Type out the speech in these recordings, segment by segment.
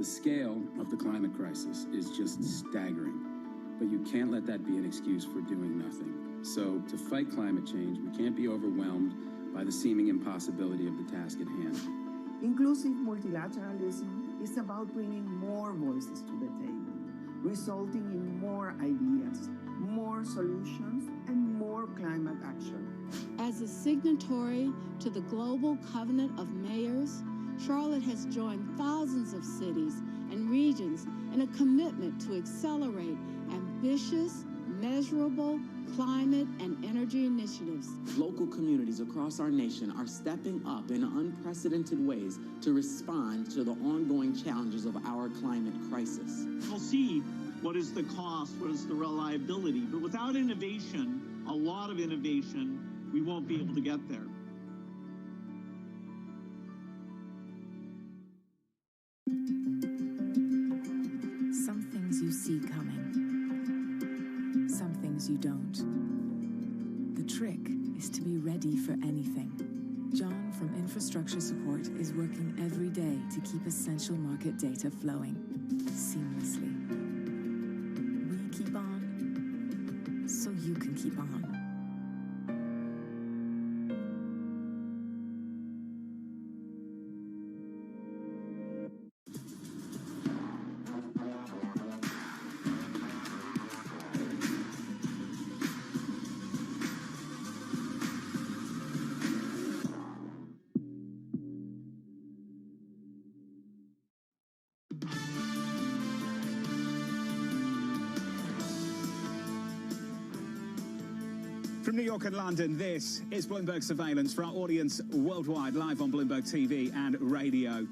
The scale of the climate crisis is just staggering, but you can't let that be an excuse for doing nothing. So to fight climate change, we can't be overwhelmed by the seeming impossibility of the task at hand. Inclusive multilateralism is about bringing more voices to the table, resulting in more ideas, more solutions, and more climate action. As a signatory to the Global Covenant of Mayors, Charlotte has joined thousands of cities and regions in a commitment to accelerate ambitious, measurable climate and energy initiatives. Local communities across our nation are stepping up in unprecedented ways to respond to the ongoing challenges of our climate crisis. We'll see what is the cost, what is the reliability, but without innovation, a lot of innovation, we won't be able to get there. Some things you see coming, some things you don't. The trick is to be ready for anything. John from Infrastructure Support is working every day to keep essential market data flowing seamlessly. We keep on, so you can keep on. From New York and London, this is Bloomberg Surveillance for our audience worldwide, live on Bloomberg TV and radio.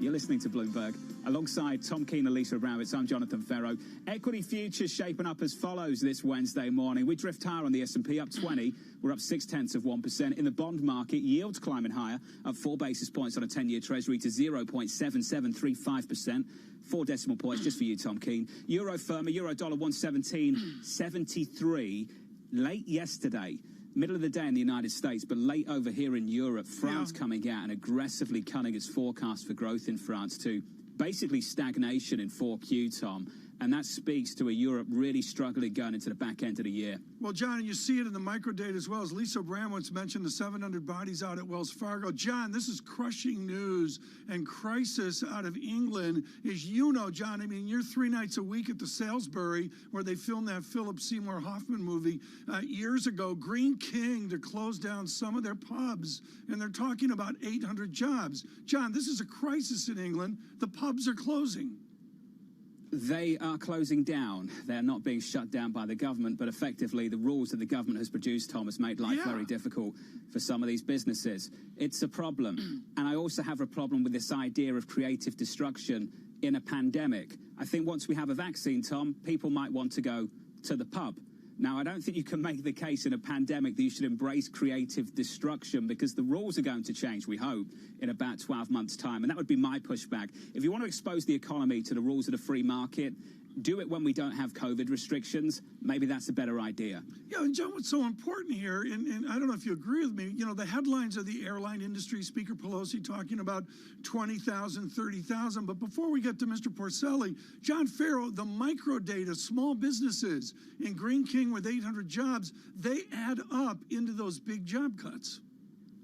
You're listening to Bloomberg. Alongside Tom Keene and Lisa Rowitz, I'm Jonathan Ferro. Equity futures shaping up as follows this Wednesday morning. We drift higher on the S&P, up 20. We're up 0.6%. In the bond market, yields climbing higher, up 4 basis points on a 10-year Treasury to 0.7735%. 4 decimal points just for you, Tom Keene. Euro firmer, euro dollar 117.73. Late yesterday, middle of the day in the United States, but late over here in Europe, France coming out and aggressively cutting its forecast for growth in France to basically stagnation in 4Q, Tom. And that speaks to a Europe really struggling going into the back end of the year. Well, John, and you see it in the micro data as well. As Lisa Bramwitz mentioned, the 700 bodies out at Wells Fargo. John, this is crushing news and crisis out of England. As you know, John, I mean, you're 3 nights a week at the Salisbury where they filmed that Philip Seymour Hoffman movie years ago, Green King, to close down some of their pubs. And they're talking about 800 jobs. John, this is a crisis in England. The pubs are closing. They are closing down. They're not being shut down by the government, but effectively the rules that the government has produced, Tom, has made life very difficult for some of these businesses. It's a problem. And I also have a problem with this idea of creative destruction in a pandemic. I think once we have a vaccine, Tom, people might want to go to the pub. Now, I don't think you can make the case in a pandemic that you should embrace creative destruction because the rules are going to change, we hope, in about 12 months' time. And that would be my pushback. If you want to expose the economy to the rules of the free market, do it when we don't have COVID restrictions. Maybe that's a better idea. Yeah, and John, what's so important here, and I don't know if you agree with me, you know, the headlines of the airline industry, Speaker Pelosi talking about 20,000, 30,000. But before we get to Mr. Porcelli, John Farrow, the micro data, small businesses in Green King with 800 jobs, they add up into those big job cuts.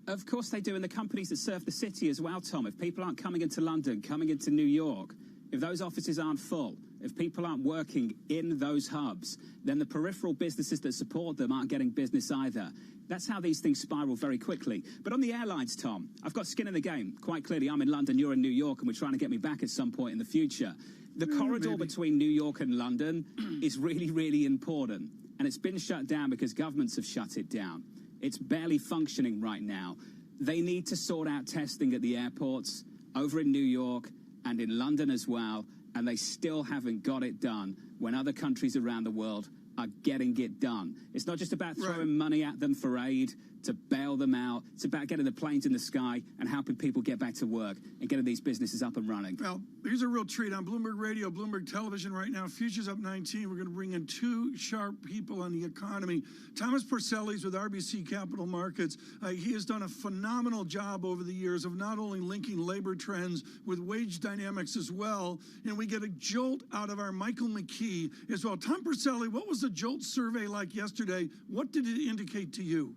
Of course they do, and the companies that serve the city as well, Tom. If people aren't coming into London, coming into New York, if those offices aren't full, if people aren't working in those hubs, then the peripheral businesses that support them aren't getting business either. That's how these things spiral very quickly. But on the airlines, Tom, I've got skin in the game. Quite clearly, I'm in London, you're in New York, and we're trying to get me back at some point in the future. The corridor between New York and London is really, really important. And it's been shut down because governments have shut it down. It's barely functioning right now. They need to sort out testing at the airports over in New York and in London as well. And they still haven't got it done when other countries around the world are getting it done. It's not just about throwing money at them for aid. to bail them out. It's about getting the planes in the sky and helping people get back to work and getting these businesses up and running. Well, here's a real treat on Bloomberg Radio, Bloomberg Television right now. Futures up 19. We're going to bring in two sharp people on the economy. Thomas Porcelli's with RBC Capital Markets. He has done a phenomenal job over the years of not only linking labor trends with wage dynamics as well, and we get a jolt out of our Michael McKee as well. Tom Porcelli, what was the JOLT survey like yesterday? What did it indicate to you?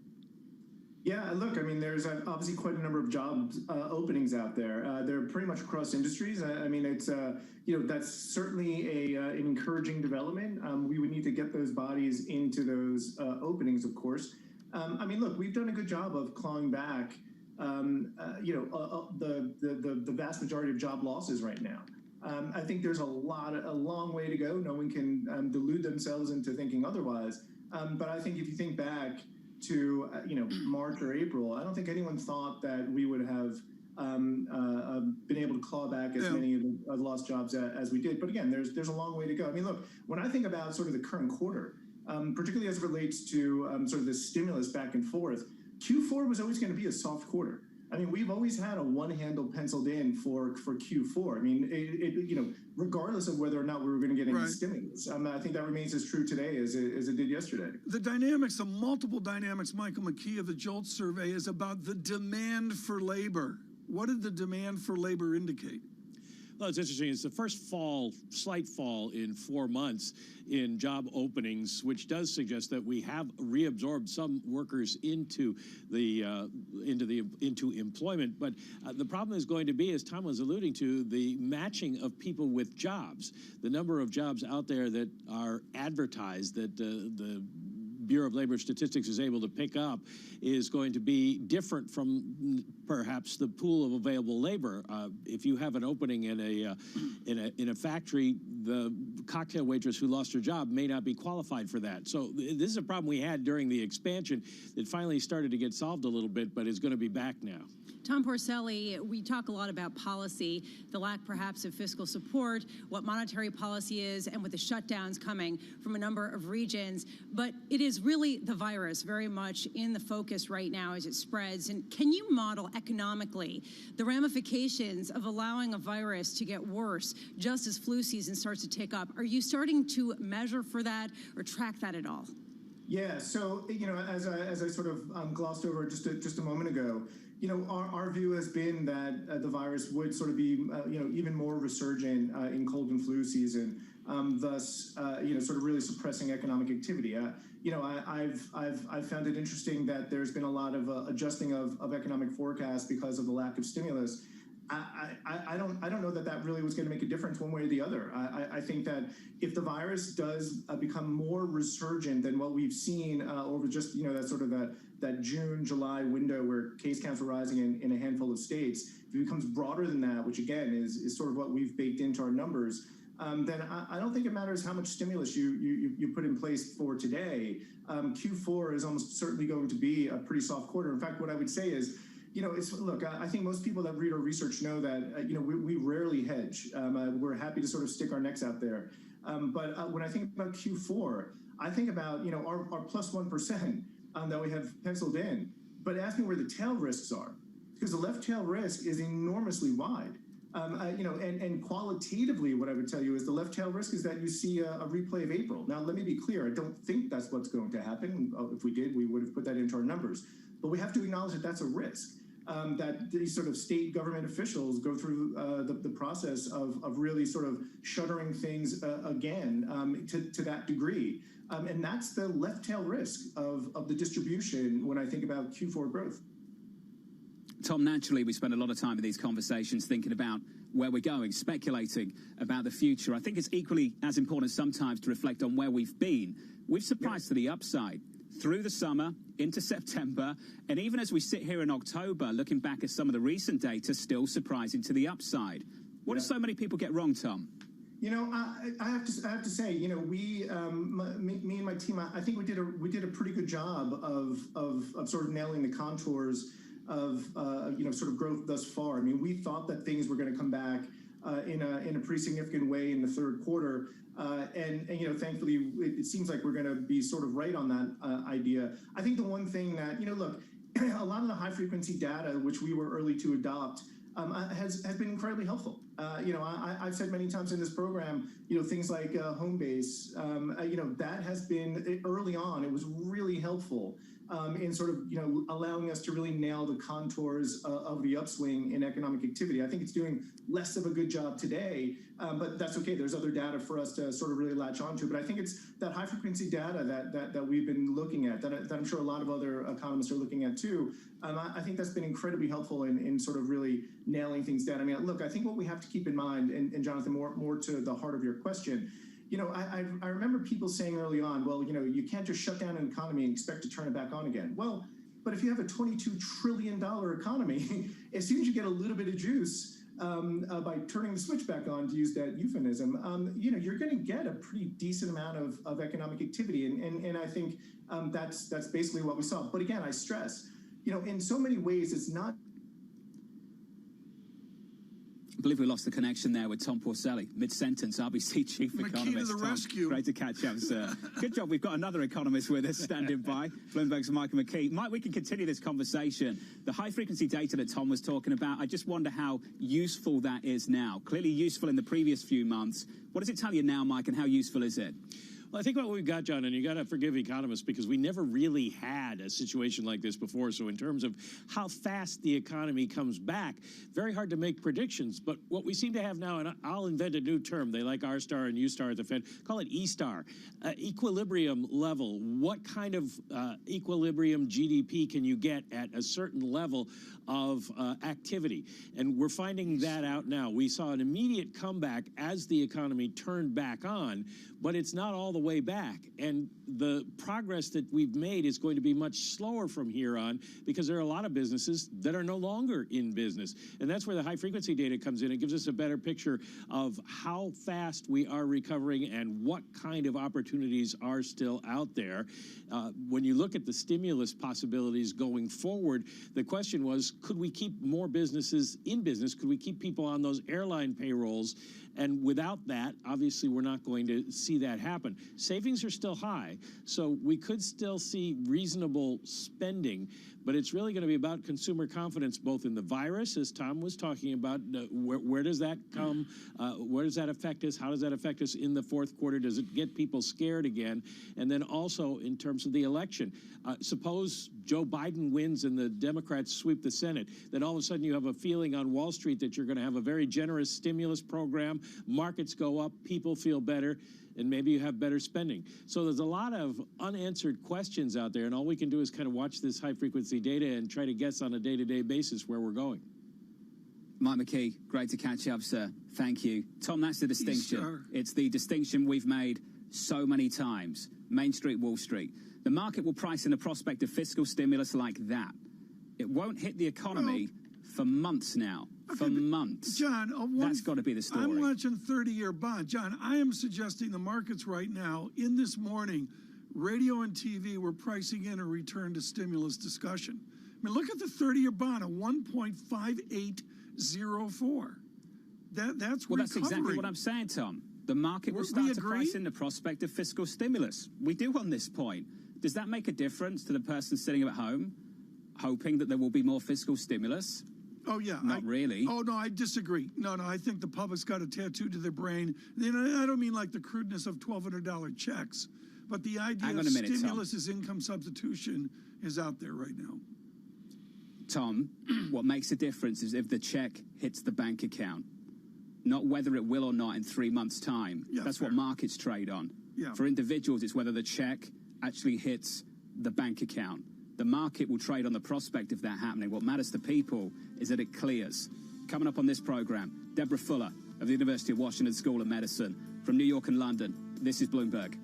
Yeah, look, I mean, there's obviously quite a number of job openings out there. They're pretty much across industries. I mean, it's, that's certainly an encouraging development. We would need to get those bodies into those openings, of course. I mean, look, we've done a good job of clawing back, the vast majority of job losses right now. I think there's a long way to go. No one can delude themselves into thinking otherwise. But I think if you think back to March or April, I don't think anyone thought that we would have been able to claw back as many of the lost jobs as we did. But again, there's a long way to go. I mean, look, when I think about sort of the current quarter, particularly as it relates to sort of the stimulus back and forth, Q4 was always going to be a soft quarter. I mean, we've always had a one handle penciled in for Q4. I mean, regardless of whether or not we were going to get any stimulus, I think that remains as true today as it did yesterday. The dynamics, the multiple dynamics, Michael McKee of the JOLT survey, is about the demand for labor. What did the demand for labor indicate? Well, it's interesting. It's the first slight fall in 4 months in job openings, which does suggest that we have reabsorbed some workers into employment. But the problem is going to be, as Tom was alluding to, the matching of people with jobs. The number of jobs out there that are advertised that the Bureau of Labor Statistics is able to pick up is going to be different from perhaps the pool of available labor. If you have an opening in a factory, the cocktail waitress who lost her job may not be qualified for that. So this is a problem we had during the expansion that finally started to get solved a little bit, but is going to be back now. Tom Porcelli, we talk a lot about policy, the lack perhaps of fiscal support, what monetary policy is, and with the shutdowns coming from a number of regions. But it is really the virus very much in the focus right now as it spreads. And can you model economically the ramifications of allowing a virus to get worse just as flu season starts to tick up? Are you starting to measure for that or track that at all? Yeah, so, as I sort of glossed over just a moment ago, our view has been that the virus would sort of be, even more resurgent in cold and flu season, thus, sort of really suppressing economic activity. I've found it interesting that there's been a lot of adjusting of economic forecasts because of the lack of stimulus. I don't know that really was going to make a difference one way or the other. I think that if the virus does become more resurgent than what we've seen over just that sort of that June, July window where case counts were rising in a handful of states, if it becomes broader than that, which again is sort of what we've baked into our numbers, then I don't think it matters how much stimulus you put in place for today. Q4 is almost certainly going to be a pretty soft quarter. In fact, what I would say is, look, I think most people that read our research know that, we rarely hedge. We're happy to sort of stick our necks out there. But when I think about Q4, I think about, our plus 1% that we have penciled in. But ask me where the tail risks are, because the left tail risk is enormously wide. And qualitatively, what I would tell you is the left tail risk is that you see a replay of April. Now, let me be clear. I don't think that's what's going to happen. If we did, we would have put that into our numbers. But we have to acknowledge that that's a risk. That these sort of state government officials go through the process of really sort of shuttering things again to that degree. And that's the left tail risk of the distribution when I think about Q4 growth. Tom, naturally, we spend a lot of time in these conversations thinking about where we're going, speculating about the future. I think it's equally as important sometimes to reflect on where we've been. We've surprised to the upside through the summer, into September, and even as we sit here in October, looking back at some of the recent data, still surprising to the upside. What do so many people get wrong, Tom? I have to say, me and my team, I think we did a pretty good job of sort of nailing the contours of sort of growth thus far. I mean, we thought that things were going to come back in a pretty significant way in the third quarter. And thankfully, it seems like we're going to be sort of right on that idea. I think the one thing that, look, a lot of the high frequency data, which we were early to adopt, has been incredibly helpful. I've said many times in this program, things like Homebase, that has been early on. It was really helpful in sort of, allowing us to really nail the contours of the upswing in economic activity. I think it's doing less of a good job today, but that's okay. There's other data for us to sort of really latch onto. But I think it's that high frequency data that we've been looking at, that I'm sure a lot of other economists are looking at too. I think that's been incredibly helpful in sort of really nailing things down. I mean, look, I think what we have to keep in mind, and Jonathan, more to the heart of your question, I remember people saying early on, well, you can't just shut down an economy and expect to turn it back on again. Well, but if you have a $22 trillion economy, as soon as you get a little bit of juice by turning the switch back on, to use that euphemism, you're going to get a pretty decent amount of economic activity. And I think that's basically what we saw. But again, I stress, in so many ways, it's not. I believe we lost the connection there with Tom Porcelli. Mid-sentence, RBC Chief Economist. To the Tom, rescue. great to catch up, sir. Good job. We've got another economist with us standing by. Bloomberg's Michael McKee. Mike, we can continue this conversation. The high-frequency data that Tom was talking about, I just wonder how useful that is now. Clearly useful in the previous few months. What does it tell you now, Mike, and how useful is it? Well, I think what we've got, John, and you got to forgive economists because we never really had a situation like this before. So in terms of how fast the economy comes back, very hard to make predictions. But what we seem to have now, and I'll invent a new term. They like R-star and U-star at the Fed. Call it E-star. Equilibrium level. What kind of equilibrium GDP can you get at a certain level of activity? And we're finding that out now. We saw an immediate comeback as the economy turned back on, but it's not all the way back. And the progress that we've made is going to be much slower from here on because there are a lot of businesses that are no longer in business. And that's where the high frequency data comes in. It gives us a better picture of how fast we are recovering and what kind of opportunities are still out there. When you look at the stimulus possibilities going forward, the question was, could we keep more businesses in business? Could we keep people on those airline payrolls? And without that, obviously, we're not going to see that happen. Savings are still high, so we could still see reasonable spending, but it's really going to be about consumer confidence, both in the virus, as Tom was talking about. Where does that come? Where does that affect us? How does that affect us in the fourth quarter? Does it get people scared again? And then also in terms of the election, suppose Joe Biden wins and the Democrats sweep the Senate, then all of a sudden you have a feeling on Wall Street that you're going to have a very generous stimulus program, markets go up, people feel better, and maybe you have better spending. So there's a lot of unanswered questions out there, and all we can do is kind of watch this high-frequency data and try to guess on a day-to-day basis where we're going. Mike McKee, great to catch up, sir. Thank you. Tom, that's the distinction. Sure. It's the distinction we've made so many times. Main Street, Wall Street. The market will price in the prospect of fiscal stimulus like that. It won't hit the economy for months now. For months. John, that's got to be the story. I'm watching 30-year bond. John, I am suggesting the markets right now, in this morning, radio and TV were pricing in a return to stimulus discussion. I mean, look at the 30-year bond, a 1.5804. That's well, that's exactly what I'm saying, Tom. The market will start to price in the prospect of fiscal stimulus. We do on this point. Does that make a difference to the person sitting at home, hoping that there will be more fiscal stimulus? Oh, yeah. Not really. Oh, no, I disagree. No, I think the public's got a tattoo to their brain. I don't mean like the crudeness of $1,200 checks, but the idea of stimulus as income substitution is out there right now. Tom, what makes a difference is if the check hits the bank account, not whether it will or not in 3 months' time. Yeah, that's fair. what markets trade on. Yeah. For individuals, it's whether the check actually hits the bank account. The market will trade on the prospect of that happening. What matters to people is that it clears. Coming up on this program, Deborah Fuller of the University of Washington School of Medicine from New York and London. This is Bloomberg.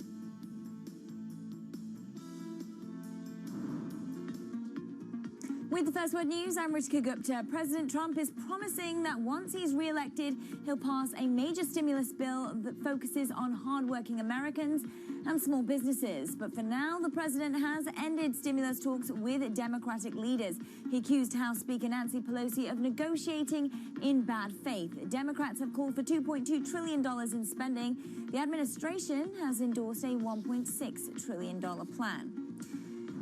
With the First Word News, I'm Ritika Gupta. President Trump is promising that once he's re-elected, he'll pass a major stimulus bill that focuses on hardworking Americans and small businesses. But for now, the president has ended stimulus talks with Democratic leaders. He accused House Speaker Nancy Pelosi of negotiating in bad faith. Democrats have called for $2.2 trillion in spending. The administration has endorsed a $1.6 trillion plan.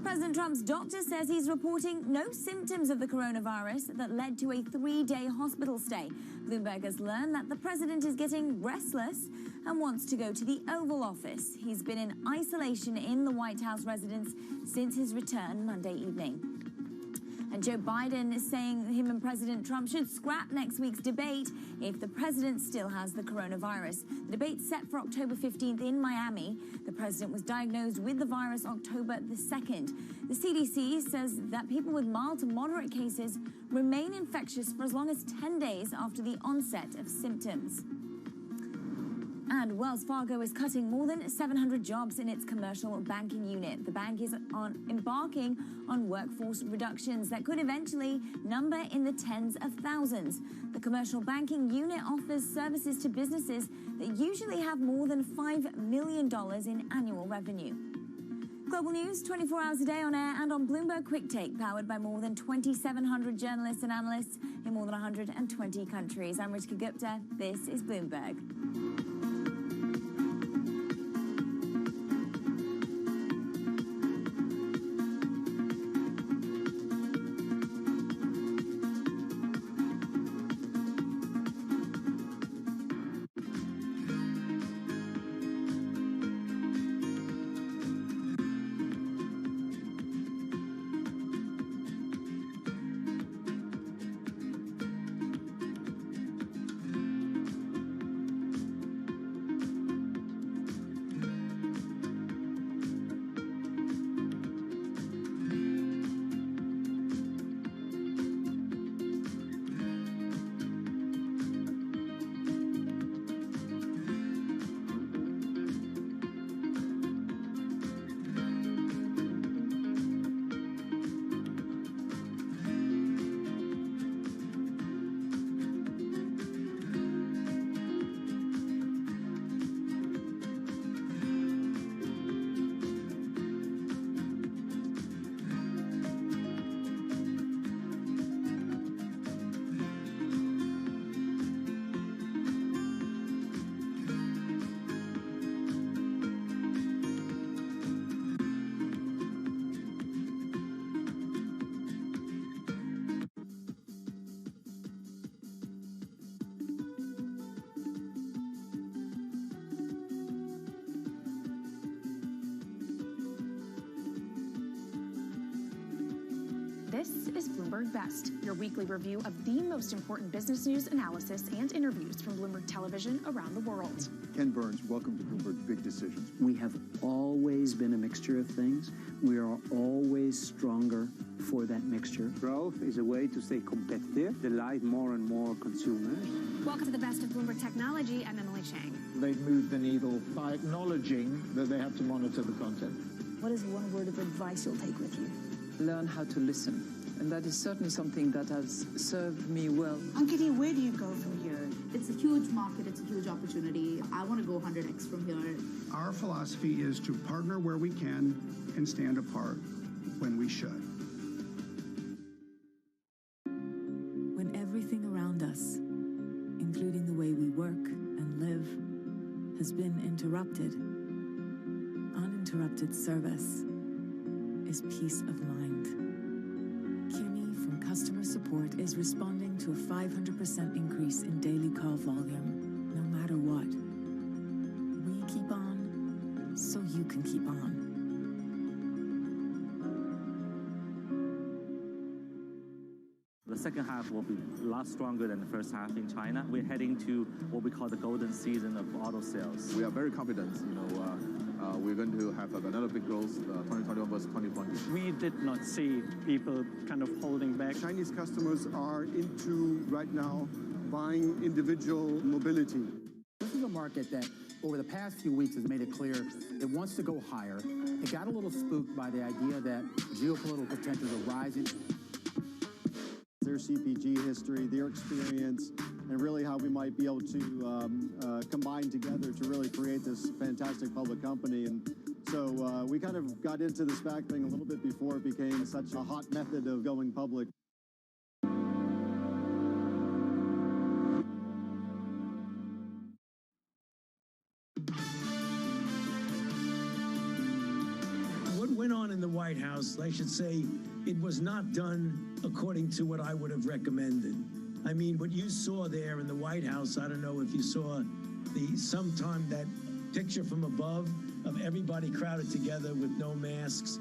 President Trump's doctor says he's reporting no symptoms of the coronavirus that led to a 3-day hospital stay. Bloomberg has learned that the president is getting restless and wants to go to the Oval Office. He's been in isolation in the White House residence since his return Monday evening. And Joe Biden is saying him and President Trump should scrap next week's debate if the president still has the coronavirus. The debate's set for October 15th in Miami. The president was diagnosed with the virus October the 2nd. The CDC says that people with mild to moderate cases remain infectious for as long as 10 days after the onset of symptoms. And Wells Fargo is cutting more than 700 jobs in its commercial banking unit. The bank is embarking on workforce reductions that could eventually number in the tens of thousands. The commercial banking unit offers services to businesses that usually have more than $5 million in annual revenue. Global news 24 hours a day on air and on Bloomberg Quick Take, powered by more than 2,700 journalists and analysts in more than 120 countries. I'm Ritika Gupta. This is Bloomberg. This is Bloomberg Best, your weekly review of the most important business news, analysis, and interviews from Bloomberg Television around the world. Ken Burns, welcome to Bloomberg Big Decisions. We have always been a mixture of things. We are always stronger for that mixture. Growth is a way to stay competitive, delight more and more consumers. Welcome to the Best of Bloomberg Technology. I'm Emily Chang. They've moved the needle by acknowledging that they have to monitor the content. What is one word of advice you'll take with you? Learn how to listen. And that is certainly something that has served me well. Ankiti, where do you go from here? It's a huge market. It's a huge opportunity. I want to go 100x from here. Our philosophy is to partner where we can and stand apart when we should. When everything around us, including the way we work and live, has been interrupted, uninterrupted service is peace of mind. Kimmy from customer support is responding to a 500% increase in daily call volume, no matter what. We keep on, so you can keep on. The second half will be a lot stronger than the first half in China. We're heading to what we call the golden season of auto sales. We are very confident, we're going to have another big growth 2021 versus 2020. We did not see people kind of holding back. Chinese customers are into, right now, buying individual mobility. This is a market that, over the past few weeks, has made it clear it wants to go higher. It got a little spooked by the idea that geopolitical tensions are rising. Their CPG history, their experience, and really how we might be able to combine together to really create this fantastic public company. And so we kind of got into the SPAC thing a little bit before it became such a hot method of going public. What went on in the White House, I should say, it was not done according to what I would have recommended. I mean, what you saw there in the White House, I don't know if you saw sometime that picture from above of everybody crowded together with no masks.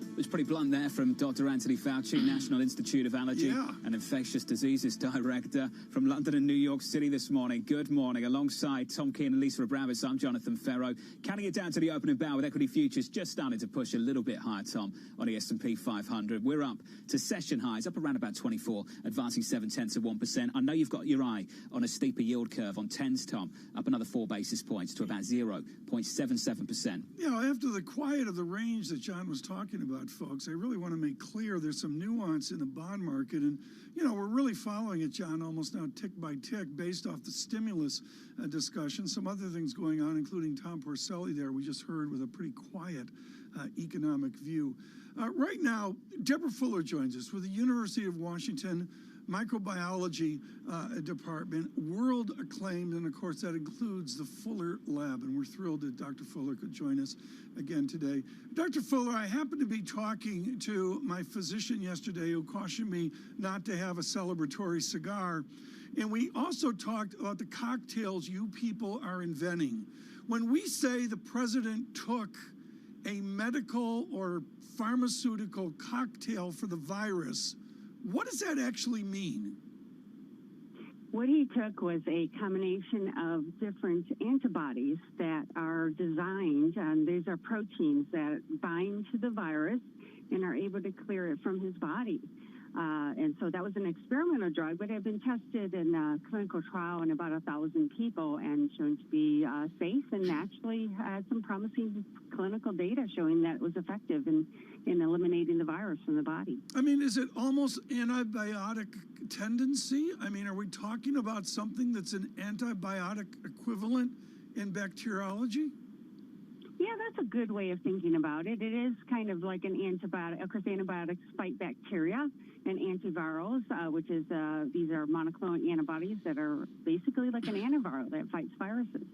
It was pretty blunt there from Dr. Anthony Fauci, National Institute of Allergy and Infectious Diseases Director from London and New York City this morning. Good morning. Alongside Tom Keane and Lisa Abramovich, I'm Jonathan Ferro. Counting it down to the opening bell with equity futures just starting to push a little bit higher, Tom, on the S&P 500. We're up to session highs, up around about 24, advancing 0.7%. I know you've got your eye on a steeper yield curve on 10s, Tom, up another 4 basis points to about 0.77%. You know, after the quiet of the range that John was talking about, folks, I really want to make clear there's some nuance in the bond market. And, you know, we're really following it, John, almost now tick by tick based off the stimulus discussion. Some other things going on, including Tom Porcelli there, we just heard, with a pretty quiet economic view. Right now, Deborah Fuller joins us with the University of Washington microbiology department, world acclaimed, and of course that includes the Fuller Lab, and we're thrilled that Dr. Fuller could join us again today. Dr. Fuller, I happened to be talking to my physician yesterday who cautioned me not to have a celebratory cigar, and we also talked about the cocktails you people are inventing. When we say the president took a medical or pharmaceutical cocktail for the virus, what does that actually mean? What he took was a combination of different antibodies that are designed, and these are proteins that bind to the virus and are able to clear it from his body. And so that was an experimental drug, but it had been tested in a clinical trial in about 1,000 people and shown to be safe, and actually had some promising clinical data showing that it was effective in eliminating the virus from the body. I mean, is it almost antibiotic tendency? I mean, are we talking about something that's an antibiotic equivalent in bacteriology? Yeah, that's a good way of thinking about it. It is kind of like an antibiotic. Of course, antibiotics fight bacteria, and antivirals, which is these are monoclonal antibodies that are basically like an antiviral that fights viruses.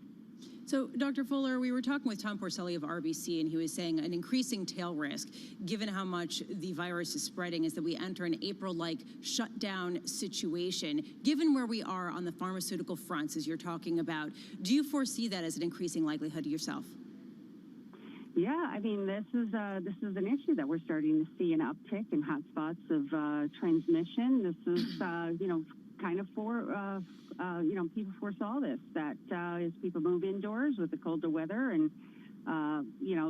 So, Dr. Fuller, we were talking with Tom Porcelli of RBC, and he was saying an increasing tail risk, given how much the virus is spreading, is that we enter an April-like shutdown situation. Given where we are on the pharmaceutical fronts, as you're talking about, do you foresee that as an increasing likelihood yourself? Yeah, I mean, this is an issue that we're starting to see an uptick in hotspots of transmission. This is, kind of people foresaw this, that as people move indoors with the colder weather and,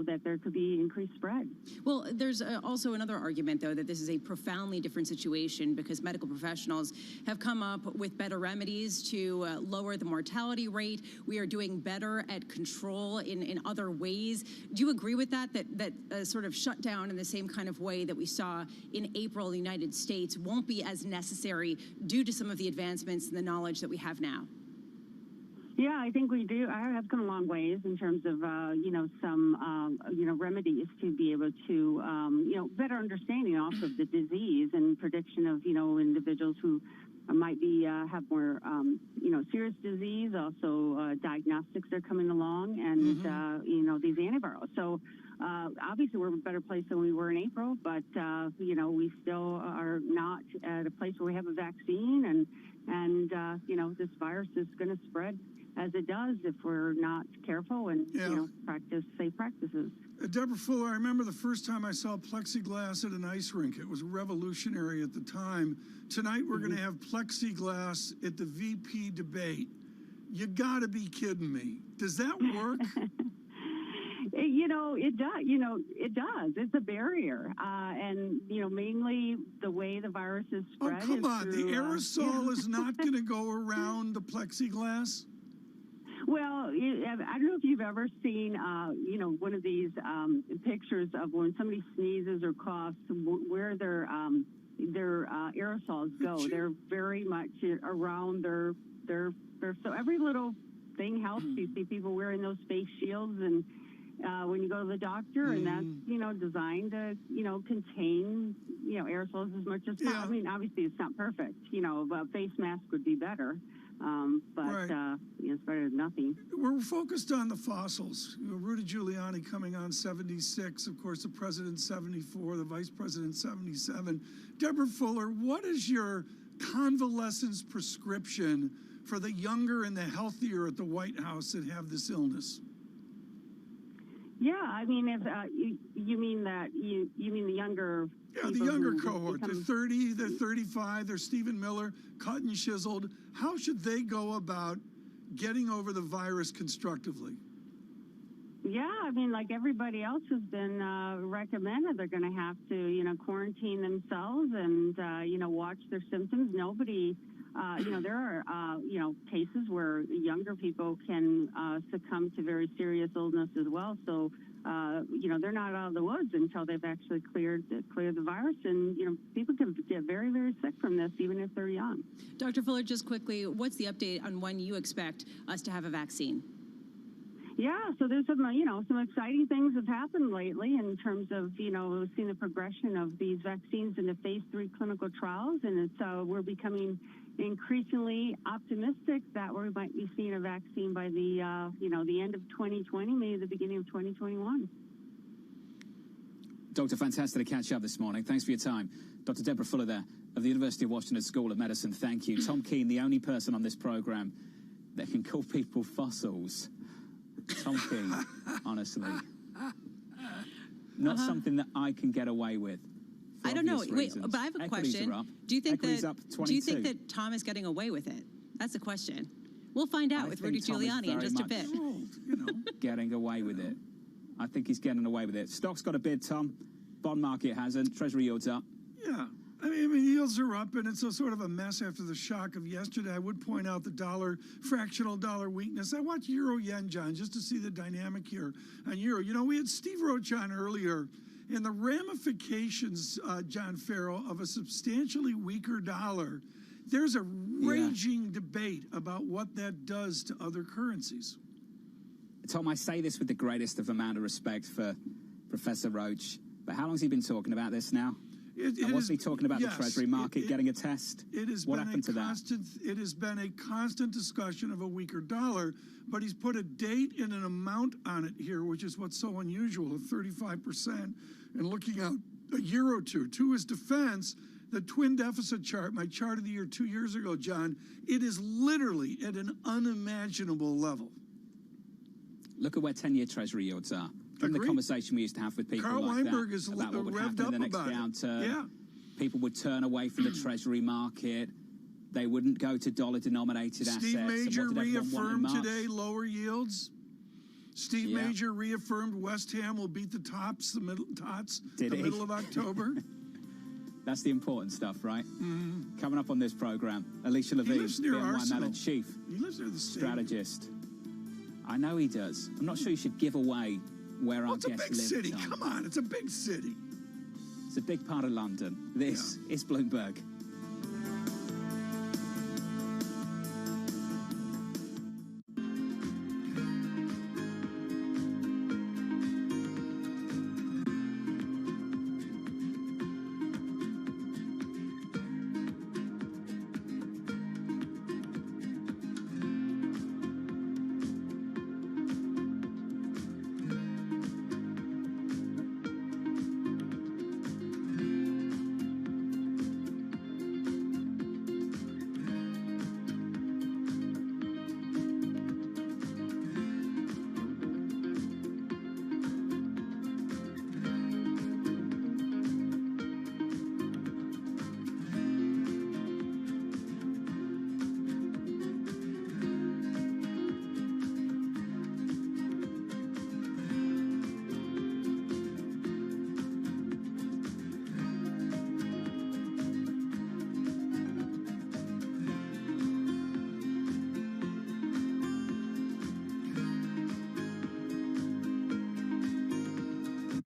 that there could be increased spread. Well, there's also another argument, though, that this is a profoundly different situation because medical professionals have come up with better remedies to lower the mortality rate. We are doing better at control in other ways. Do you agree with that sort of shutdown in the same kind of way that we saw in April in the United States won't be as necessary due to some of the advancements and the knowledge that we have now? Yeah, I think we do. I have come a long ways in terms of, some, remedies to be able to, better understanding also of the disease and prediction of, individuals who might be, have more, serious disease. Also, diagnostics are coming along and, these antivirals. So, obviously, we're in a better place than we were in April, but, we still are not at a place where we have a vaccine and this virus is going to spread as it does if we're not careful and practice safe practices. Deborah Fuller, I remember the first time I saw plexiglass at an ice rink. It was revolutionary at the time. Tonight we're going to have plexiglass at the VP debate. You got to be kidding me. Does that work? It does. It does. It's a barrier, and mainly the way the virus is spread. Oh, come on! The aerosol is not going to go around the plexiglass. Well, I don't know if you've ever seen, one of these pictures of when somebody sneezes or coughs, where their aerosols go. They're very much around their so every little thing helps. You see people wearing those face shields and. When you go to the doctor, and that's, designed to, contain, aerosols as much as possible. I mean, obviously it's not perfect. A face mask would be better. It's better than nothing. We're focused on the fossils. Rudy Giuliani coming on 76, of course, the president 74, the vice president 77. Deborah Fuller, what is your convalescence prescription for the younger and the healthier at the White House that have this illness? Yeah, I mean, if you mean the younger. Yeah, the younger cohort. They're 30, they're 35, they're Stephen Miller, cut and chiseled. How should they go about getting over the virus constructively? Yeah, I mean, like everybody else has been recommended, they're going to have to, quarantine themselves and, watch their symptoms. Nobody, there are, cases where younger people can succumb to very serious illness as well. So, they're not out of the woods until they've actually cleared the virus. And, people can get very, very sick from this, even if they're young. Dr. Fuller, just quickly, what's the update on when you expect us to have a vaccine? Yeah, so there's some exciting things have happened lately in terms of, we've seen the progression of these vaccines into phase 3 clinical trials, and we're becoming increasingly optimistic that we might be seeing a vaccine by the end of 2020, maybe the beginning of 2021. Doctor, fantastic to catch up this morning. Thanks for your time. Dr. Deborah Fuller there of the University of Washington School of Medicine. Thank you. Tom Keene, the only person on this program that can call people fossils. Tom Keene, honestly. Not something that I can get away with. I don't know. Wait, reasons. but I have a Equities question. are up. Do you think Equities up 22. Do you think that Tom is getting away with it? That's the question. We'll find out with Rudy Giuliani in just a bit. Getting away with it. I think he's getting away with it. Stock's got a bid, Tom. Bond market hasn't. Treasury yields up. Yeah. I mean, yields are up, and it's a sort of a mess after the shock of yesterday. I would point out the fractional dollar weakness. I watched Euro-Yen, John, just to see the dynamic here on Euro. We had Steve Roach on earlier, and the ramifications, John Farrell, of a substantially weaker dollar. There's a raging debate about what that does to other currencies. Tom, I say this with the greatest of amount of respect for Professor Roach, but how long's he been talking about this now? Wasn't he talking about the Treasury market getting a test? What happened to that? It has been a constant discussion of a weaker dollar, but he's put a date and an amount on it here, which is what's so unusual, of 35%. And looking out a year or two, to his defense, the twin deficit chart, my chart of the year 2 years ago, John, it is literally at an unimaginable level. Look at where 10-year Treasury yields are. From the conversation we used to have with people Carl like Weinberg that is about what would happen in the next downturn. Yeah. People would turn away from the Treasury market. They wouldn't go to dollar-denominated assets. Steve Major reaffirmed today lower yields. Steve Major reaffirmed West Ham will beat the Tots, the middle of October. That's the important stuff, right? Mm-hmm. Coming up on this program, Alicia Levine, BNY Mellon chief strategist. I know he does. I'm not sure you should give away where our guests live. It's a big city. Come on, it's a big city. It's a big part of London. This is Bloomberg.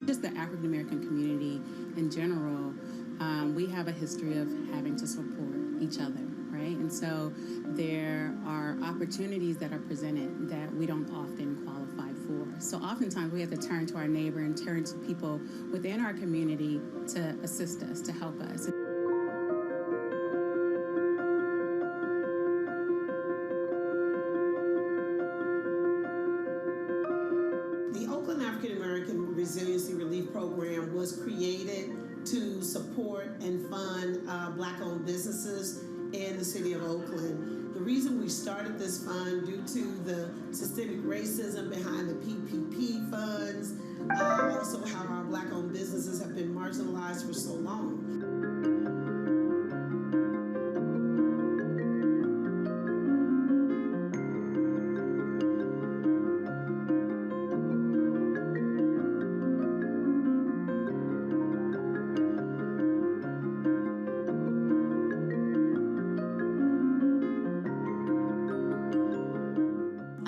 Just the African American community in general, we have a history of having to support each other, right? And so there are opportunities that are presented that we don't often qualify for. So oftentimes we have to turn to our neighbor and turn to people within our community to assist us, to help us. African American Resiliency Relief Program was created to support and fund Black-owned businesses in the city of Oakland. The reason we started this fund due to the systemic racism behind the PPP funds, also how our Black-owned businesses have been marginalized for so long.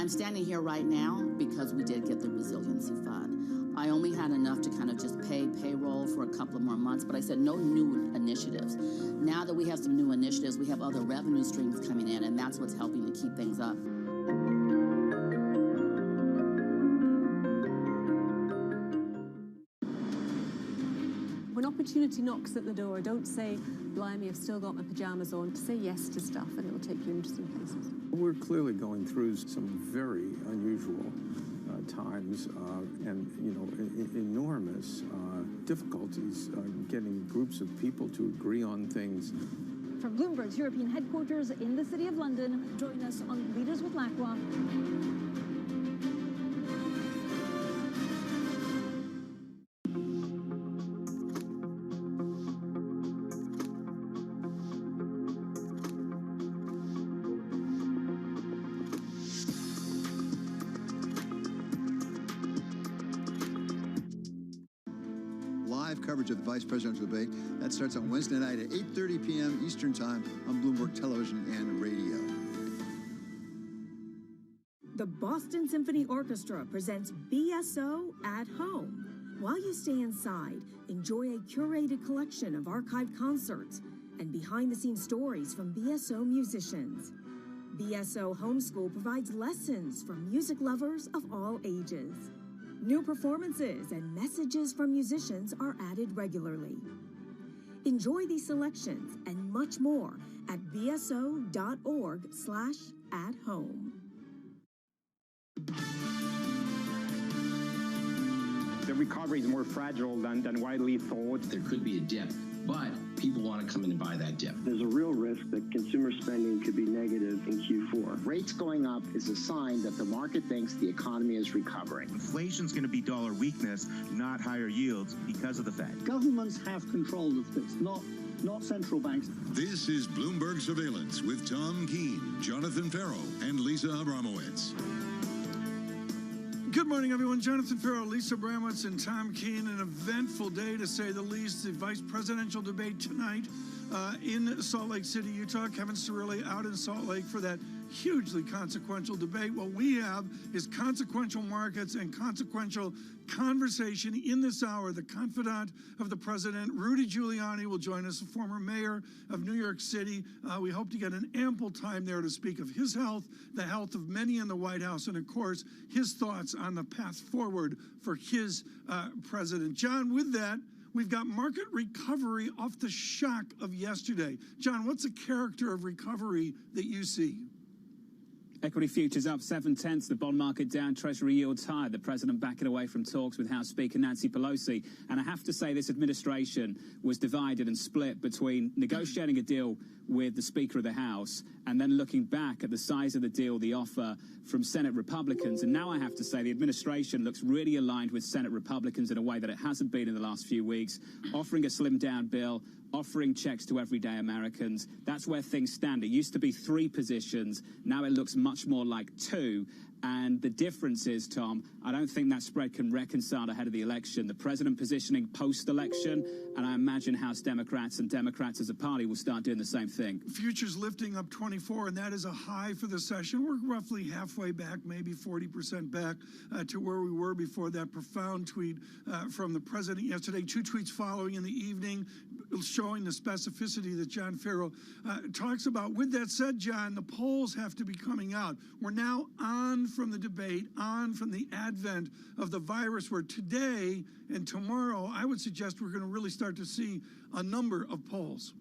Standing here right now because we did get the resiliency fund. I only had enough to kind of just pay payroll for a couple of more months, but I said no new initiatives. Now that we have some new initiatives, we have other revenue streams coming in, and that's what's helping to keep things up. When opportunity knocks at the door, don't say, blimey, I've still got my pajamas on. Say yes to stuff and it'll take you interesting places. We're clearly going through some very unusual times and, enormous difficulties getting groups of people to agree on things. From Bloomberg's European headquarters in the City of London, join us on Leaders with LACWA. Coverage of the vice presidential debate. That starts on Wednesday night at 8:30 p.m. Eastern Time on Bloomberg Television and Radio. The Boston Symphony Orchestra presents BSO at Home. While you stay inside, enjoy a curated collection of archived concerts and behind-the-scenes stories from BSO musicians. BSO Homeschool provides lessons for music lovers of all ages. New performances and messages from musicians are added regularly. Enjoy these selections and much more at bso.org/at-home. The recovery is more fragile than widely thought. There could be a dip, but people want to come in and buy that dip. There's a real risk that consumer spending could be negative in Q4. Rates going up is a sign that the market thinks the economy is recovering. Inflation's going to be dollar weakness, not higher yields because of the Fed. Governments have control of this, not central banks. This is Bloomberg Surveillance with Tom Keene, Jonathan Farrow, and Lisa Abramowitz. Good morning, everyone. Jonathan Farrow, Lisa Abramowitz, and Tom Keene. An eventful day, to say the least. The vice presidential debate tonight in Salt Lake City, Utah. Kevin Cirilli out in Salt Lake for that hugely consequential debate. What we have is consequential markets and consequential conversation in this hour. The confidant of the president, Rudy Giuliani, will join us, the former mayor of New York City. We hope to get an ample time there to speak of his health, the health of many in the White House, and of course, his thoughts on the path forward for his president. John, with that, we've got market recovery off the shock of yesterday. John, what's the character of recovery that you see? Equity futures up 0.7, the bond market down, Treasury yields higher. The president backing away from talks with House Speaker Nancy Pelosi. And I have to say, this administration was divided and split between negotiating a deal with the Speaker of the House and then looking back at the size of the deal, the offer from Senate Republicans. And now I have to say the administration looks really aligned with Senate Republicans in a way that it hasn't been in the last few weeks, offering a slimmed-down bill, offering checks to everyday Americans. That's where things stand. It used to be 3 positions. Now it looks much more like 2. And the difference is, Tom, I don't think that spread can reconcile ahead of the election. The president positioning post-election, and I imagine House Democrats and Democrats as a party will start doing the same thing. Futures lifting up 24, and that is a high for the session. We're roughly halfway back, maybe 40% back to where we were before that profound tweet from the president yesterday. 2 tweets following in the evening, showing the specificity that John Farrow talks about. With that said, John, the polls have to be coming out. We're now on from the debate, on from the advent of the virus, where today and tomorrow, I would suggest we're going to really start to see a number of polls.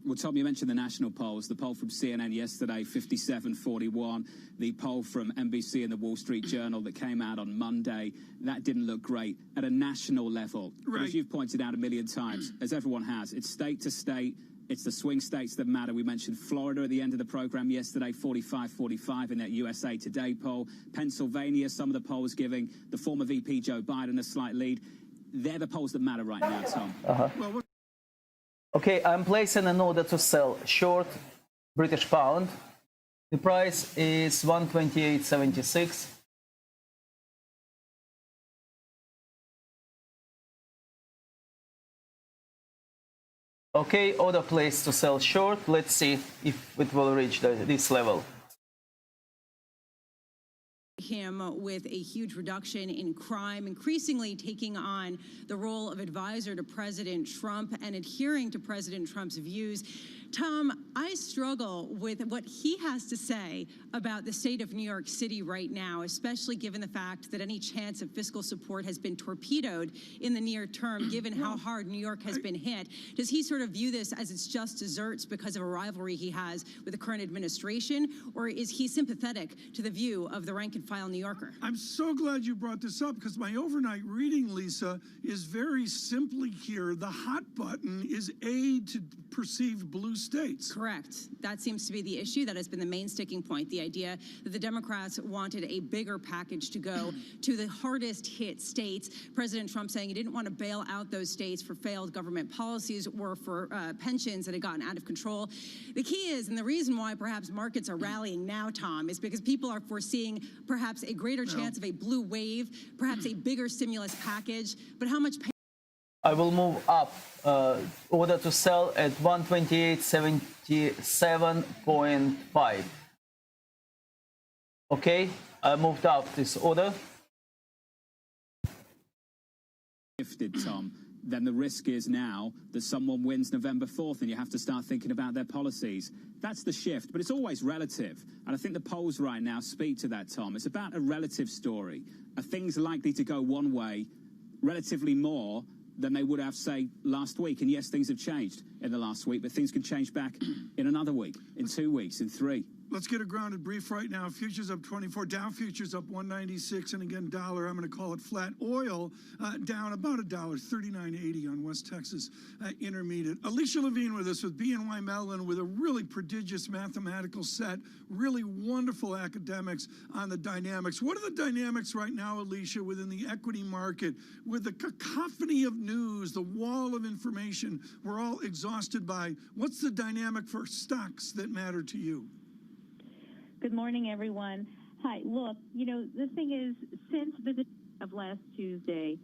Well, Tom, you mentioned the national polls. The poll from CNN yesterday, 57-41. The poll from NBC and the Wall Street Journal that came out on Monday, that didn't look great at a national level. Right. But as you've pointed out a million times, as everyone has, it's state to state. It's the swing states that matter. We mentioned Florida at the end of the program yesterday, 45-45 in that USA Today poll. Pennsylvania, some of the polls giving the former VP Joe Biden a slight lead. They're the polls that matter right now, Tom. Okay, I'm placing an order to sell short British pound. The price is 128.76. Okay, order placed to sell short. Let's see if it will reach this level. Him with a huge reduction in crime, increasingly taking on the role of advisor to President Trump and adhering to President Trump's views. Tom, I struggle with what he has to say about the state of New York City right now, especially given the fact that any chance of fiscal support has been torpedoed in the near term, given how hard New York has been hit. Does he sort of view this as it's just desserts because of a rivalry he has with the current administration, or is he sympathetic to the view of the rank-and-file New Yorker? I'm so glad you brought this up, because my overnight reading, Lisa, is very simply here. The hot button is aid to perceived blue states. Correct. That seems to be the issue. That has been the main sticking point, the idea that the Democrats wanted a bigger package to go to the hardest hit states. President Trump saying he didn't want to bail out those states for failed government policies or for pensions that had gotten out of control. The key is, and the reason why perhaps markets are rallying now, Tom, is because people are foreseeing perhaps a greater chance of a blue wave, perhaps a bigger stimulus package, but how much I will move up. Order to sell at 128.77.5. Okay, I moved up this order. Shifted, Tom, then the risk is now that someone wins November 4th and you have to start thinking about their policies. That's the shift, but it's always relative. And I think the polls right now speak to that, Tom. It's about a relative story. Are things likely to go one way relatively more than they would have, say, last week? And yes, things have changed in the last week, but things can change back in another week, in 2 weeks, in 3. Let's get a grounded brief right now. Futures up 24, Dow futures up 196, and again, dollar, I'm going to call it flat. Oil down about $1, 39.80 on West Texas Intermediate. Alicia Levine with us with BNY Mellon with a really prodigious mathematical set, really wonderful academics on the dynamics. What are the dynamics right now, Alicia, within the equity market, with the cacophony of news, the wall of information we're all exhausted by? What's the dynamic for stocks that matter to you? Good morning, everyone. Hi. Look, you know, the thing is, since the of last Tuesday,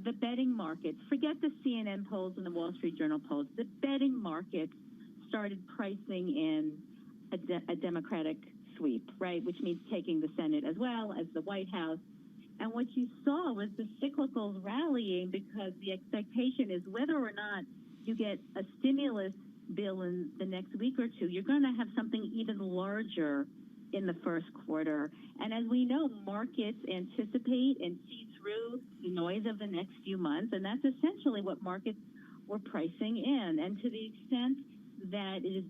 the betting markets, forget the CNN polls and the Wall Street Journal polls, the betting markets started pricing in a Democratic sweep, right, which means taking the Senate as well as the White House. And what you saw was the cyclicals rallying because the expectation is whether or not you get a stimulus bill in the next week or two, you're going to have something even larger in the first quarter. And as we know, markets anticipate and see through the noise of the next few months, and that's essentially what markets were pricing in. And to the extent that it is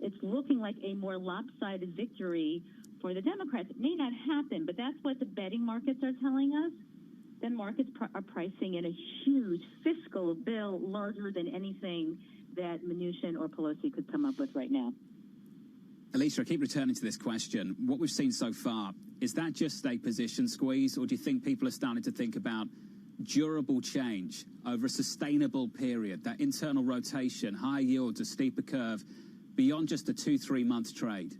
it's looking like a more lopsided victory for the Democrats. It may not happen, but that's what the betting markets are telling us. Then markets are pricing in a huge fiscal bill larger than anything that Mnuchin or Pelosi could come up with right now. Alicia, I keep returning to this question. What we've seen so far, is that just a position squeeze, or do you think people are starting to think about durable change over a sustainable period, that internal rotation, high yields, a steeper curve, beyond just a 2-3 month trade?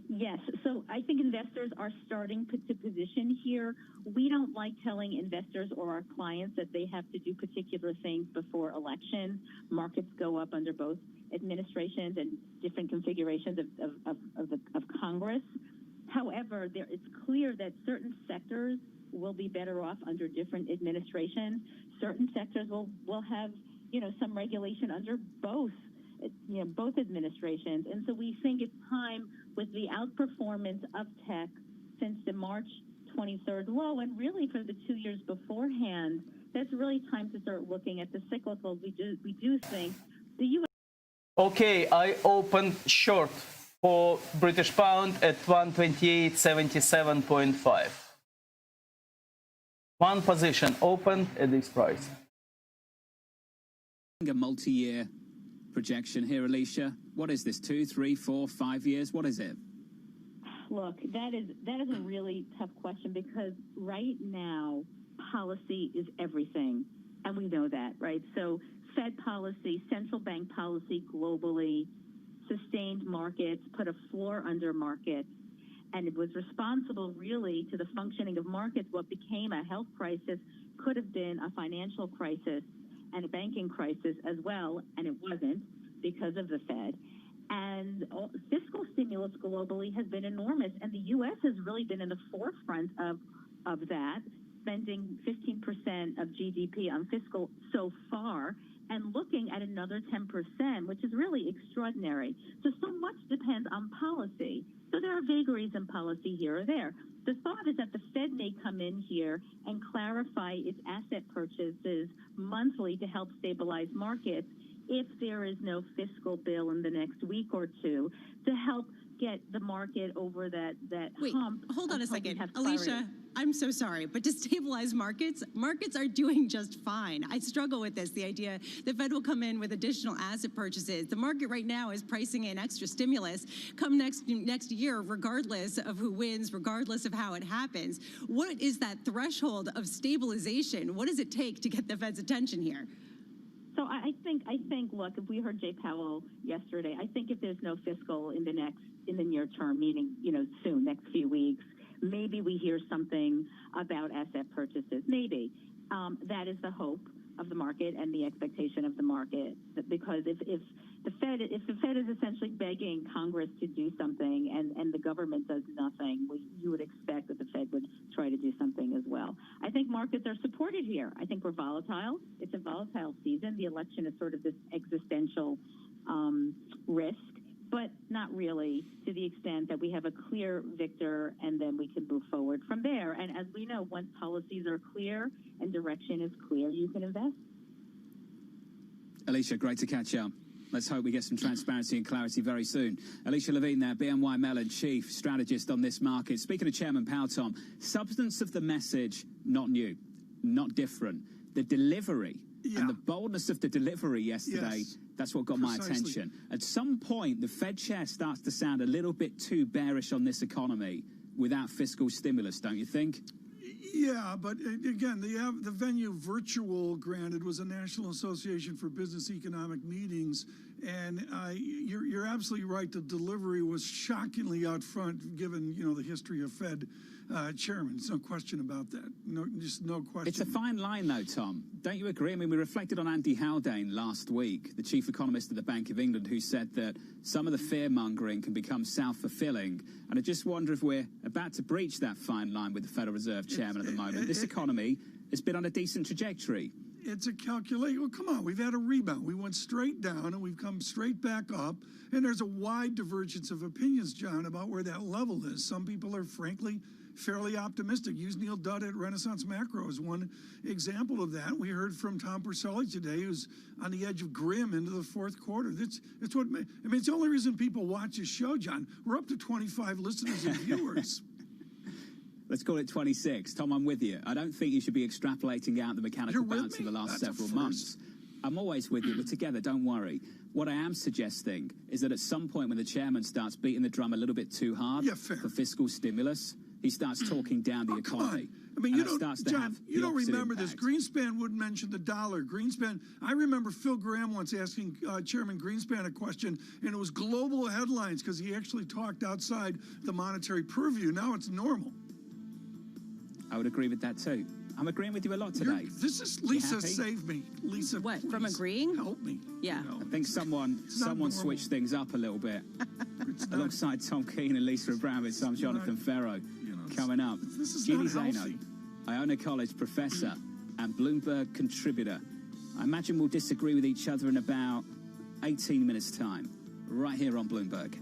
Yes. So I think investors are starting to position here. We don't like telling investors or our clients that they have to do particular things before elections. Markets go up under both administrations and different configurations of Congress. However, it's clear that certain sectors will be better off under different administrations. Certain sectors will have, some regulation under both administrations. And so we think it's time, with the outperformance of tech since the March 23rd low, and really for the 2 years beforehand, that's really time to start looking at the cyclicals. We do think the U.S. Okay, I opened short for British pound at 128.77.5. One position opened at this price. A multi-year projection here, Alicia. What is this? 2, 3, 4, 5 years? What is it? Look, that is a really tough question because right now policy is everything, and we know that, right? So Fed policy, central bank policy globally, sustained markets, put a floor under markets, and it was responsible really to the functioning of markets. What became a health crisis could have been a financial crisis and a banking crisis as well, and it wasn't because of the Fed. And fiscal stimulus globally has been enormous, and the U.S. has really been in the forefront of that, spending 15% of GDP on fiscal so far, and looking at another 10%, which is really extraordinary. So much depends on policy. So there are vagaries in policy here or there. The thought is that the Fed may come in here and clarify its asset purchases monthly to help stabilize markets if there is no fiscal bill in the next week or two to help get the market over that Wait, hump. hold on a second. Have Alicia, clarity. I'm so sorry, but to stabilize markets are doing just fine. I struggle with this, the idea the Fed will come in with additional asset purchases. The market right now is pricing in extra stimulus come next year, regardless of who wins, regardless of how it happens. What is that threshold of stabilization? What does it take to get the Fed's attention here? So I think, look, if we heard Jay Powell yesterday, I think if there's no fiscal in the near term, meaning, soon, next few weeks, maybe we hear something about asset purchases. Maybe. That is the hope of the market and the expectation of the market. Because if the Fed is essentially begging Congress to do something and the government does nothing, you would expect that the Fed would try to do something as well. I think markets are supported here. I think we're volatile. It's a volatile season. The election is sort of this existential risk, but not really to the extent that we have a clear victor and then we can move forward from there. And as we know, once policies are clear and direction is clear, you can invest. Alicia, great to catch up. Let's hope we get some transparency and clarity very soon. Alicia Levine there, BNY Mellon Chief Strategist on this market. Speaking of Chairman Powell, Tom, substance of the message, not new, not different. The delivery and the boldness of the delivery yesterday, that's what got my attention. At some point, the Fed chair starts to sound a little bit too bearish on this economy without fiscal stimulus, don't you think? Yeah, but again, the venue virtual, granted, was a National Association for Business Economic Meetings, and you're absolutely right. The delivery was shockingly out front, given the history of Fed chairman. There's no question about that. Just no question. It's a fine line, though, Tom. Don't you agree? I mean, we reflected on Andy Haldane last week, the chief economist of the Bank of England, who said that some of the fear-mongering can become self-fulfilling. And I just wonder if we're about to breach that fine line with the Federal Reserve chairman at the moment. This economy has been on a decent trajectory. It's a calculation. Well, come on. We've had a rebound. We went straight down, and we've come straight back up. And there's a wide divergence of opinions, John, about where that level is. Some people are, frankly, fairly optimistic. Use Neil Dudd at Renaissance Macro as one example of that. We heard from Tom Purcell today, who's on the edge of grim into the fourth quarter. It's the only reason people watch this show, John. We're up to 25 listeners and viewers. Let's call it 26. Tom, I'm with you. I don't think you should be extrapolating out the mechanical bounce of the last several months. I'm always with you. We're together. Don't worry. What I am suggesting is that at some point when the chairman starts beating the drum a little bit too hard for fiscal stimulus, he starts talking down the economy. I mean, John, you don't remember this. Greenspan wouldn't mention the dollar. Greenspan, I remember Phil Graham once asking Chairman Greenspan a question, and it was global headlines because he actually talked outside the monetary purview. Now it's normal. I would agree with that too. I'm agreeing with you a lot today. This is Lisa. Save me, Lisa. What, please, from agreeing? Help me. Yeah. I think someone switched things up a little bit. Alongside Tom Keene and Lisa Abramowitz, I'm Jonathan Ferro. Coming up, Jeannie Zaino, Iona College professor and Bloomberg contributor. I imagine we'll disagree with each other in about 18 minutes' time, right here on Bloomberg.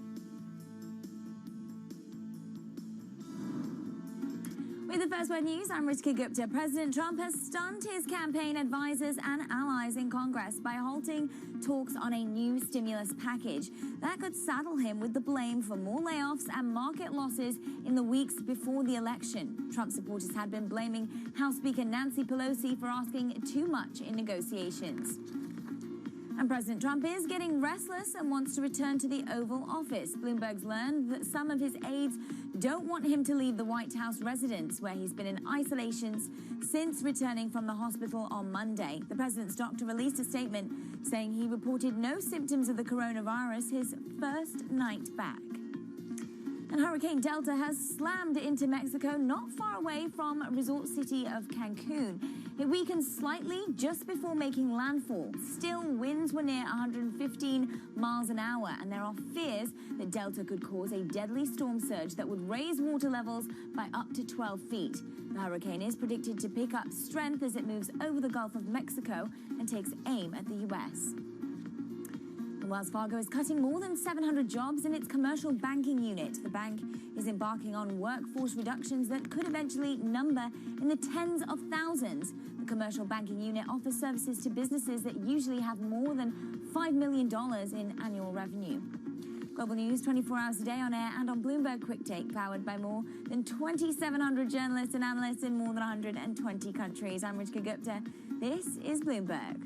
With the First Word News, I'm Ritika Gupta. President Trump has stunned his campaign advisors and allies in Congress by halting talks on a new stimulus package. That could saddle him with the blame for more layoffs and market losses in the weeks before the election. Trump supporters had been blaming House Speaker Nancy Pelosi for asking too much in negotiations. And President Trump is getting restless and wants to return to the Oval Office. Bloomberg's learned that some of his aides don't want him to leave the White House residence, where he's been in isolation since returning from the hospital on Monday. The president's doctor released a statement saying he reported no symptoms of the coronavirus his first night back. And Hurricane Delta has slammed into Mexico, not far away from resort city of Cancun. It weakened slightly just before making landfall. Still, winds were near 115 miles an hour, and there are fears that Delta could cause a deadly storm surge that would raise water levels by up to 12 feet. The hurricane is predicted to pick up strength as it moves over the Gulf of Mexico and takes aim at the U.S. Wells Fargo is cutting more than 700 jobs in its commercial banking unit. The bank is embarking on workforce reductions that could eventually number in the tens of thousands. The commercial banking unit offers services to businesses that usually have more than $5 million in annual revenue. Global news 24 hours a day on air and on Bloomberg Quick Take, powered by more than 2,700 journalists and analysts in more than 120 countries. I'm Ritika Gupta. This is Bloomberg.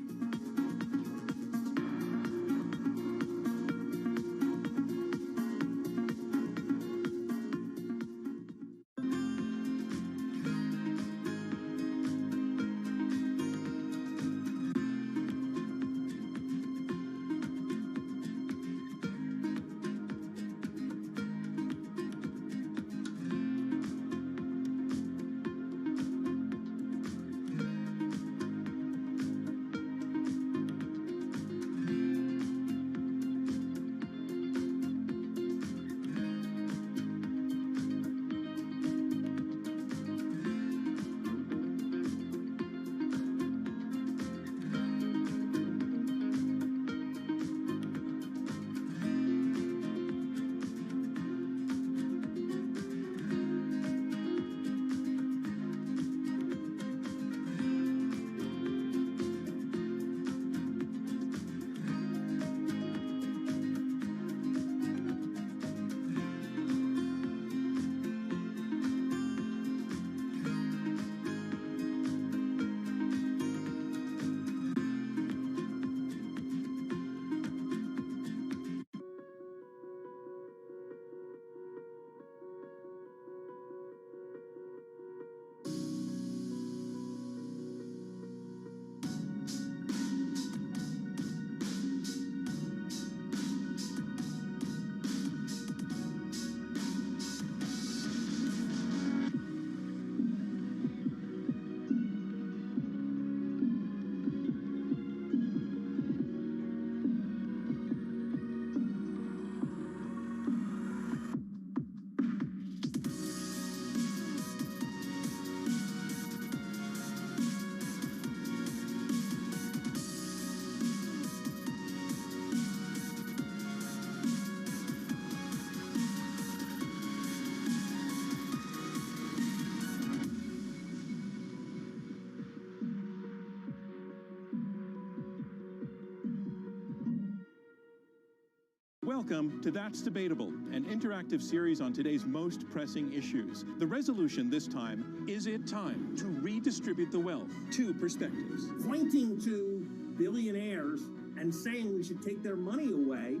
Welcome to That's Debatable, an interactive series on today's most pressing issues. The resolution this time, is it time to redistribute the wealth? Two perspectives. Pointing to billionaires and saying we should take their money away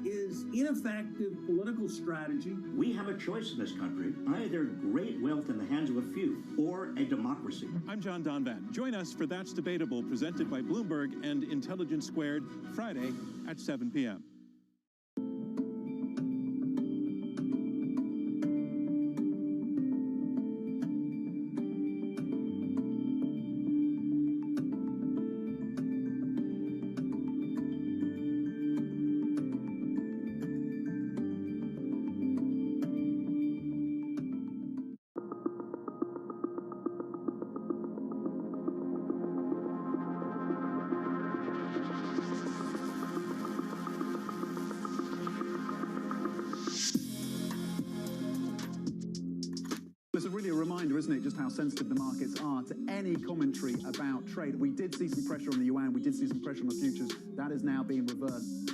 is ineffective political strategy. We have a choice in this country, either great wealth in the hands of a few or a democracy. I'm John Donvan. Join us for That's Debatable, presented by Bloomberg and Intelligence Squared, Friday at 7 p.m. isn't it, just how sensitive the markets are to any commentary about trade. We did see some pressure on the yuan, we did see some pressure on the futures. That is now being reversed.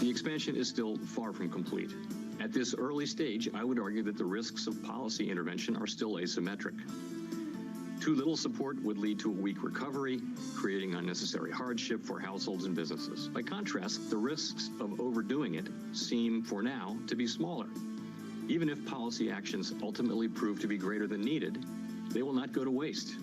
The expansion is still far from complete. At this early stage, I would argue that the risks of policy intervention are still asymmetric. Too little support would lead to a weak recovery, creating unnecessary hardship for households and businesses. By contrast, the risks of overdoing it seem, for now, to be smaller. Even if policy actions ultimately prove to be greater than needed, they will not go to waste.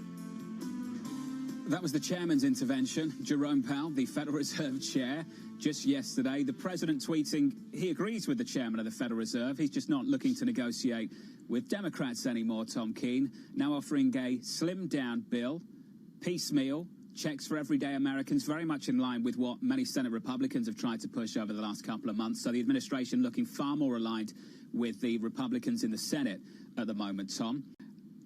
That was the chairman's intervention, Jerome Powell, the Federal Reserve chair, just yesterday. The president tweeting he agrees with the chairman of the Federal Reserve. He's just not looking to negotiate with Democrats anymore, Tom Keene, now offering a slimmed-down bill, piecemeal, checks for everyday Americans, very much in line with what many Senate Republicans have tried to push over the last couple of months. So the administration looking far more aligned with the Republicans in the Senate at the moment, Tom.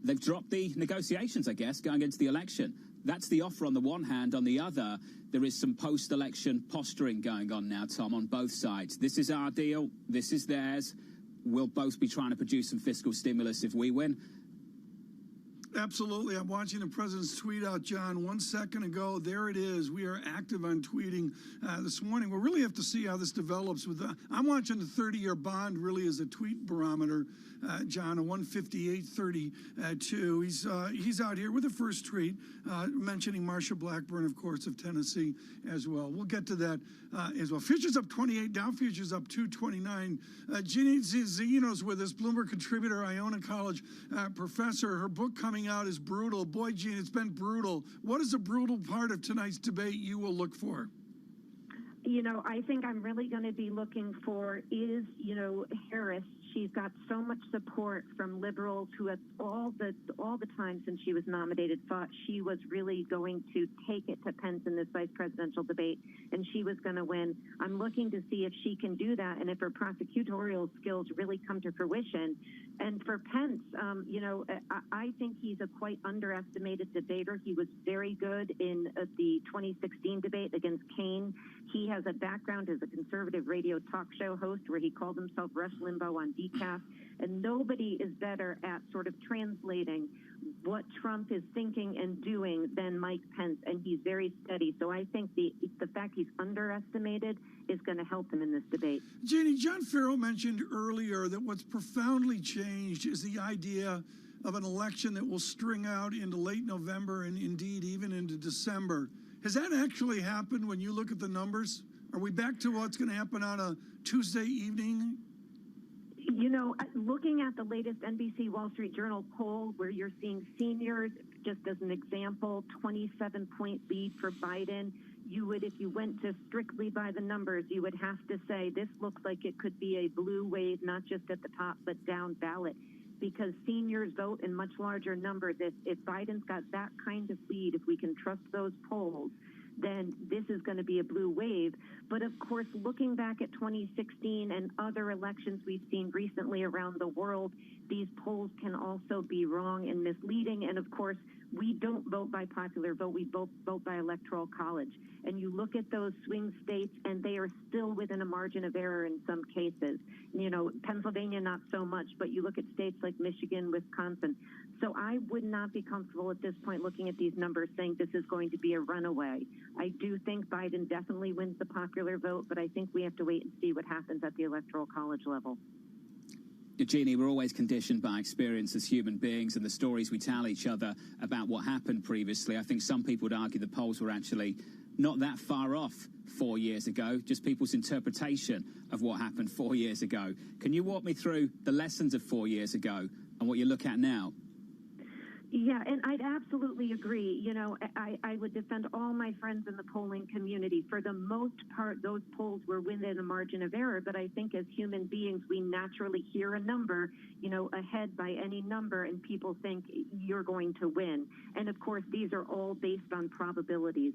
They've dropped the negotiations, I guess, going into the election. That's the offer on the one hand. On the other, there is some post-election posturing going on now, Tom, on both sides. This is our deal. This is theirs. We'll both be trying to produce some fiscal stimulus if we win. Absolutely. I'm watching the president's tweet out, John, 1 second ago. There it is. We are active on tweeting this morning. We'll really have to see how this develops. I'm watching the 30-year bond really as a tweet barometer, John, a 158.32. He's out here with the first tweet, mentioning Marsha Blackburn, of course, of Tennessee as well. We'll get to that as well. Futures up 28, Dow futures up 229. Ginny Zino's with us, Bloomberg contributor, Iona College professor. Her book coming out is brutal. Boy, Gene, it's been brutal. What is a brutal part of tonight's debate you will look for? You know, I think I'm really going to be looking for is, Harris. She's got so much support from liberals who have all the time since she was nominated thought she was really going to take it to Pence in this vice presidential debate and she was going to win. I'm looking to see if she can do that and if her prosecutorial skills really come to fruition. And for Pence, I think he's a quite underestimated debater. He was very good in the 2016 debate against Kaine. He has a background as a conservative radio talk show host where he called himself Rush Limbaugh on decaf, and nobody is better at sort of translating what Trump is thinking and doing than Mike Pence, and he's very steady. So I think the fact he's underestimated is going to help him in this debate. Jeannie, John Farrell mentioned earlier that what's profoundly changed is the idea of an election that will string out into late November and indeed even into December. Has that actually happened when you look at the numbers? Are we back to what's going to happen on a Tuesday evening? Looking at the latest NBC Wall Street Journal poll where you're seeing seniors, just as an example, 27-point lead for Biden, if you went to strictly by the numbers, you would have to say this looks like it could be a blue wave, not just at the top, but down ballot, because seniors vote in much larger numbers. If Biden's got that kind of lead, if we can trust those polls, then this is going to be a blue wave. But of course, looking back at 2016 and other elections we've seen recently around the world, these polls can also be wrong and misleading. And of course, we don't vote by popular vote, we vote by electoral college. And you look at those swing states and they are still within a margin of error in some cases. Pennsylvania, not so much, but you look at states like Michigan, Wisconsin. So I would not be comfortable at this point looking at these numbers saying this is going to be a runaway. I do think Biden definitely wins the popular vote, but I think we have to wait and see what happens at the electoral college level. Jeannie, we're always conditioned by experience as human beings and the stories we tell each other about what happened previously. I think some people would argue the polls were actually not that far off 4 years ago, just people's interpretation of what happened 4 years ago. Can you walk me through the lessons of 4 years ago and what you look at now? Yeah, and I'd absolutely agree. I would defend all my friends in the polling community. For the most part, those polls were within a margin of error, but I think as human beings, we naturally hear a number, ahead by any number, and people think you're going to win. And of course, these are all based on probabilities.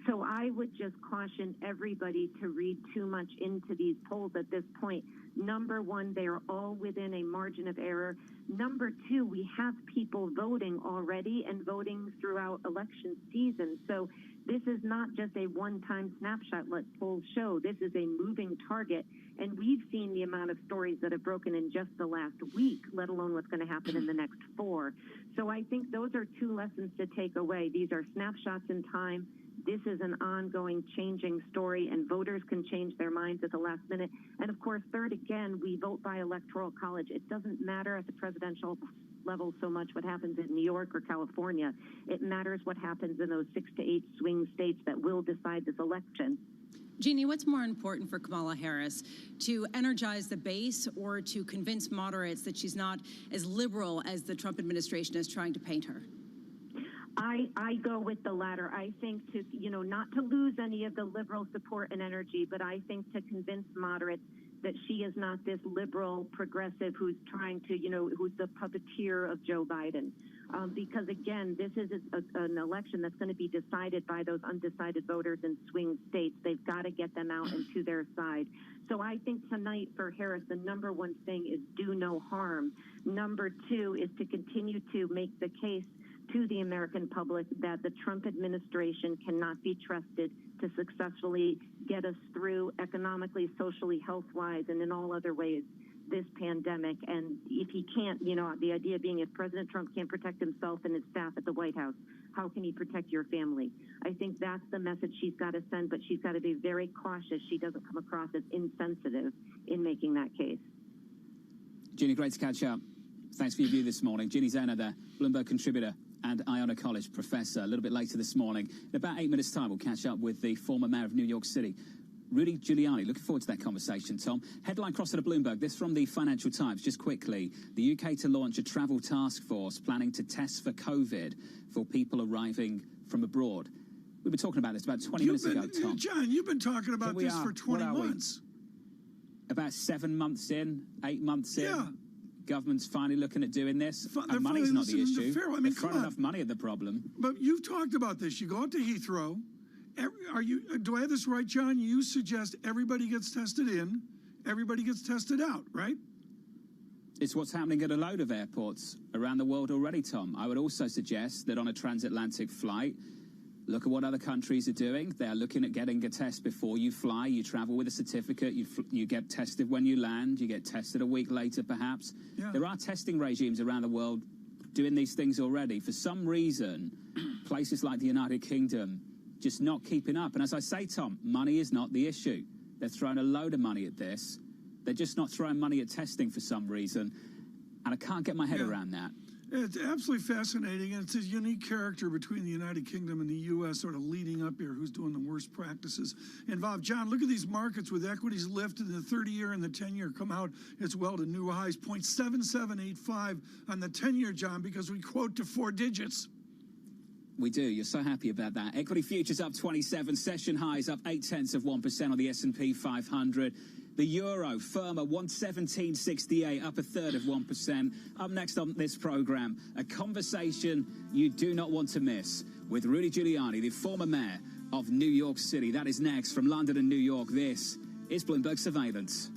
So I would just caution everybody to read too much into these polls at this point. Number one, they are all within a margin of error. Number two, we have people voting already and voting throughout election season. So this is not just a one-time snapshot, let polls show. This is a moving target. And we've seen the amount of stories that have broken in just the last week, let alone what's going to happen in the next 4. So I think those are 2 lessons to take away. These are snapshots in time. This is an ongoing changing story, and voters can change their minds at the last minute. And of course, third, again, we vote by electoral college. It doesn't matter at the presidential level so much what happens in New York or California. It matters what happens in those 6 to 8 swing states that will decide this election. Jeannie, what's more important for Kamala Harris, to energize the base or to convince moderates that she's not as liberal as the Trump administration is trying to paint her? I go with the latter. I think to, not to lose any of the liberal support and energy, but I think to convince moderates that she is not this liberal progressive who's trying to, who's the puppeteer of Joe Biden. Because again, this is an election that's going to be decided by those undecided voters in swing states. They've got to get them out and to their side. So I think tonight for Harris, the number one thing is do no harm. Number two is to continue to make the case to the American public that the Trump administration cannot be trusted to successfully get us through economically, socially, health-wise, and in all other ways this pandemic. And if he can't, the idea being if President Trump can't protect himself and his staff at the White House, how can he protect your family? I think that's the message she's got to send, but she's got to be very cautious she doesn't come across as insensitive in making that case. Ginny, great to catch up. Thanks for your view this morning. Ginny Zena there, Bloomberg contributor and Iona College professor. A little bit later this morning, in about 8 minutes' time, we'll catch up with the former mayor of New York City, Rudy Giuliani. Looking forward to that conversation, Tom. Headline cross at Bloomberg. This from the Financial Times. Just quickly, the UK to launch a travel task force planning to test for COVID for people arriving from abroad. We were talking about this about 20 minutes ago, Tom. John, you've been talking about this for 20 months. About 7 months in, 8 months in. Yeah. Government's finally looking at doing this. They're Money's not the issue. I mean, They've thrown enough money at the problem. But you've talked about this. You go out to Heathrow. Do I have this right, John? You suggest everybody gets tested in, everybody gets tested out, right? It's what's happening at a load of airports around the world already, Tom. I would also suggest that on a transatlantic flight, look at what other countries are doing. They're looking at getting a test before you fly. You travel with a certificate. You get tested when you land. You get tested a week later, perhaps. Yeah. There are testing regimes around the world doing these things already. For some reason, places like the United Kingdom just not keeping up. And as I say, Tom, money is not the issue. They're throwing a load of money at this. They're just not throwing money at testing for some reason. And I can't get my head around that. It's absolutely fascinating, and it's a unique character between the United Kingdom and the U.S. sort of leading up here, who's doing the worst practices involved. John, look at these markets with equities lifted in the 30-year and the 10-year come out as well to new highs, 0.7785 on the 10-year, John, because we quote to 4 digits. We do. You're so happy about that. Equity futures up 27, session highs up 0.8% on the S&P 500. The euro firmer 117.68, up 1/3%. Up next on this program, a conversation you do not want to miss with Rudy Giuliani, the former mayor of New York City. That is next from London and New York. This is Bloomberg Surveillance.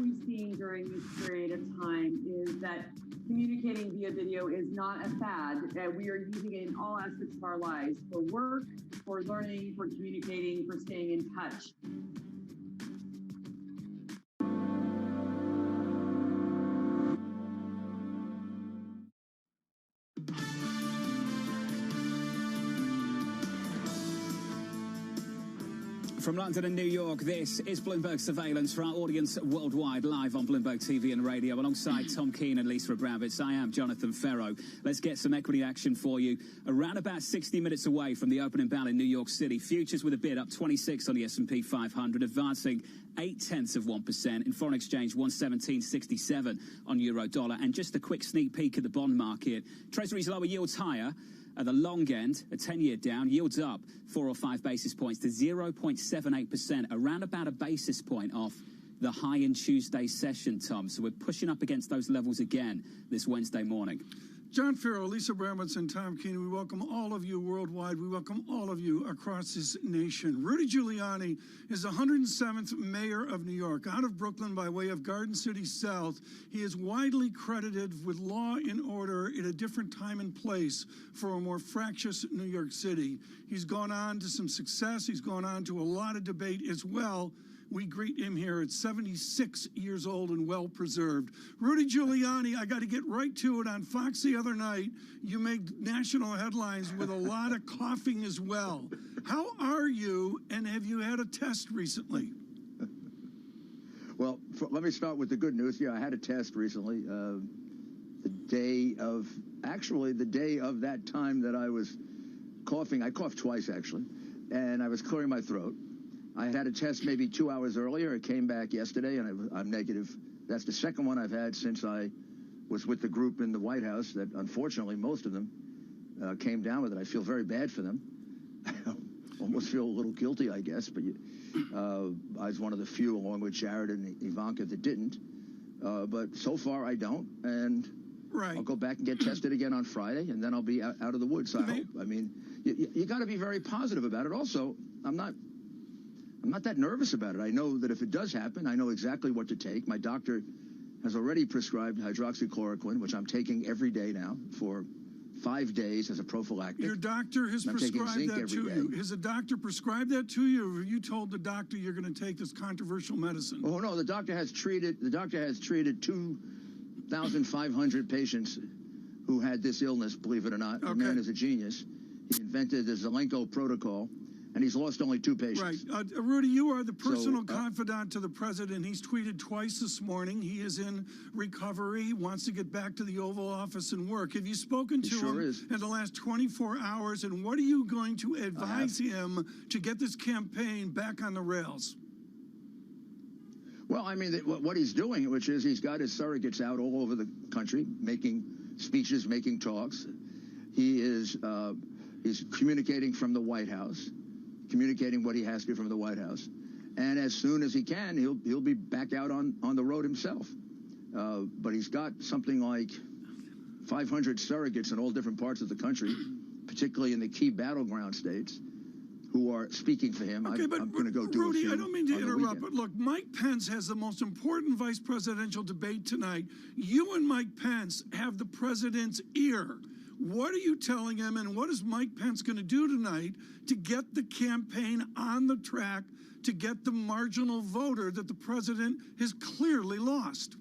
we've seen during this period of time is that communicating via video is not a fad. We are using it in all aspects of our lives, for work, for learning, for communicating, for staying in touch. From London and New York, this is Bloomberg Surveillance for our audience worldwide, live on Bloomberg TV and radio, alongside Tom Keene and Lisa Abramowitz. I am Jonathan Ferro. Let's get some equity action for you. Around about 60 minutes away from the opening bell in New York City, futures with a bid up 26 on the S&P 500, advancing 0.8%. In foreign exchange, 117.67 on euro dollar. And just a quick sneak peek at the bond market. Treasuries lower, yields higher. At the long end, a 10-year down, yields up 4 or 5 basis points to 0.78%, around about a basis point off the high in Tuesday's session, Tom. So we're pushing up against those levels again this Wednesday morning. John Farrow, Lisa Abramowitz, and Tom Keene, we welcome all of you worldwide. We welcome all of you across this nation. Rudy Giuliani is the 107th mayor of New York, out of Brooklyn by way of Garden City South. He is widely credited with law and order at a different time and place for a more fractious New York City. He's gone on to some success. He's gone on to a lot of debate as well. We greet him here at 76 years old and well-preserved. Rudy Giuliani, I got to get right to it. On Fox the other night, you made national headlines with a lot of coughing as well. How are you, and have you had a test recently? Well, let me start with the good news. Yeah, I had a test recently. The day of that time that I was coughing. I coughed twice, actually, and I was clearing my throat. I had a test maybe 2 hours earlier. It came back yesterday, and I'm negative. That's the second one I've had since I was with the group in the White House that, unfortunately, most of them came down with it. I feel very bad for them. I almost feel a little guilty, I guess, but I was one of the few, along with Jared and Ivanka, that didn't. But so far, I don't, and I'll go back and get tested again on Friday, and then I'll be out of the woods, I hope. I mean, you got to be very positive about it. Also, I'm not that nervous about it. I know that if it does happen, I know exactly what to take. My doctor has already prescribed hydroxychloroquine, which I'm taking every day now for 5 days as a prophylactic. Your doctor has prescribed that to you. Has a doctor prescribed that to you, or have you told the doctor you're going to take this controversial medicine? Oh no, the doctor has treated 2,500 patients who had this illness, believe it or not. The man is a genius. He invented the Zelenko protocol, and he's lost only 2 patients. Right. Rudy, you are the personal confidant to the president. He's tweeted twice this morning. He is in recovery, wants to get back to the Oval Office and work. Have you spoken to him in the last 24 hours, and what are you going to advise him to get this campaign back on the rails? Well, I mean, what he's doing, which is he's got his surrogates out all over the country, making speeches, making talks. He is he's communicating from the White House, communicating what he has to from the White House. And as soon as he can, he'll be back out on the road himself. But he's got something like 500 surrogates in all different parts of the country, particularly in the key battleground states, who are speaking for him. I'm going to go do Rudy, a few I don't mean to interrupt, weekend. but look, Mike Pence has the most important vice presidential debate tonight. You and Mike Pence have the president's ear. What are you telling him, and what is Mike Pence going to do tonight to get the campaign on the track, to get the marginal voter that the president has clearly lost?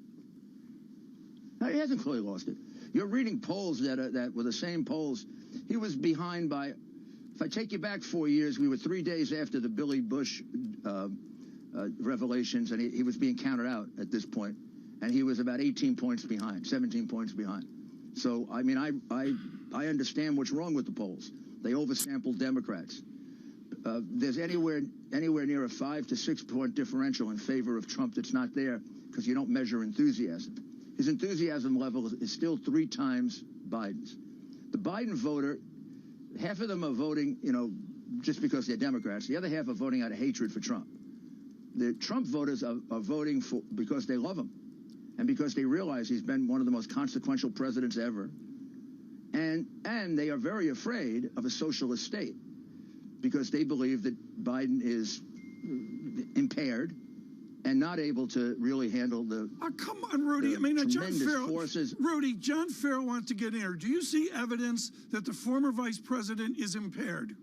No, he hasn't clearly lost it. You're reading polls that were the same polls. He was behind by, if I take you back 4 years, we were 3 days after the Billy Bush revelations, and he was being counted out at this point, and he was about 18 points behind, 17 points behind. So, I mean, I understand what's wrong with the polls. They oversample Democrats. There's anywhere near a 5 to 6 point differential in favor of Trump that's not there because you don't measure enthusiasm. His enthusiasm level is still 3 times Biden's. The Biden voter, half of them are voting, just because they're Democrats. The other half are voting out of hatred for Trump. The Trump voters are voting because they love him, and because they realize he's been one of the most consequential presidents ever. And they are very afraid of a socialist state because they believe that Biden is impaired and not able to really handle the. Oh, come on, Rudy. I mean, John Farrell. Rudy, John Farrell wants to get in here. Do you see evidence that the former vice president is impaired?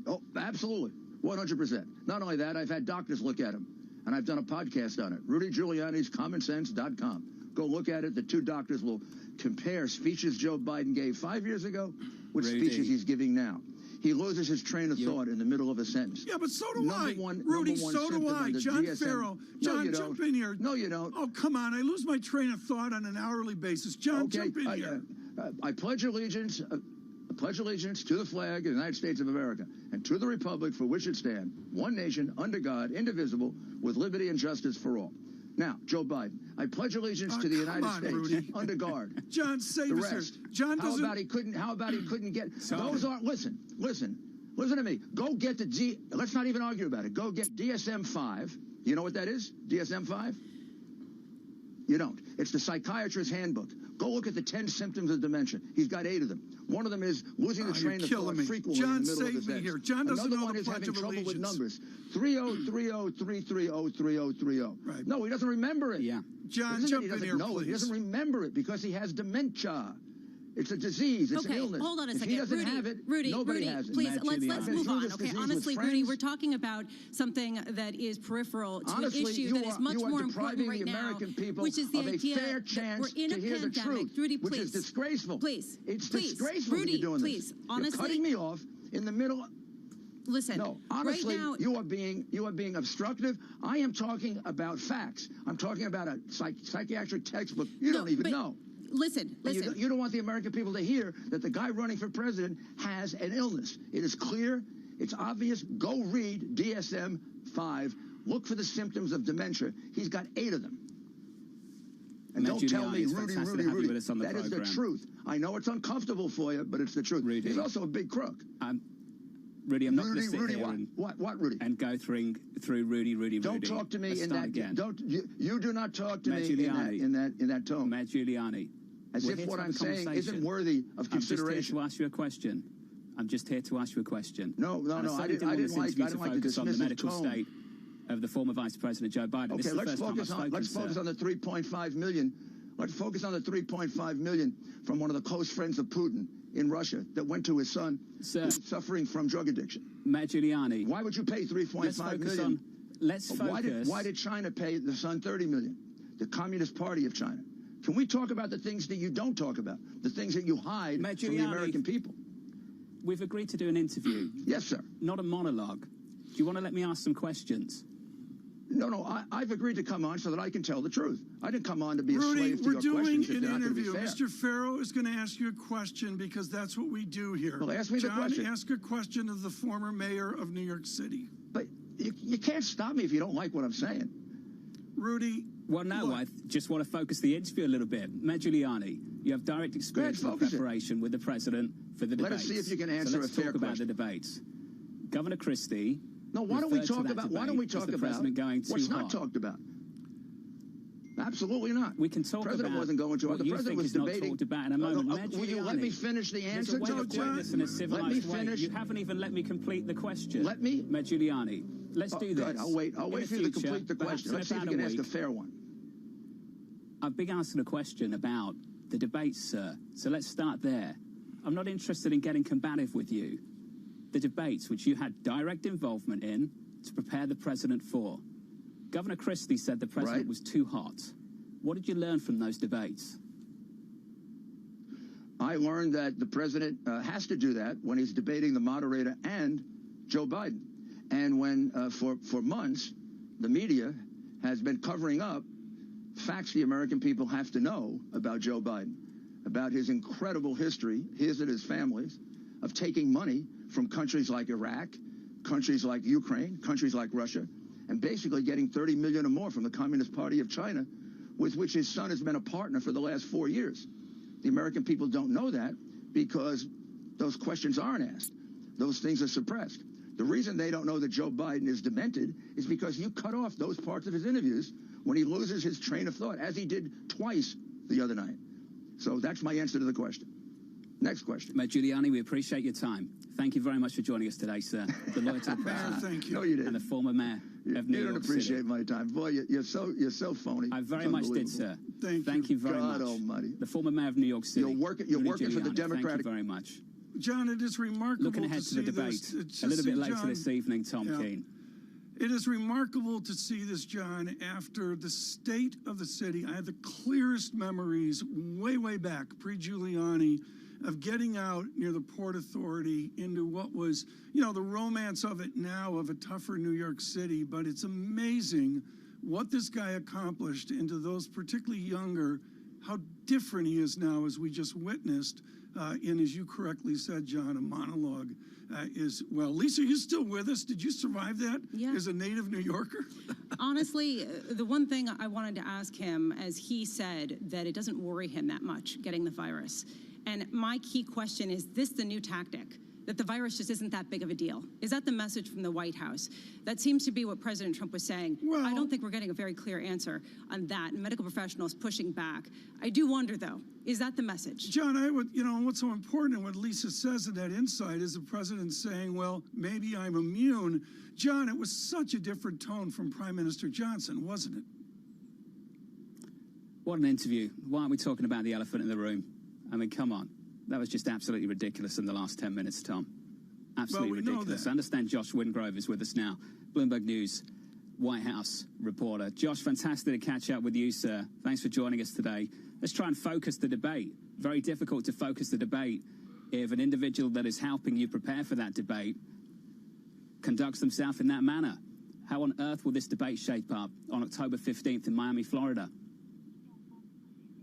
Oh, absolutely. 100%. Not only that, I've had doctors look at him, and I've done a podcast on it. Rudy Giuliani's commonsense.com. Go look at it. The two doctors will compare speeches Joe Biden gave 5 years ago with speeches he's giving now. He loses his train of thought in the middle of a sentence. Yeah, but so do I. Rudy, so do I. John Farrell. John, jump in here. No, you don't. Oh, come on. I lose my train of thought on an hourly basis. John, jump in here. I pledge allegiance to the flag of the United States of America and to the republic for which it stands, one nation, under God, indivisible, with liberty and justice for all. Now, Joe Biden, I pledge allegiance to the United States, Rudy. under guard. John, save the us rest. here. John doesn't. How about he couldn't get? Those aren't. Listen to me. Go get the Let's not even argue about it. Go get DSM-5. You know what that is? DSM-5. You don't. It's the psychiatrist's handbook. Go look at the 10 symptoms of dementia. He's got 8 of them. One of them is losing the train of thought frequently in the middle of his save me here. John doesn't Another know one the is Pledge having of trouble with Allegiance. numbers. 303033033030. Right. No, he doesn't remember it. Yeah. John, He jump in doesn't here, know it. He please. doesn't remember it because he has dementia. It's a disease. It's an illness. Hold on a If second. he doesn't have it, nobody has it. Please, let's move on. This Okay, disease honestly, with Rudy, friends. we're talking about something that is peripheral to Honestly, an issue you that is much more important depriving right the now, American people which is the of a idea fair that chance we're in a to hear the pandemic. truth, Rudy, which please. is disgraceful. Please. It's Please. disgraceful Rudy, that you're doing please. this. Honestly, you're cutting me off in the middle. Listen, no, honestly, right now, you are being obstructive. I am talking about facts. I'm talking about a psychiatric textbook. You don't even know. Listen. You don't want the American people to hear that the guy running for president has an illness. It is clear. It's obvious. Go read DSM-5. Look for the symptoms of dementia. He's got 8 of them. And don't tell me, Rudy. That is the truth. I know it's uncomfortable for you, but it's the truth. Rudy. He's also a big crook. Rudy, I'm not going to sit here what, Rudy? And go through Rudy. Don't talk to me Let's in start that. again. You do not talk to Matt me Giuliani. in that tone. Matt Giuliani. As We're if here what to have I'm a saying conversation. isn't worthy of consideration. I'm just here to ask you a question. No. I didn't like to focus on the dismiss his medical tone. state of the former Vice President Joe Biden. Okay, let's focus on the 3.5 million. Let's focus on the 3.5 million from one of the close friends of Putin in Russia that went to his son who's suffering from drug addiction. Matt Giuliani. Why would you pay 3.5 million? Let's focus. Why did China pay the son 30 million? The Communist Party of China. Can we talk about the things that you don't talk about? The things that you hide from the American people? We've agreed to do an interview. Yes, sir. Not a monologue. Do you want to let me ask some questions? No, I've agreed to come on so that I can tell the truth. I didn't come on to be a Rudy, slave to your questions. we're doing an interview. Mr. Farrow is going to ask you a question because that's what we do here. Well, ask me the question. John, ask a question of the former mayor of New York City. But you can't stop me if you don't like what I'm saying. Rudy. Well, no, I just want to focus the interview a little bit. Matt Giuliani, you have direct experience in preparation with the president for the debates. Let us see if you can answer a fair question. Let's talk about the debates. Governor Christie. No, why don't we talk about what's not talked about? Absolutely not. We can talk about. The president wasn't going to. What the president was debating. Not talked about in a moment. Will you let me finish the answer? Let me finish. You haven't even let me complete the question. Let me. Matt Giuliani. Let's do this. Good. I'll wait for you to complete the question. Let's see if you can ask a fair one. I've been asking a question about the debates, sir. So let's start there. I'm not interested in getting combative with you. The debates, which you had direct involvement in to prepare the president for. Governor Christie said the president was too hot. What did you learn from those debates? I learned that the president has to do that when he's debating the moderator and Joe Biden. And when, for months, the media has been covering up facts the American people have to know about Joe Biden, about his incredible history, his and his family's, of taking money from countries like Iraq, countries like Ukraine, countries like Russia, and basically getting 30 million or more from the Communist Party of China, with which his son has been a partner for the last 4 years. The American people don't know that because those questions aren't asked. Those things are suppressed. The reason they don't know that Joe Biden is demented is because you cut off those parts of his interviews when he loses his train of thought, as he did twice the other night. So that's my answer to the question. Next question. Matt Giuliani, we appreciate your time. Thank you very much for joining us today, sir. The lawyer to the president. Thank you. No, you didn't. And the former mayor of New You York don't appreciate City. my time. Boy, you're so phony. I very It's much did, unbelievable. sir. Thank you very much. God almighty. The former mayor of New York City. You're working for the Giuliani. Democratic. Thank you very much. John, it is remarkable Looking ahead to the debate a little bit later this evening, Tom Keene. It is remarkable to see this, John, after the state of the city. I have the clearest memories way back, pre-Giuliani, of getting out near the Port Authority into what was, the romance of it now of a tougher New York City. But it's amazing what this guy accomplished into those particularly younger, how different he is now, as we just witnessed in, as you correctly said, John, a monologue. Well, Lisa, are you still with us? Did you survive that as a native New Yorker? Honestly, the one thing I wanted to ask him, as he said that it doesn't worry him that much getting the virus. And my key question is this the new tactic? That the virus just isn't that big of a deal? Is that the message from the White House? That seems to be what President Trump was saying. Well, I don't think we're getting a very clear answer on that. And medical professionals pushing back. I do wonder, though, is that the message? John, I would, what's so important and what Lisa says in that insight is the president saying, well, maybe I'm immune. John, it was such a different tone from Prime Minister Johnson, wasn't it? What an interview. Why aren't we talking about the elephant in the room? I mean, come on. That was just absolutely ridiculous in the last 10 minutes, Tom. Absolutely ridiculous. I understand Josh Wingrove is with us now, Bloomberg News White House reporter. Josh, fantastic to catch up with you, sir. Thanks for joining us today. Let's try and focus the debate. Very difficult to focus the debate if an individual that is helping you prepare for that debate conducts themselves in that manner. How on earth will this debate shape up on October 15th in Miami, Florida?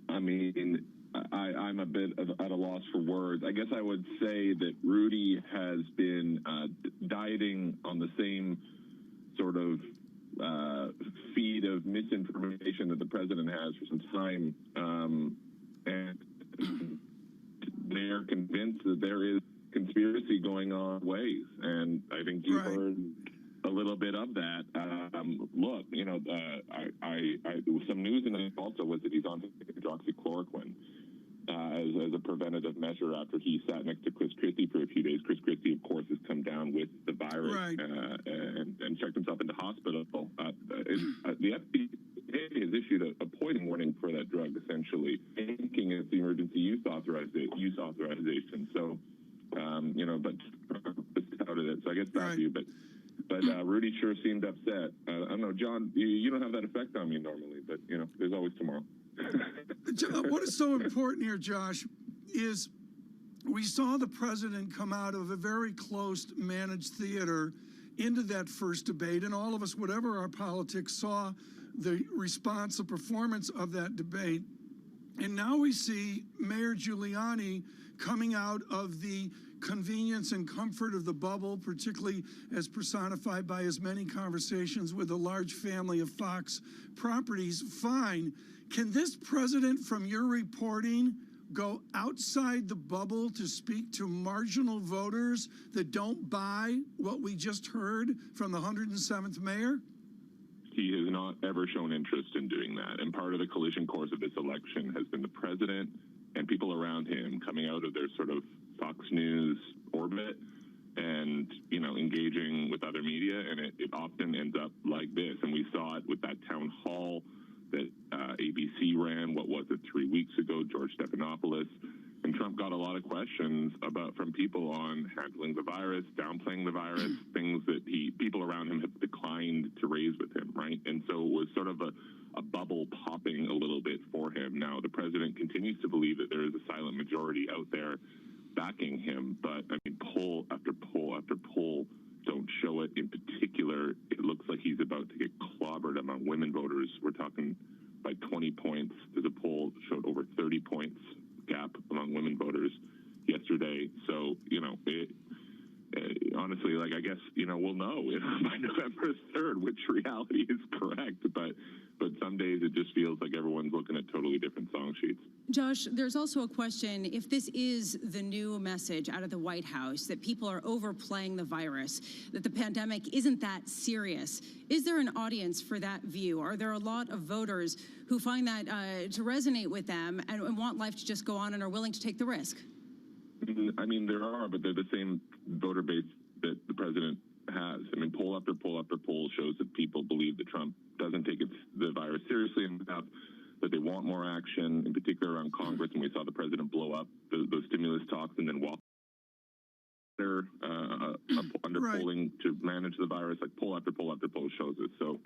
I mean, I'm a bit at a loss for words. I guess I would say that Rudy has been dieting on the same sort of feed of misinformation that the president has for some time, and they're convinced that there is conspiracy going on ways, and I think you heard a little bit of that. Look, some news in it also was that he's on hydroxychloroquine as a preventative measure after he sat next to Chris Christie for a few days. Chris Christie, of course, has come down with the virus and checked himself into hospital. The FDA has issued a poison warning for that drug, essentially, thinking it's the emergency use authorization. So, but Trump touted it. So I guess back to you, but Rudy sure seemed upset. I don't know, John, you don't have that effect on me normally, but, there's always tomorrow. What is so important here, Josh, is we saw the president come out of a very close managed theater into that first debate, and all of us, whatever our politics, saw the response, the performance of that debate. And now we see Mayor Giuliani coming out of the convenience and comfort of the bubble, particularly as personified by his many conversations with a large family of Fox properties. Fine. Can this president, from your reporting, go outside the bubble to speak to marginal voters that don't buy what we just heard from the 107th mayor? He has not ever shown interest in doing that. And part of the collision course of this election has been the president and people around him coming out of their sort of Fox News orbit and, engaging with other media. And it often ends up like this. And we saw it with that town hall that ABC ran, 3 weeks ago, George Stephanopoulos. And Trump got a lot of questions from people on handling the virus, downplaying the virus, things that people around him have declined to raise with him, right? And so it was sort of a bubble popping a little bit for him. Now, the president continues to believe that there is a silent majority out there backing him, but I mean, poll after poll after poll don't show it. In particular, it looks like he's about to get clobbered among women voters. We're talking by 20 points. There's a poll that showed over 30 points gap among women voters yesterday. So, honestly, I guess, we'll know by November 3rd which reality is correct. But some days it just feels like everyone's looking at totally different song sheets. Josh, there's also a question, if this is the new message out of the White House, that people are overplaying the virus, that the pandemic isn't that serious, is there an audience for that view? Are there a lot of voters who find that to resonate with them and want life to just go on and are willing to take the risk? I mean, there are, but they're the same voter base that the president has. I mean, poll after poll after poll shows that people believe that Trump doesn't take the virus seriously and that they want more action, in particular around Congress. And we saw the president blow up those stimulus talks and then walk under polling to manage the virus. Like poll after poll after poll shows it. So,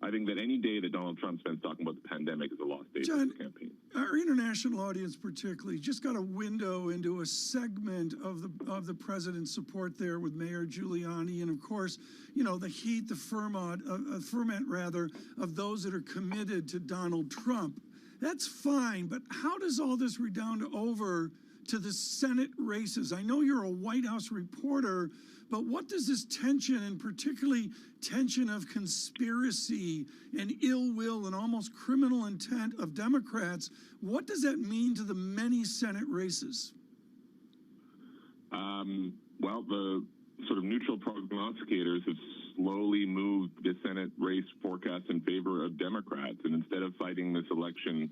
I think that any day that Donald Trump spends talking about the pandemic is a lost day for his campaign. Our international audience particularly just got a window into a segment of the president's support there with Mayor Giuliani, and of course, the heat, the ferment rather, of those that are committed to Donald Trump. That's fine, but how does all this redound over to the Senate races? I know you're a White House reporter, but what does this tension, and particularly tension of conspiracy and ill will and almost criminal intent of Democrats, what does that mean to the many Senate races? Well, the sort of neutral prognosticators have slowly moved the Senate race forecast in favor of Democrats. And instead of fighting this election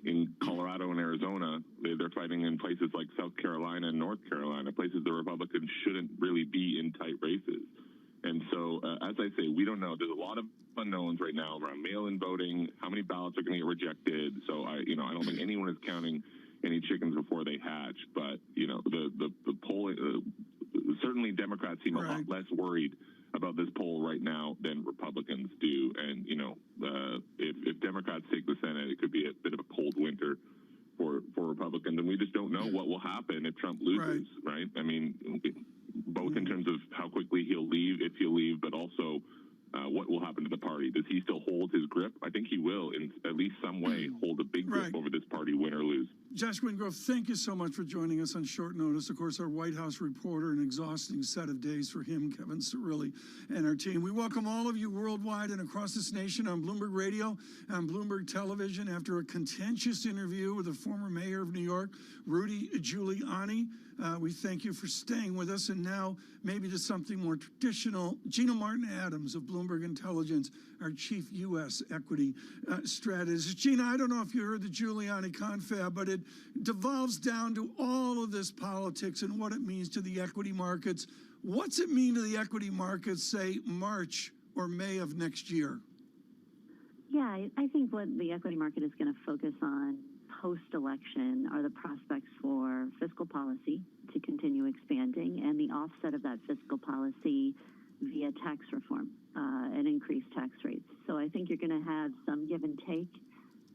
in Colorado and Arizona, they're fighting in places like South Carolina and North Carolina, places the Republicans shouldn't really be in tight races. And so, as I say, we don't know. There's a lot of unknowns right now around mail-in voting, how many ballots are going to get rejected. So, I don't think anyone is counting any chickens before they hatch. But, the poll, certainly Democrats seem a lot less worried about this poll right now than Republicans do. And, if Democrats take the Senate, it could be a bit of a cold winter for Republicans. And we just don't know what will happen if Trump loses, right? I mean, both in terms of how quickly he'll leave, if he'll leave, but also what will happen to the party. Does he still hold his grip? I think he will, in at least some way, hold a big grip over this party, win or lose. Josh Wingrove, thank you so much for joining us on short notice. Of course, our White House reporter, an exhausting set of days for him, Kevin Cirilli, and our team. We welcome all of you worldwide and across this nation on Bloomberg Radio and Bloomberg Television after a contentious interview with the former mayor of New York, Rudy Giuliani. We thank you for staying with us. And now, maybe to something more traditional, Gina Martin-Adams of Bloomberg Intelligence, our chief U.S. equity strategist. Gina, I don't know if you heard the Giuliani confab, but it devolves down to all of this politics and what it means to the equity markets. What's it mean to the equity markets, say, March or May of next year? Yeah, I think what the equity market is going to focus on post-election are the prospects for fiscal policy to continue expanding and the offset of that fiscal policy via tax reform and increased tax rates. So I think you're going to have some give and take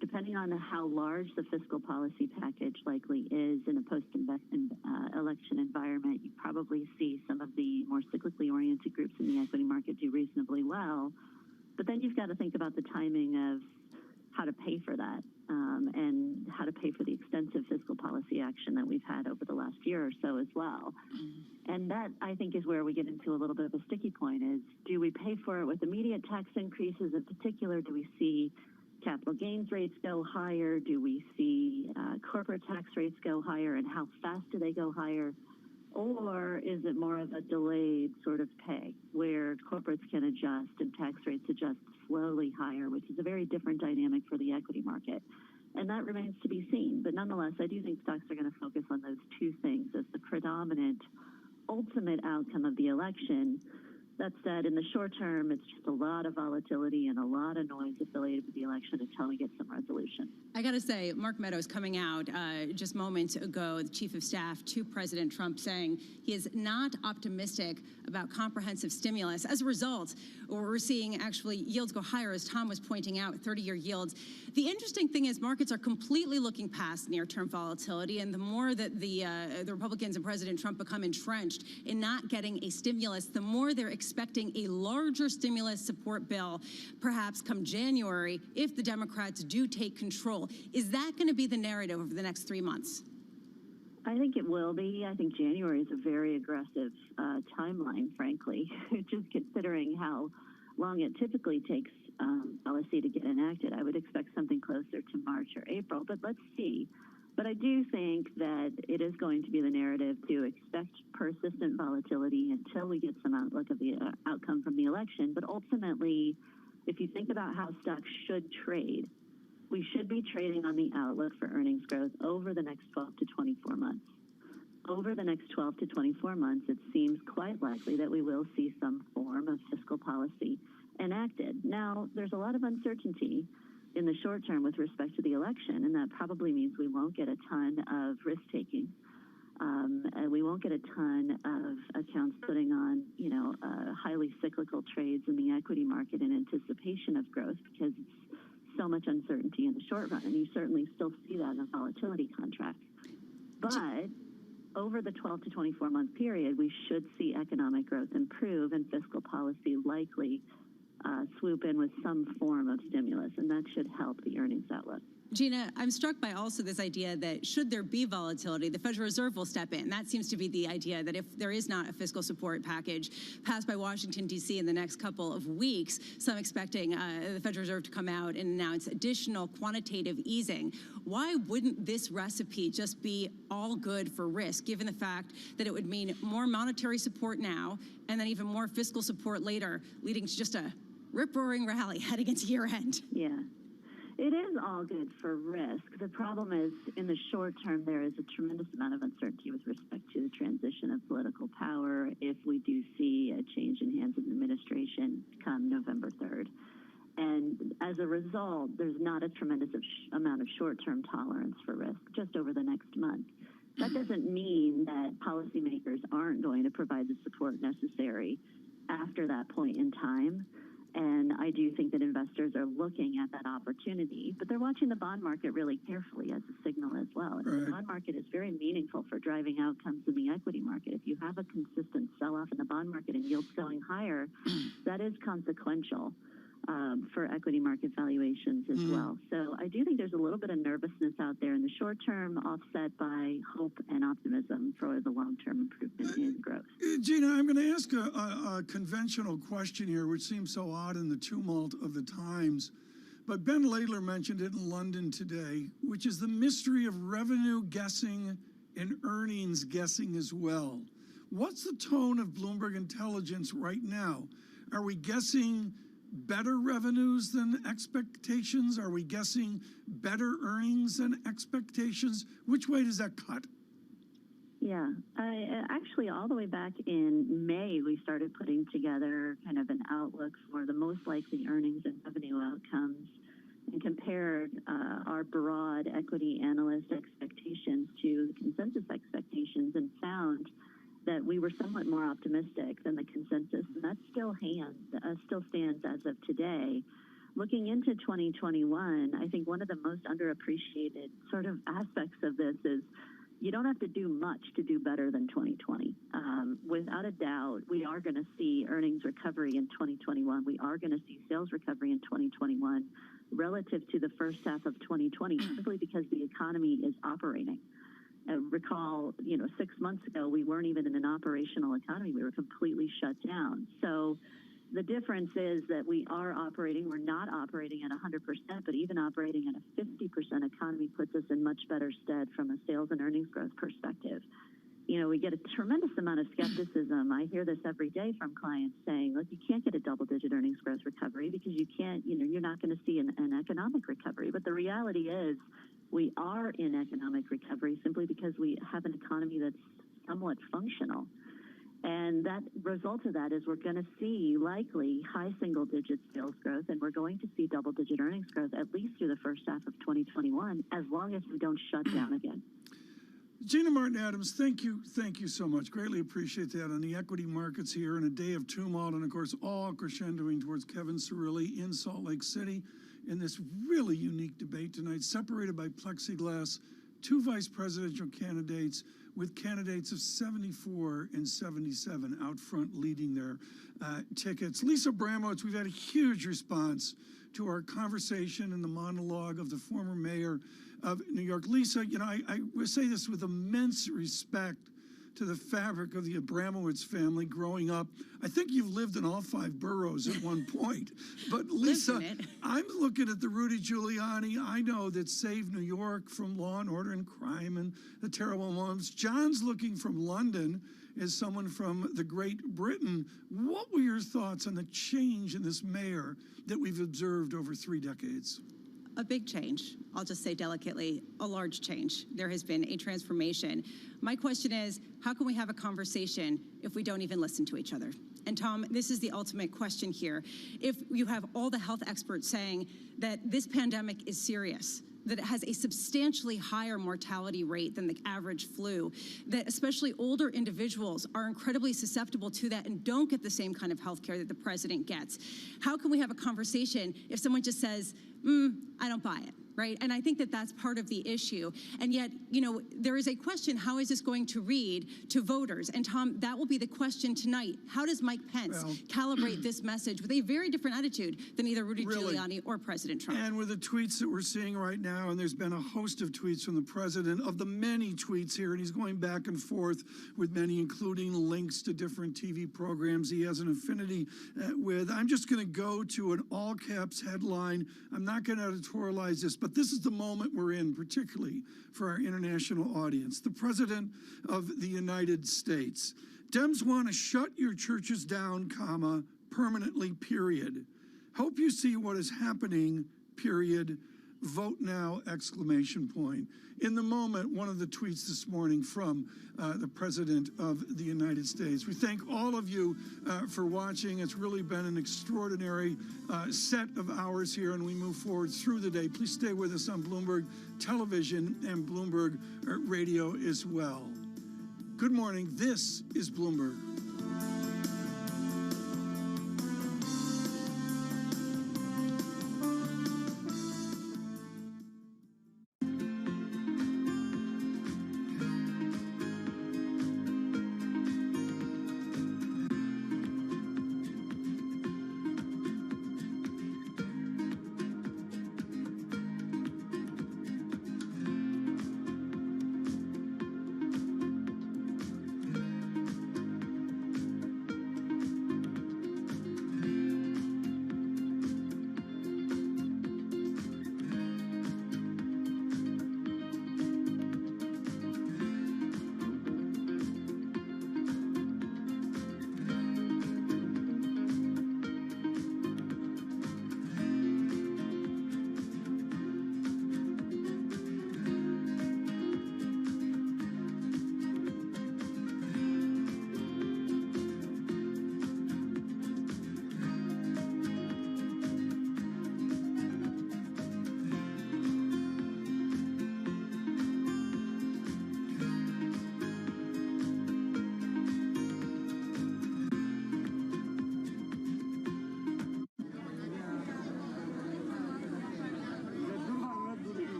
depending on how large the fiscal policy package likely is in a post-election environment. You probably see some of the more cyclically oriented groups in the equity market do reasonably well. But then you've got to think about the timing of how to pay for that and how to pay for the extensive fiscal policy action that we've had over the last year or so as well. And that, I think, is where we get into a little bit of a sticky point is, do we pay for it with immediate tax increases? In particular, do we see capital gains rates go higher? Do we see corporate tax rates go higher, and how fast do they go higher? Or is it more of a delayed sort of pay where corporates can adjust and tax rates adjust slowly higher, which is a very different dynamic for the equity market? And that remains to be seen. But nonetheless, I do think stocks are going to focus on those two things as the predominant ultimate outcome of the election. That said, in the short term, it's just a lot of volatility and a lot of noise affiliated with the election until we get some resolution. I got to say, Mark Meadows coming out just moments ago, the chief of staff to President Trump, saying he is not optimistic about comprehensive stimulus. As a result, we're seeing actually yields go higher, as Tom was pointing out, 30-year yields. The interesting thing is markets are completely looking past near-term volatility, and the more that the Republicans and President Trump become entrenched in not getting a stimulus, the more they're expecting a larger stimulus support bill, perhaps come January, if the Democrats do take control. Is that going to be the narrative over the next 3 months? I think it will be. I think January is a very aggressive timeline, frankly, just considering how long it typically takes policy to get enacted. I would expect something closer to March or April, but let's see. But I do think that it is going to be the narrative to expect persistent volatility until we get some outlook of the outcome from the election. But ultimately, if you think about how stocks should trade, we should be trading on the outlook for earnings growth over the next 12 to 24 months. over the next 12 to 24 months, it seems quite likely that we will see some form of fiscal policy enacted. Now, there's a lot of uncertainty in the short term with respect to the election, and that probably means we won't get a ton of risk-taking. And we won't get a ton of accounts putting on, highly cyclical trades in the equity market in anticipation of growth because it's so much uncertainty in the short run, and you certainly still see that in the volatility contract. But over the 12 to 24 month period, we should see economic growth improve and fiscal policy likely swoop in with some form of stimulus, and that should help the earnings outlook. Gina, I'm struck by also this idea that should there be volatility, the Federal Reserve will step in. That seems to be the idea that if there is not a fiscal support package passed by Washington, D.C. in the next couple of weeks, some expecting the Federal Reserve to come out and announce additional quantitative easing. Why wouldn't this recipe just be all good for risk, given the fact that it would mean more monetary support now and then even more fiscal support later, leading to just a rip-roaring rally heading into year-end? Yeah. It is all good for risk. The problem is, in the short term, there is a tremendous amount of uncertainty with respect to the transition of political power if we do see a change in hands of the administration come November 3rd. And as a result, there's not a tremendous amount of short-term tolerance for risk just over the next month. That doesn't mean that policymakers aren't going to provide the support necessary after that point in time. And I do think that investors are looking at that opportunity, but they're watching the bond market really carefully as a signal as well. And the bond market is very meaningful for driving outcomes in the equity market. If you have a consistent sell-off in the bond market and yields going higher, that is consequential for equity market valuations as well. So I do think there's a little bit of nervousness out there in the short term, offset by hope and optimism for the long-term improvement in growth. Gina, I'm going to ask a conventional question here, which seems so odd in the tumult of the times. But Ben Laidler mentioned it in London today, which is the mystery of revenue guessing and earnings guessing as well. What's the tone of Bloomberg Intelligence right now? Are we guessing better revenues than expectations? Are we guessing better earnings than expectations? Which way does that cut? Yeah, actually, all the way back in May, we started putting together kind of an outlook for the most likely earnings and revenue outcomes and compared our broad equity analyst expectations to the consensus expectations and found that we were somewhat more optimistic than the consensus, and that still stands as of today. Looking into 2021, I think one of the most underappreciated sort of aspects of this is you don't have to do much to do better than 2020. Without a doubt, we are going to see earnings recovery in 2021. We are going to see sales recovery in 2021 relative to the first half of 2020, simply because the economy is operating. Recall, 6 months ago, we weren't even in an operational economy. We were completely shut down. So the difference is that we are operating. We're not operating at 100%, but even operating at a 50% economy puts us in much better stead from a sales and earnings growth perspective. We get a tremendous amount of skepticism. I hear this every day from clients saying, look, you can't get a double-digit earnings growth recovery because you can't, you're not going to see an economic recovery. But the reality is, we are in economic recovery simply because we have an economy that's somewhat functional. And that result of that is we're going to see likely high single-digit sales growth, and we're going to see double-digit earnings growth at least through the first half of 2021, as long as we don't shut down again. Gina Martin Adams, thank you so much. Greatly appreciate that on the equity markets here in a day of tumult, and of course all crescendoing towards Kevin Cirilli in Salt Lake City in this really unique debate tonight, separated by plexiglass, two vice presidential candidates with candidates of 74 and 77 out front leading their tickets. Lisa Abramowitz, we've had a huge response to our conversation and the monologue of the former mayor of New York. Lisa, I say this with immense respect to the fabric of the Abramowitz family growing up. I think you've lived in all 5 boroughs at one point. But Lisa, I'm looking at the Rudy Giuliani I know that saved New York from law and order and crime and the terrible moments. John's looking from London as someone from the Great Britain. What were your thoughts on the change in this mayor that we've observed over 3 decades? a big change. I'll just say delicately, a large change. There has been a transformation. My question is, how can we have a conversation if we don't even listen to each other? And Tom, this is the ultimate question here. If you have all the health experts saying that this pandemic is serious, that it has a substantially higher mortality rate than the average flu, that especially older individuals are incredibly susceptible to that and don't get the same kind of health care that the president gets. How can we have a conversation if someone just says, I don't buy it? Right? And I think that that's part of the issue. And yet, you know, there is a question, how is this going to read to voters? And Tom, that will be the question tonight. How does Mike Pence calibrate this message with a very different attitude than either Rudy Giuliani or President Trump? And with the tweets that we're seeing right now, and there's been a host of tweets from the president, of the many tweets here, and he's going back and forth with many, including links to different TV programs he has an affinity with. I'm just going to go to an all caps headline. I'm not going to editorialize this, but this is the moment we're in, particularly for our international audience. The President of the United States. Dems want to shut your churches down, comma, permanently, period. Hope you see what is happening, period. Vote now, exclamation point. In the moment, one of the tweets this morning from the President of the United States. We thank all of you for watching. It's really been an extraordinary set of hours here, and we move forward through the day. Please stay with us on Bloomberg Television and Bloomberg Radio as well. Good morning. This is Bloomberg.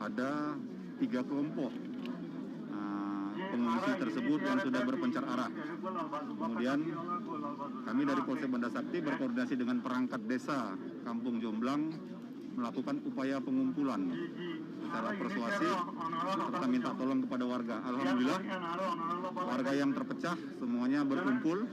Ada 3 kelompok pengungsi tersebut yang sudah berpencar arah. Kemudian kami dari Polsek Banda Sakti berkoordinasi dengan perangkat desa Kampung Jomblang melakukan upaya pengumpulan secara persuasif serta minta tolong kepada warga. Alhamdulillah warga yang terpecah semuanya berkumpul.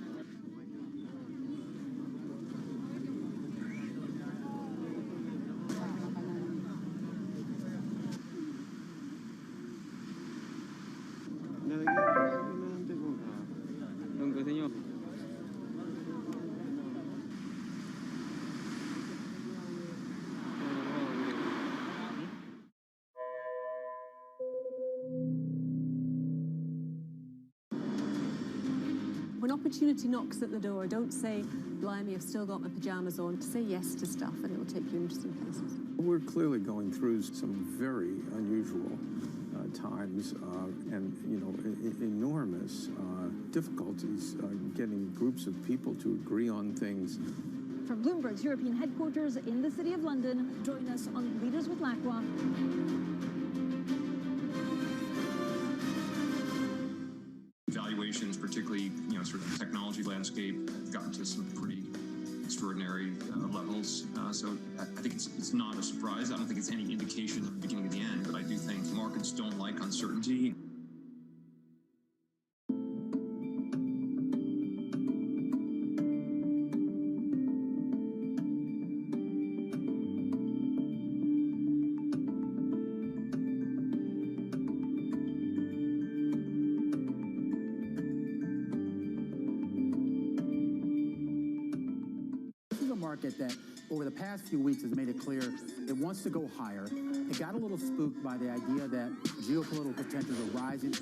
When opportunity knocks at the door, don't say, blimey, I've still got my pajamas on. Say yes to stuff and it will take you interesting places. We're clearly going through some very unusual times and, you know, enormous difficulties getting groups of people to agree on things. From Bloomberg's European headquarters in the City of London, join us on Leaders with Lacroix. Valuations, particularly, you know, sort of the technology landscape, have gotten to some pretty extraordinary levels. So I think it's not a surprise. I don't think it's any indication of the beginning of the end, but I do think markets don't like uncertainty. market that over the past few weeks has made it clear it wants to go higher. It got a little spooked by the idea that geopolitical tensions are rising.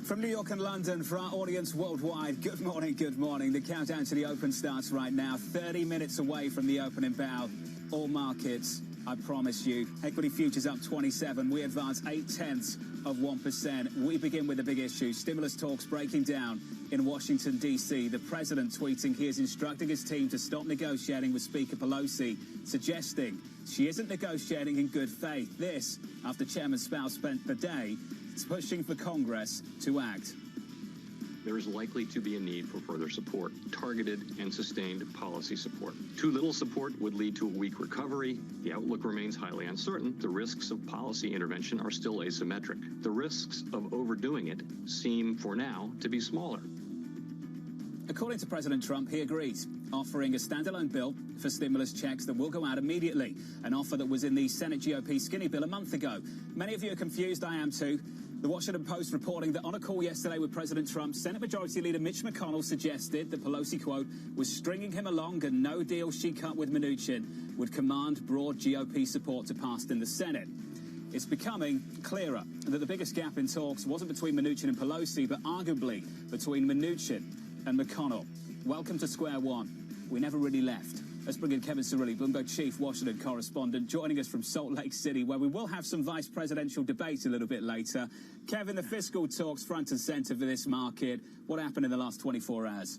From New York and London, for our audience worldwide, good morning, good morning. The countdown to the open starts right now, 30 minutes away from the opening bell. All markets, I promise you. Equity futures up 27. We advance 0.8%. We begin with the big issue. Stimulus talks breaking down in Washington, D.C. The president tweeting he is instructing his team to stop negotiating with Speaker Pelosi, suggesting she isn't negotiating in good faith. This after Chairman Spouse spent the day pushing for Congress to act. There is likely to be a need for further support, targeted and sustained policy support. Too little support would lead to a weak recovery. The outlook remains highly uncertain. The risks of policy intervention are still asymmetric. The risks of overdoing it seem, for now, to be smaller. According to President Trump, he agrees, offering a standalone bill for stimulus checks that will go out immediately, an offer that was in the Senate GOP skinny bill a month ago. Many of you are confused, I am too. The Washington Post reporting that on a call yesterday with President Trump, Senate Majority Leader Mitch McConnell suggested that Pelosi, quote, was stringing him along and no deal she cut with Mnuchin would command broad GOP support to pass in the Senate. It's becoming clearer that the biggest gap in talks wasn't between Mnuchin and Pelosi, but arguably between Mnuchin and McConnell. Welcome to Square One. We never really left. Let's bring in Kevin Cirilli, Bloomberg Chief Washington correspondent, joining us from Salt Lake City, where we will have some vice presidential debate a little bit later. Kevin, the fiscal talks front and center for this market. What happened in the last 24 hours?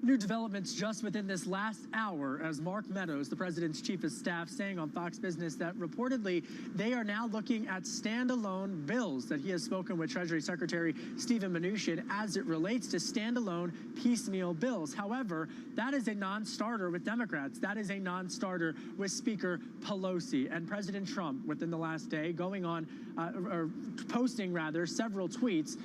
New developments just within this last hour as Mark Meadows, the president's chief of staff, saying on Fox Business that reportedly they are now looking at standalone bills that he has spoken with Treasury Secretary Steven Mnuchin as it relates to standalone piecemeal bills. However, that is a non-starter with Democrats. That is a non-starter with Speaker Pelosi. And President Trump, within the last day, going on or posting rather several tweets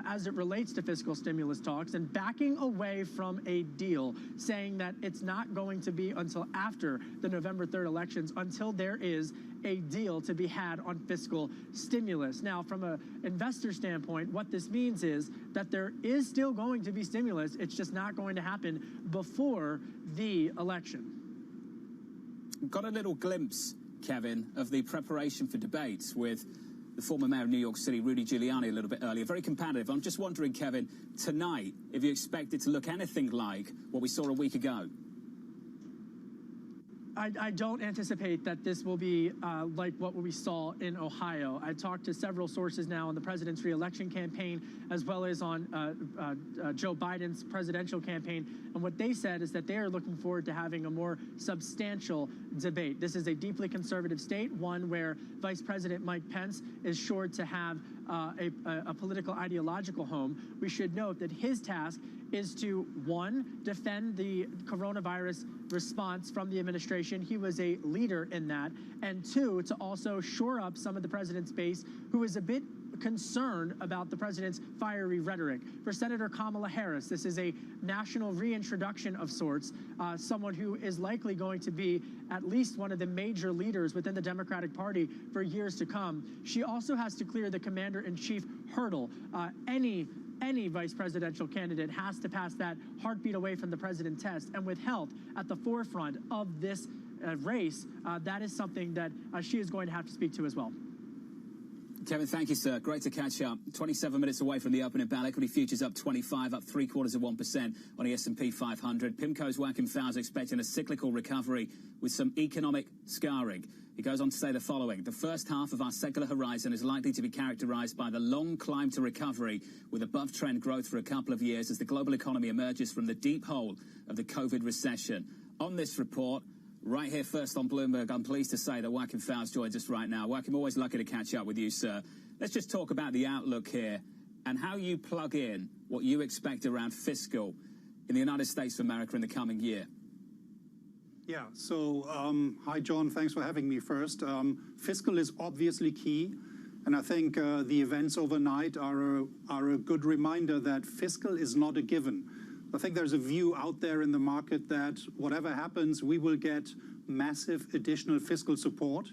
as it relates to fiscal stimulus talks and backing away from a deal, saying that it's not going to be until after the November 3rd elections until there is a deal to be had on fiscal stimulus. Now, from an investor standpoint, what this means is that there is still going to be stimulus. It's just not going to happen before the election. Got a little glimpse, Kevin, of the preparation for debates with the former mayor of New York City, Rudy Giuliani, a little bit earlier. Very competitive. I'm just wondering, Kevin, tonight, if you expect it to look anything like what we saw a week ago. I don't anticipate that this will be like what we saw in Ohio. I talked to several sources now on the president's reelection campaign, as well as on Joe Biden's presidential campaign. And what they said is that they are looking forward to having a more substantial debate. This is a deeply conservative state, one where Vice President Mike Pence is sure to have a political ideological home. We should note that his task is to, one, defend the coronavirus response from the administration. He was a leader in that. And two, to also shore up some of the president's base who is a bit concerned about the president's fiery rhetoric. For Senator Kamala Harris, this is a national reintroduction of sorts, someone who is likely going to be at least one of the major leaders within the Democratic Party for years to come. She also has to clear the commander-in-chief hurdle. Any vice presidential candidate has to pass that heartbeat away from the president test. And with health at the forefront of this race, that is something that she is going to have to speak to as well. Kevin, thank you, sir. Great to catch up. 27 minutes away from the opening bell. Equity futures up 25, up 0.75% on the S&P 500. PIMCO's Joachim Fowles expecting a cyclical recovery with some economic scarring. He goes on to say the following: the first half of our secular horizon is likely to be characterized by the long climb to recovery with above-trend growth for a couple of years as the global economy emerges from the deep hole of the COVID recession. On this report, right here first on Bloomberg, I'm pleased to say that Joachim Fowles joins us right now. Joachim, always lucky to catch up with you, sir. Let's just talk about the outlook here and how you plug in what you expect around fiscal in the United States of America in the coming year. Yeah, so hi, John. Thanks for having me first. Fiscal is obviously key. And I think the events overnight are a good reminder that fiscal is not a given. I think there's a view out there in the market that whatever happens, we will get massive additional fiscal support.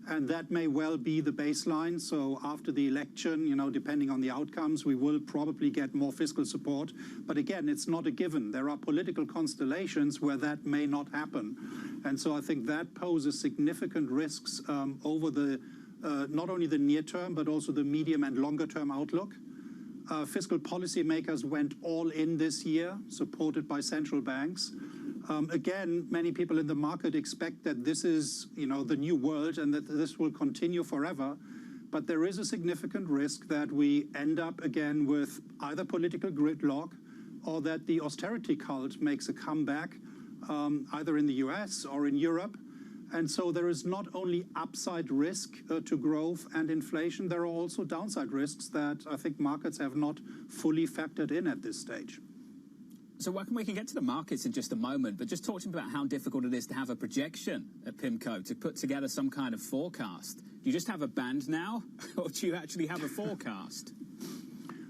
And that may well be the baseline. So after the election, depending on the outcomes, we will probably get more fiscal support. But again, it's not a given. There are political constellations where that may not happen. And so I think that poses significant risks over the not only the near term, but also the medium and longer term outlook. Fiscal policymakers went all in this year, supported by central banks. Again, many people in the market expect that this is, the new world and that this will continue forever. But there is a significant risk that we end up again with either political gridlock or that the austerity cult makes a comeback, either in the US or in Europe. And so there is not only upside risk to growth and inflation, there are also downside risks that I think markets have not fully factored in at this stage. So we can get to the markets in just a moment, but just talk to me about how difficult it is to have a projection at PIMCO, to put together some kind of forecast. Do you just have a band now, or do you actually have a forecast?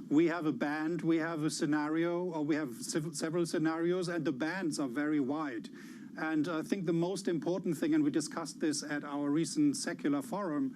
We have a band, we have a scenario, or we have several scenarios, and the bands are very wide. And I think the most important thing, and we discussed this at our recent secular forum,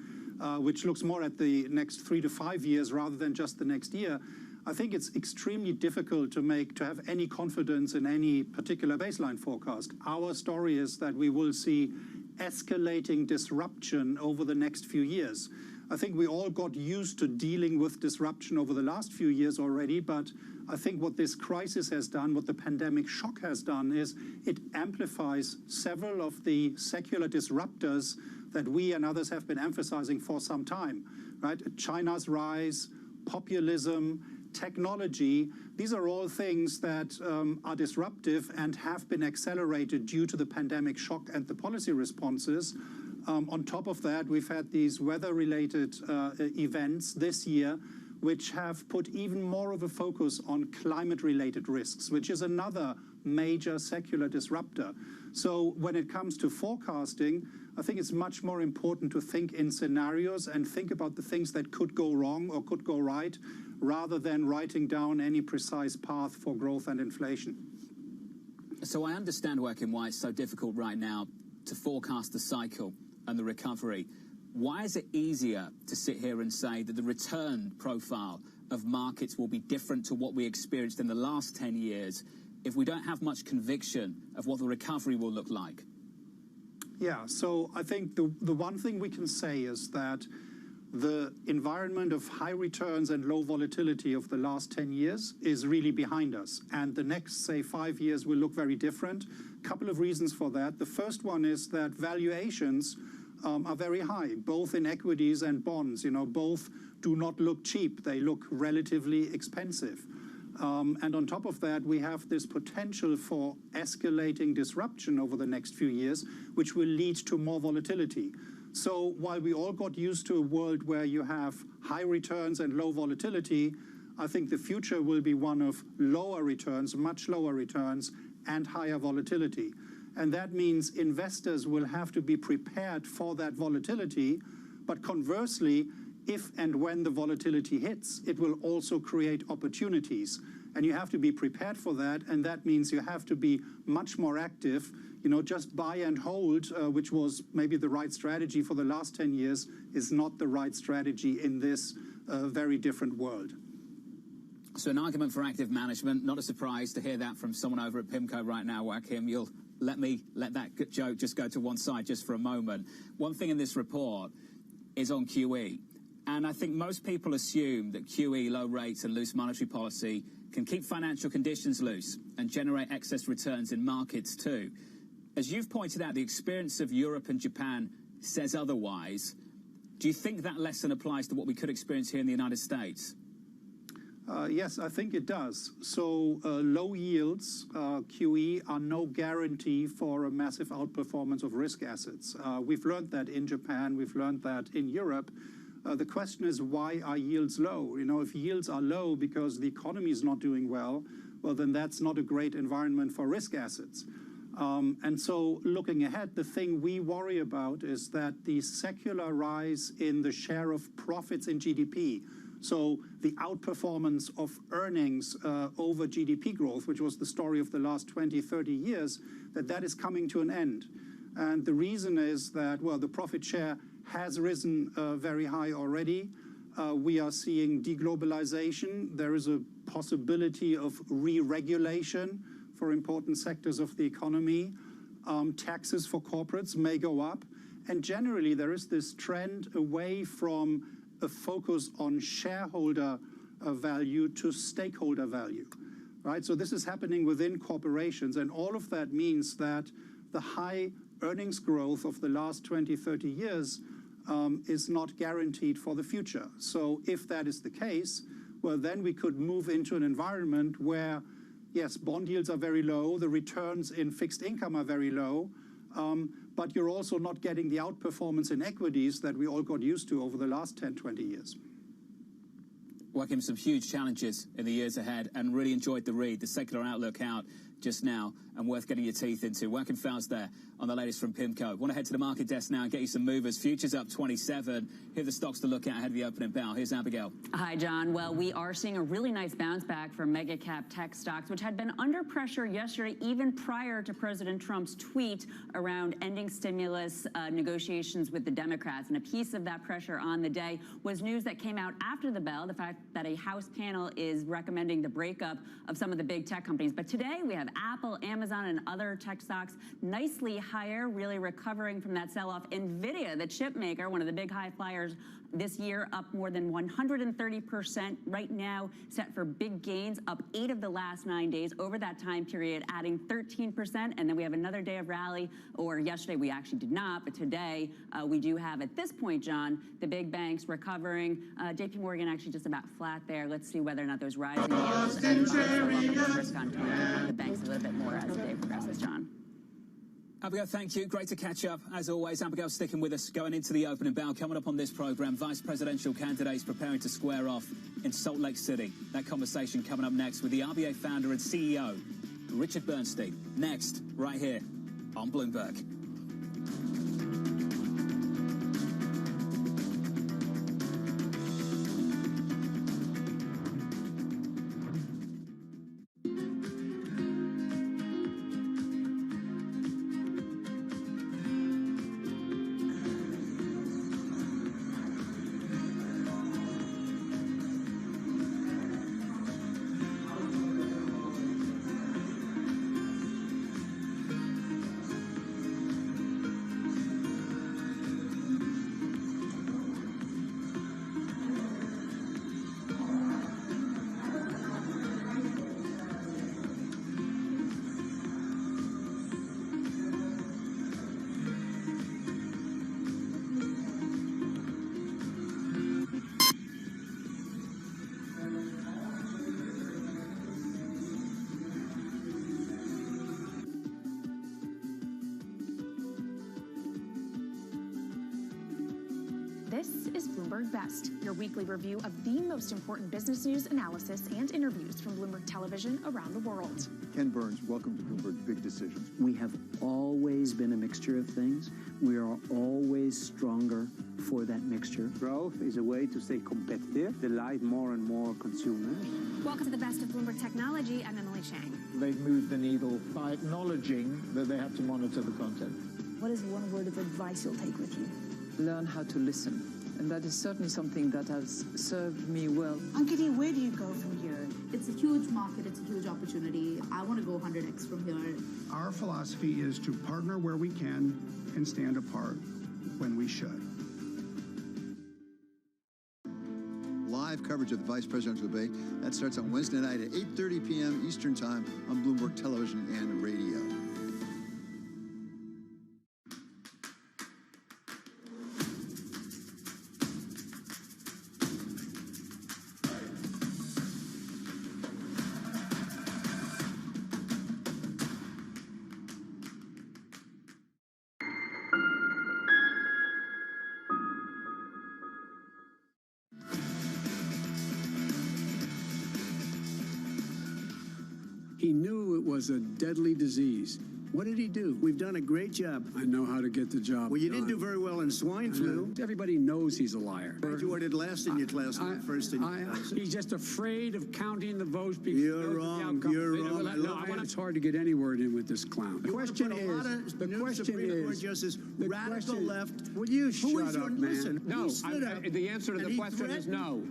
which looks more at the next 3 to 5 years rather than just the next year, I think it's extremely difficult to have any confidence in any particular baseline forecast. Our story is that we will see escalating disruption over the next few years. I think we all got used to dealing with disruption over the last few years already, but I think what this crisis has done, what the pandemic shock has done, is it amplifies several of the secular disruptors that we and others have been emphasizing for some time, right? China's rise, populism, technology, these are all things that are disruptive and have been accelerated due to the pandemic shock and the policy responses. On top of that, we've had these weather-related events this year, which have put even more of a focus on climate-related risks, which is another major secular disruptor. So when it comes to forecasting, I think it's much more important to think in scenarios and think about the things that could go wrong or could go right, rather than writing down any precise path for growth and inflation. So I understand, Joachim, why it's so difficult right now to forecast the cycle and the recovery. Why is it easier to sit here and say that the return profile of markets will be different to what we experienced in the last 10 years if we don't have much conviction of what the recovery will look like? Yeah, so I think the one thing we can say is that the environment of high returns and low volatility of the last 10 years is really behind us. And the next, say, 5 years will look very different. A couple of reasons for that. The first one is that valuations are very high, both in equities and bonds. Both do not look cheap. They look relatively expensive. And on top of that, we have this potential for escalating disruption over the next few years, which will lead to more volatility. So while we all got used to a world where you have high returns and low volatility, I think the future will be one of lower returns, much lower returns, and higher volatility. And that means investors will have to be prepared for that volatility. But conversely, if and when the volatility hits, it will also create opportunities. And you have to be prepared for that. And that means you have to be much more active. Just buy and hold, which was maybe the right strategy for the last 10 years, is not the right strategy in this very different world. So an argument for active management, not a surprise to hear that from someone over at PIMCO right now, Joachim. You'll let that joke just go to one side just for a moment. One thing in this report is on QE. And I think most people assume that QE, low rates and loose monetary policy, can keep financial conditions loose and generate excess returns in markets too. As you've pointed out, the experience of Europe and Japan says otherwise. Do you think that lesson applies to what we could experience here in the United States? Yes, I think it does. So low yields, QE, are no guarantee for a massive outperformance of risk assets. We've learned that in Japan. We've learned that in Europe. The question is, why are yields low? If yields are low because the economy is not doing well, then that's not a great environment for risk assets. And so looking ahead, the thing we worry about is that the secular rise in the share of profits in GDP, so the outperformance of earnings over GDP growth, which was the story of the last 20, 30 years, that is coming to an end. And the reason is that, well, the profit share has risen very high already. We are seeing deglobalization. There is a possibility of re-regulation for important sectors of the economy. Taxes for corporates may go up. And generally, there is this trend away from a focus on shareholder value to stakeholder value, right? So this is happening within corporations, and all of that means that the high earnings growth of the last 20, 30 years is not guaranteed for the future. So if that is the case, well, then we could move into an environment where, yes, bond yields are very low, the returns in fixed income are very low, but you're also not getting the outperformance in equities that we all got used to over the last 10, 20 years. Joachim, some huge challenges in the years ahead, and really enjoyed the read, the secular outlook out just now, and worth getting your teeth into. Joachim Faust there on the latest from PIMCO. Want to head to the market desk now and get you some movers. Futures up 27. Here are the stocks to look at ahead of the opening bell. Here's Abigail. Hi, John. Well, we are seeing a really nice bounce back for mega cap tech stocks, which had been under pressure yesterday, even prior to President Trump's tweet around ending stimulus negotiations with the Democrats. And a piece of that pressure on the day was news that came out after the bell, the fact that a House panel is recommending the breakup of some of the big tech companies. But today we have Apple, Amazon, and other tech stocks nicely higher, really recovering from that sell-off. NVIDIA, the chip maker, one of the big high flyers this year, up more than 130% right now, set for big gains, up 8 of the last 9 days over that time period, adding 13%. And then we have another day of rally, or yesterday we actually did not, but today we do have, at this point, John, the big banks recovering. JP Morgan actually just about flat there. Let's see whether or not those rising yields and risk on the banks a little bit more as the day progresses, John. Abigail, thank you. Great to catch up. As always, Abigail sticking with us going into the opening bell. Coming up on this program, vice presidential candidates preparing to square off in Salt Lake City. That conversation coming up next with the RBA founder and CEO, Richard Bernstein. Next, right here on Bloomberg. This is Bloomberg Best, your weekly review of the most important business news, analysis, and interviews from Bloomberg Television around the world. Ken Burns, welcome to Bloomberg Big Decisions. We have always been a mixture of things. We are always stronger for that mixture. Growth is a way to stay competitive, delight more and more consumers. Welcome to the Best of Bloomberg Technology. I'm Emily Chang. They've moved the needle by acknowledging that they have to monitor the content. What is one word of advice you'll take with you? Learn how to listen. And that is certainly something that has served me well. Ankiti, where do you go from here? It's a huge market. It's a huge opportunity. I want to go 100x from here. Our philosophy is to partner where we can and stand apart when we should. Live coverage of the Vice Presidential Debate. That starts on Wednesday night at 8:30 p.m. Eastern Time on Bloomberg Television and Radio. He knew it was a deadly disease, What did he do? We've done a great job. I know how to get the job Well, you done. didn't do very well in swine flu. Everybody knows he's a liar. I graduated last in your class, not first in your class. He's just afraid of counting the votes because You're wrong. You're wrong. It's hard to get any word in with this clown. The question is, Justice, radical left. Will you shut up, man? Listen, No, the answer to the question is no.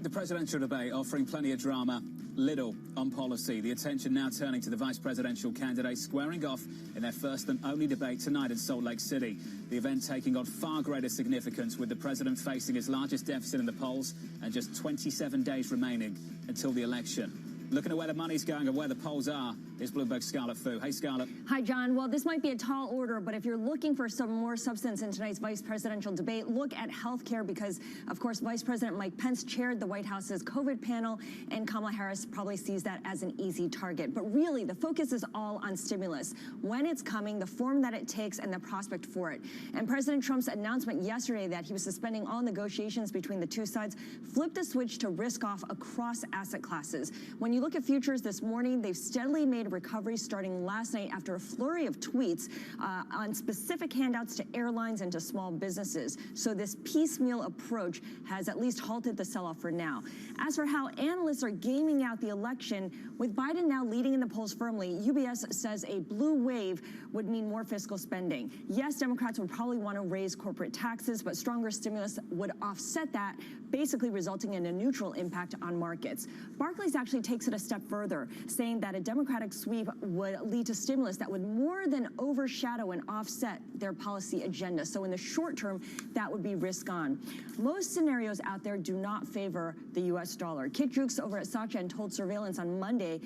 The presidential debate offering plenty of drama, little on policy. The attention now turning to the vice presidential candidates squaring off in their first and only debate tonight in Salt Lake City. The event taking on far greater significance with the president facing his largest deficit in the polls and just 27 days remaining until the election. Looking at where the money's going and where the polls are is Bloomberg's Scarlett Fu. Hey, Scarlett. Hi, John. Well, this might be a tall order, but if you're looking for some more substance in tonight's vice presidential debate, look at health care because, of course, Vice President Mike Pence chaired the White House's COVID panel, and Kamala Harris probably sees that as an easy target. But really, the focus is all on stimulus, when it's coming, the form that it takes, and the prospect for it. And President Trump's announcement yesterday that he was suspending all negotiations between the two sides flipped the switch to risk off across asset classes. When you look at futures this morning, they've steadily made recovery starting last night after a flurry of tweets on specific handouts to airlines and to small businesses. So this piecemeal approach has at least halted the sell-off for now. As for how analysts are gaming out the election, with Biden now leading in the polls firmly, UBS says a blue wave would mean more fiscal spending. Yes, Democrats would probably want to raise corporate taxes, but stronger stimulus would offset that, basically resulting in a neutral impact on markets. Barclays actually takes it a step further, saying that a Democratic sweep would lead to stimulus that would more than overshadow and offset their policy agenda. So in the short term, that would be risk on. Most scenarios out there do not favor the U.S. dollar. Kit Jukes over at SocGen told Surveillance on Monday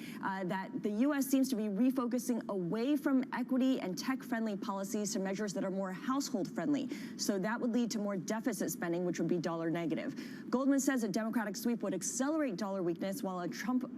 that the U.S. seems to be refocusing away from equity and tech-friendly policies to measures that are more household-friendly. So that would lead to more deficit spending, which would be dollar negative. Goldman says a Democratic sweep would accelerate dollar weakness, while a Trump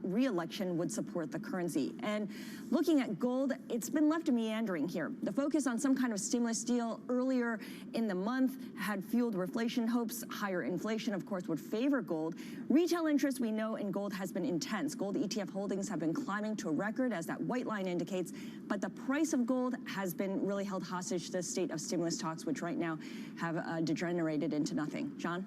re-election would support the currency. And looking at gold, it's been left meandering here. The focus on some kind of stimulus deal earlier in the month had fueled reflation hopes. Higher inflation, of course, would favor gold. Retail interest, we know, in gold has been intense. Gold ETF holdings have been climbing to a record, as that white line indicates, but the price of gold has been really held hostage to the state of stimulus talks, which right now have degenerated into nothing. John?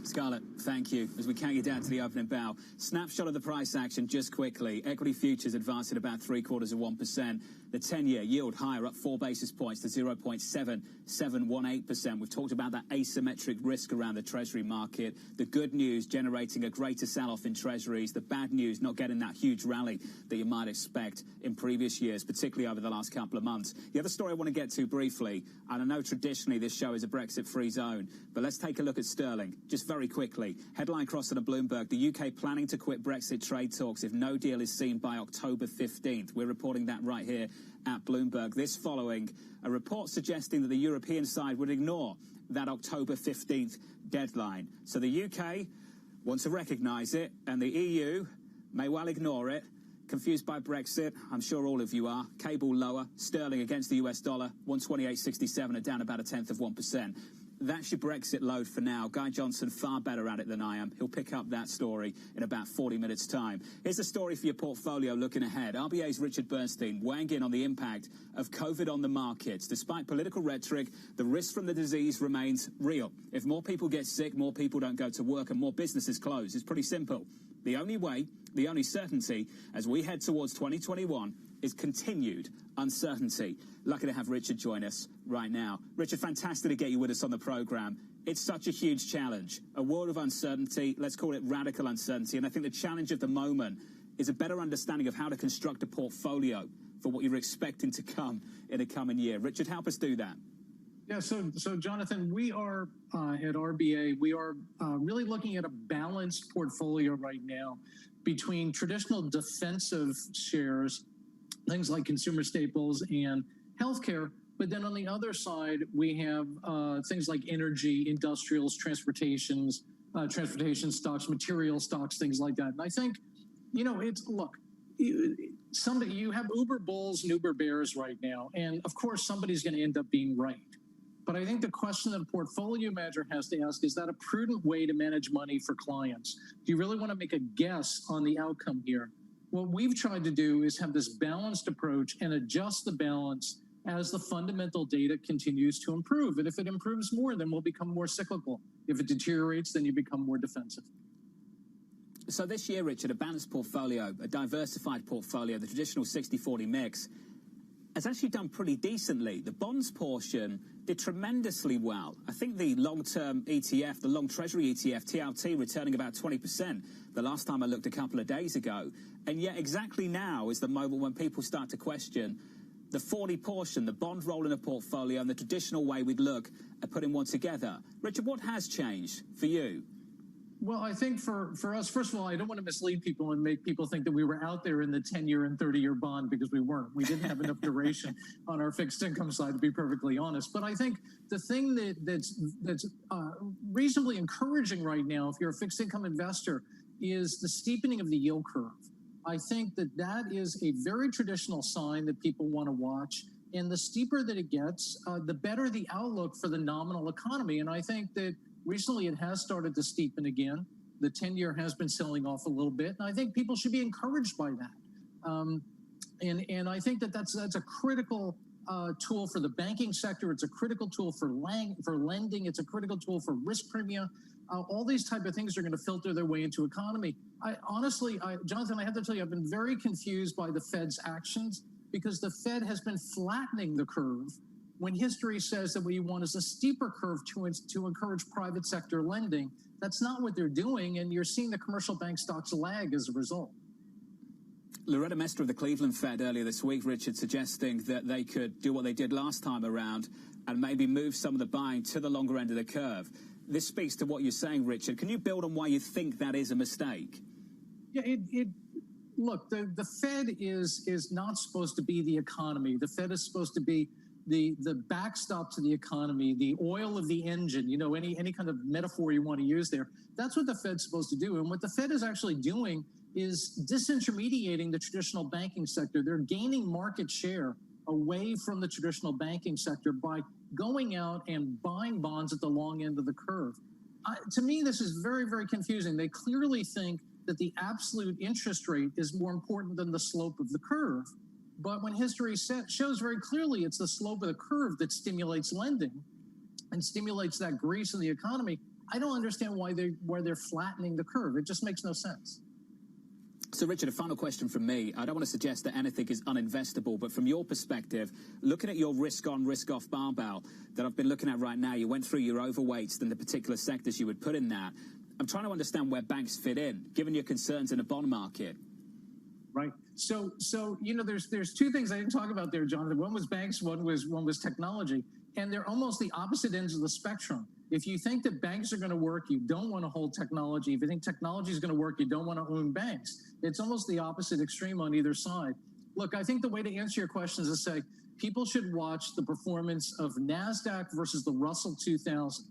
Scarlett, thank you. As we count you down to the opening bell, snapshot of the price action just quickly. Equity futures advanced at about 0.75%. The 10-year yield higher, up 4 basis points to 0.7718%. We've talked about that asymmetric risk around the Treasury market. The good news generating a greater sell-off in Treasuries. The bad news not getting that huge rally that you might expect in previous years, particularly over the last couple of months. The other story I want to get to briefly, and I know traditionally this show is a Brexit-free zone, but let's take a look at sterling just very quickly. Headline crossing at Bloomberg, the UK planning to quit Brexit trade talks if no deal is seen by October 15th. We're reporting that right here at Bloomberg. This following a report suggesting that the European side would ignore that October 15th deadline. So the UK want to recognise it, and the EU may well ignore it. Confused by Brexit, I'm sure all of you are. Cable lower, sterling against the US dollar, 128.67, are down about 0.1%. That's your Brexit load for now. Guy Johnson, far better at it than I am. He'll pick up that story in about 40 minutes' time. Here's the story for your portfolio looking ahead. RBA's Richard Bernstein weighing in on the impact of COVID on the markets. Despite political rhetoric, the risk from the disease remains real. If more people get sick, more people don't go to work and more businesses close. It's pretty simple. The only way, the only certainty, as we head towards 2021 is continued uncertainty. Lucky to have Richard join us right now. Richard, fantastic to get you with us on the program. It's such a huge challenge, a world of uncertainty, let's call it radical uncertainty, and I think the challenge of the moment is a better understanding of how to construct a portfolio for what you're expecting to come in a coming year. Richard, help us do that. Yeah, so Jonathan, we are at RBA, we are really looking at a balanced portfolio right now between traditional defensive shares, things like consumer staples and healthcare. But then on the other side, we have things like energy, industrials, transportation stocks, material stocks, things like that. And I think, you know, you have Uber bulls and Uber bears right now. And of course, somebody's going to end up being right. But I think the question that a portfolio manager has to ask, is that a prudent way to manage money for clients? Do you really want to make a guess on the outcome here? What we've tried to do is have this balanced approach and adjust the balance as the fundamental data continues to improve. And if it improves more, then we'll become more cyclical. If it deteriorates, then you become more defensive. So this year, Richard, a balanced portfolio, a diversified portfolio, the traditional 60-40 mix, has actually done pretty decently. The bonds portion did tremendously well. I think the long-term ETF, the long treasury ETF, TLT, returning about 20% the last time I looked a couple of days ago. And yet exactly now is the moment when people start to question the 40 portion, the bond roll in a portfolio, and the traditional way we'd look at putting one together. Richard, what has changed for you? Well, I think for us, first of all, I don't want to mislead people and make people think that we were out there in the 10-year and 30-year bond, because we weren't. We didn't have enough duration on our fixed income side, to be perfectly honest. But I think the thing that's reasonably encouraging right now, if you're a fixed income investor, is the steepening of the yield curve. I think that is a very traditional sign that people want to watch. And the steeper that it gets, the better the outlook for the nominal economy. And I think that recently it has started to steepen again. The 10-year has been selling off a little bit. And I think people should be encouraged by that. And I think that's a critical tool for the banking sector. It's a critical tool for lending. It's a critical tool for risk premia. All these type of things are going to filter their way into economy. Honestly, Jonathan, I have to tell you, I've been very confused by the Fed's actions, because the Fed has been flattening the curve when history says that what you want is a steeper curve to encourage private sector lending. That's not what they're doing, and you're seeing the commercial bank stocks lag as a result. Loretta Mester of the Cleveland Fed earlier this week, Richard, suggesting that they could do what they did last time around and maybe move some of the buying to the longer end of the curve. This speaks to what you're saying, Richard. Can you build on why you think that is a mistake? Yeah, look, the Fed is not supposed to be the economy. The Fed is supposed to be the backstop to the economy, the oil of the engine, you know, any kind of metaphor you want to use there. That's what the Fed's supposed to do. And what the Fed is actually doing is disintermediating the traditional banking sector. They're gaining market share away from the traditional banking sector by going out and buying bonds at the long end of the curve. To me, this is very, very confusing. They clearly think that the absolute interest rate is more important than the slope of the curve. But when history shows very clearly it's the slope of the curve that stimulates lending and stimulates that grease in the economy, I don't understand why they're flattening the curve. It just makes no sense. So, Richard, a final question from me. I don't want to suggest that anything is uninvestable, but from your perspective, looking at your risk-on, risk-off barbell that I've been looking at right now, you went through your overweights and the particular sectors you would put in that. I'm trying to understand where banks fit in, given your concerns in the bond market. Right. So you know, there's two things I didn't talk about there, Jonathan. One was banks, one was technology, and they're almost the opposite ends of the spectrum. If you think that banks are going to work, you don't want to hold technology. If you think technology is going to work, you don't want to own banks. It's almost the opposite extreme on either side. Look, I think the way to answer your question is to say people should watch the performance of NASDAQ versus the Russell 2000.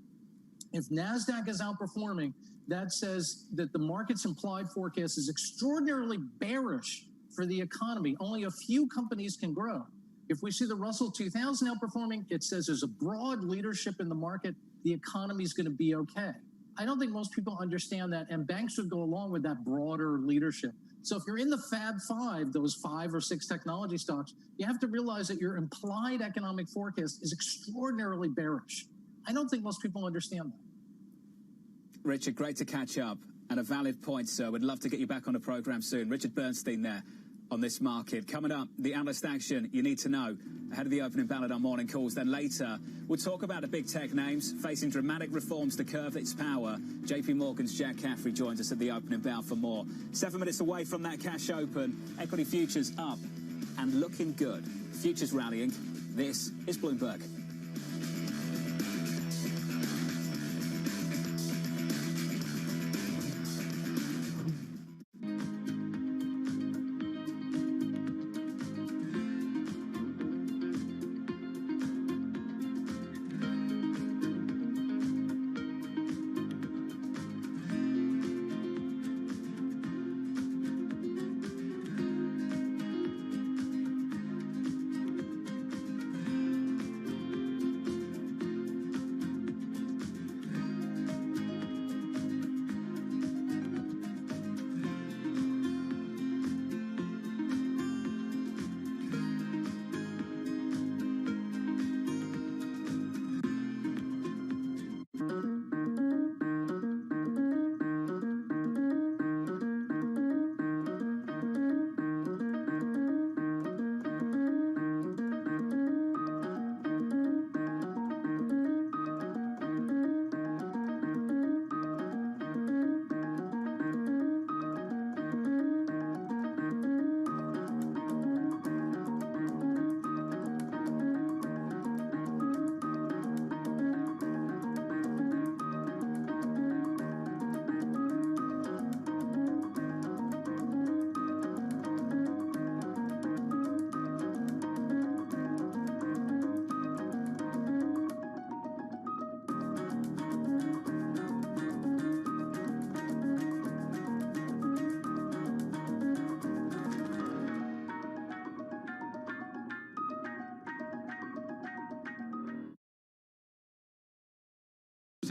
If NASDAQ is outperforming, that says that the market's implied forecast is extraordinarily bearish for the economy. Only a few companies can grow. If we see the Russell 2000 outperforming, it says there's a broad leadership in the market. The economy is going to be okay. I don't think most people understand that, and banks should go along with that broader leadership. So if you're in the Fab 5, those 5 or 6 technology stocks, you have to realize that your implied economic forecast is extraordinarily bearish. I don't think most people understand that. Richard, great to catch up, and a valid point, sir. We'd love to get you back on the program soon. Richard Bernstein there on this market. Coming up, the analyst action you need to know ahead of the opening ballot on morning calls. Then later, we'll talk about the big tech names facing dramatic reforms to curb its power. JP Morgan's Jack Caffrey joins us at the opening bell for more. 7 minutes away from that cash open. Equity futures up and looking good. Futures rallying. This is Bloomberg.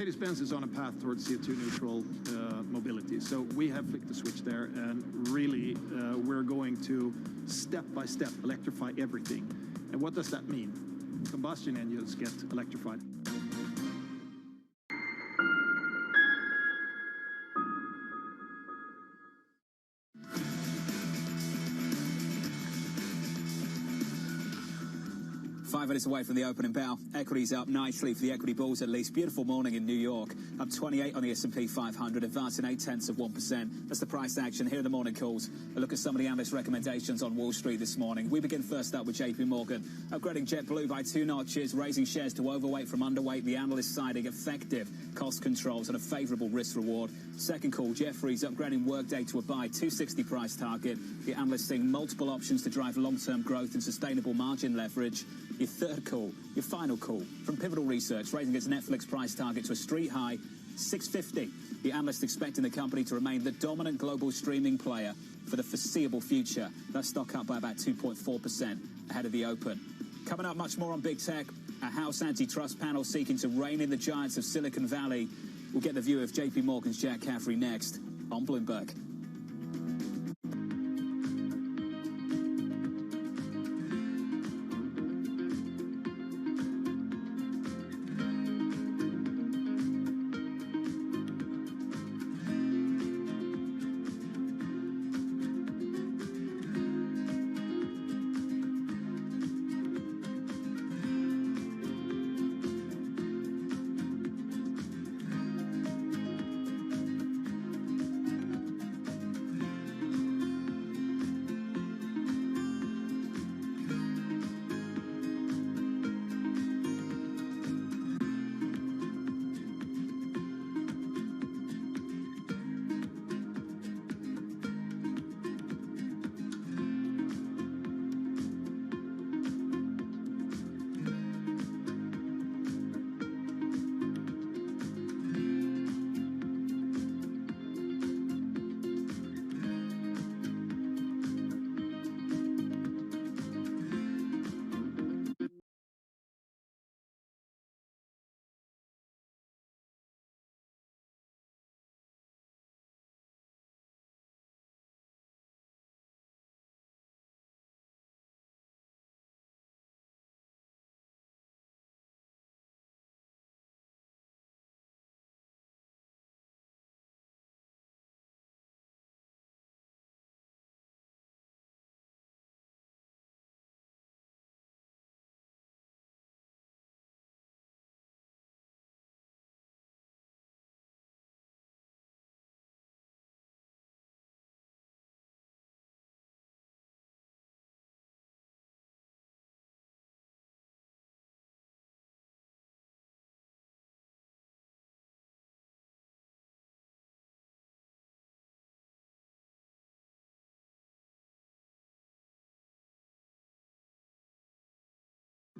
Mercedes-Benz is on a path towards CO2 neutral mobility. So we have flicked the switch there, and really we're going to step by step electrify everything. And what does that mean? Combustion engines get electrified. Five minutes away from the opening bell. Equities up nicely for the equity bulls at least. Beautiful morning in New York. Up 28 on the S&P 500, advancing 0.8%. That's the price action. Here are the morning calls. A look at some of the analyst recommendations on Wall Street this morning. We begin first up with JP Morgan. Upgrading JetBlue by 2 notches, raising shares to overweight from underweight. The analyst citing effective cost controls and a favourable risk reward. Second call, Jefferies upgrading Workday to a buy, 260 price target. The analyst seeing multiple options to drive long-term growth and sustainable margin leverage. Your third call, your final call, from Pivotal Research, raising its Netflix price target to a street high, $6.50. The analyst expecting the company to remain the dominant global streaming player for the foreseeable future. That stock up by about 2.4% ahead of the open. Coming up, much more on big tech. A House antitrust panel seeking to rein in the giants of Silicon Valley. We'll get the view of JP Morgan's Jack Caffrey next on Bloomberg.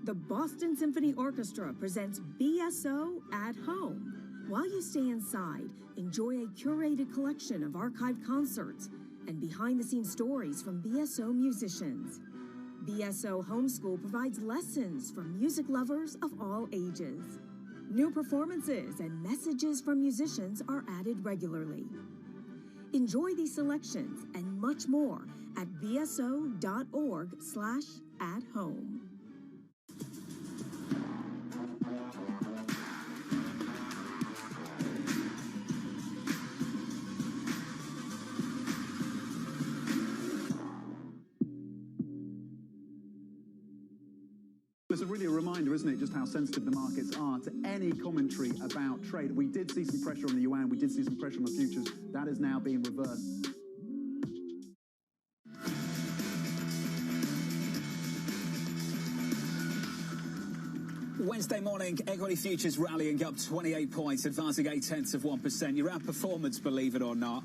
The Boston Symphony Orchestra presents BSO at Home. While you stay inside, enjoy a curated collection of archived concerts and behind-the-scenes stories from BSO musicians. BSO Homeschool provides lessons for music lovers of all ages. New performances and messages from musicians are added regularly. Enjoy these selections and much more at bso.org/at-home. It's really a reminder, isn't it, just how sensitive the markets are to any commentary about trade. We did see some pressure on the yuan, we did see some pressure on the futures. That is now being reversed. Wednesday morning, equity futures rallying up 28 points, advancing 0.8%. Your outperformance, believe it or not.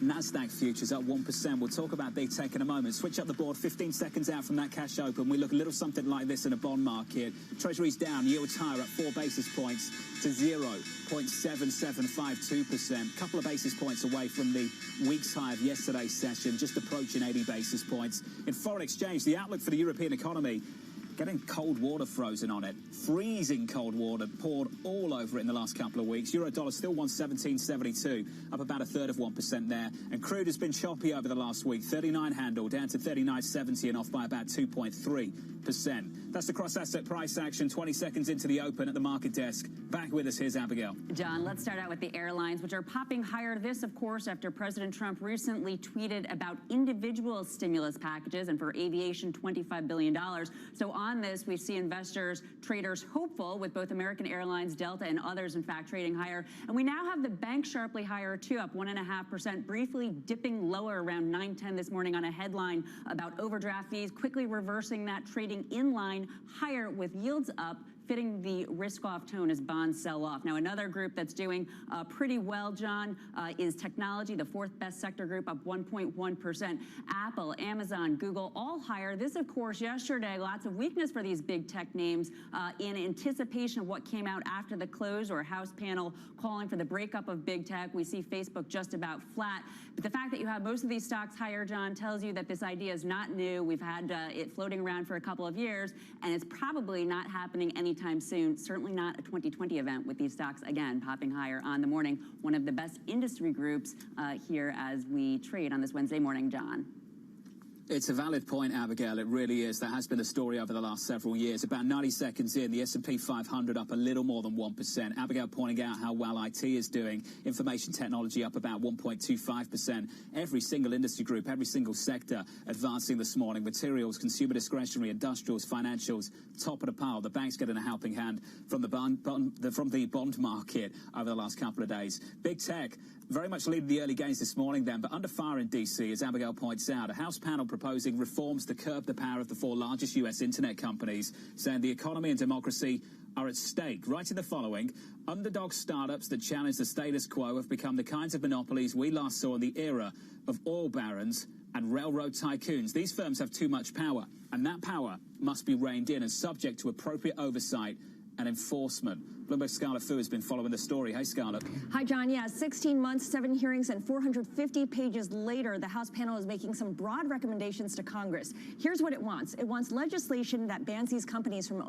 Nasdaq futures up 1%. We'll talk about big tech in a moment. Switch up the board 15 seconds out from that cash open. We look a little something like this in a bond market. Treasuries down, yields higher at 4 basis points to 0.7752%. Couple of basis points away from the week's high of yesterday's session, just approaching 80 basis points. In foreign exchange, the outlook for the European economy getting cold water frozen on it. Freezing cold water poured all over it in the last couple of weeks. Euro-dollar still 117.72, up about 1/3 of 1% there. And crude has been choppy over the last week. 39 handle down to 39.70 and off by about 2.3%. That's the cross-asset price action 20 seconds into the open at the market desk. Back with us, here's Abigail. John, let's start out with the airlines, which are popping higher. This, of course, after President Trump recently tweeted about individual stimulus packages, and for aviation, $25 billion. So on this, we see investors, traders hopeful, with both American Airlines, Delta, and others, in fact, trading higher. And we now have the bank sharply higher, too, up 1.5%, briefly dipping lower around 9:10 this morning on a headline about overdraft fees, quickly reversing that, trading in line higher with yields up, fitting the risk-off tone as bonds sell off. Now, another group that's doing pretty well, John, is technology, the fourth best sector group, up 1.1%. Apple, Amazon, Google, all higher. This, of course, yesterday, lots of weakness for these big tech names in anticipation of what came out after the close, or House panel calling for the breakup of big tech. We see Facebook just about flat. But the fact that you have most of these stocks higher, John, tells you that this idea is not new. We've had it floating around for a couple of years, and it's probably not happening anytime soon. Certainly not a 2020 event, with these stocks, again, popping higher on the morning. One of the best industry groups here as we trade on this Wednesday morning, John. It's a valid point, Abigail. It really is. That has been the story over the last several years. About 90 seconds in, the S&P 500 up a little more than 1%. Abigail pointing out how well IT is doing. Information technology up about 1.25%. Every single industry group, every single sector advancing this morning. Materials, consumer discretionary, industrials, financials, top of the pile. The bank's getting a helping hand from the bond market over the last couple of days. Big tech very much leading the early gains this morning then, but under fire in D.C., as Abigail points out. A House panel proposing reforms to curb the power of the four largest U.S. internet companies, saying the economy and democracy are at stake. Writing the following: underdog startups that challenge the status quo have become the kinds of monopolies we last saw in the era of oil barons and railroad tycoons. These firms have too much power, and that power must be reined in and subject to appropriate oversight and enforcement. Bloomberg's Scarlett Fu has been following the story. Hey, Scarlett. Hi, John. Yeah, 16 months, 7 hearings, and 450 pages later, the House panel is making some broad recommendations to Congress. Here's what it wants. It wants legislation that bans these companies from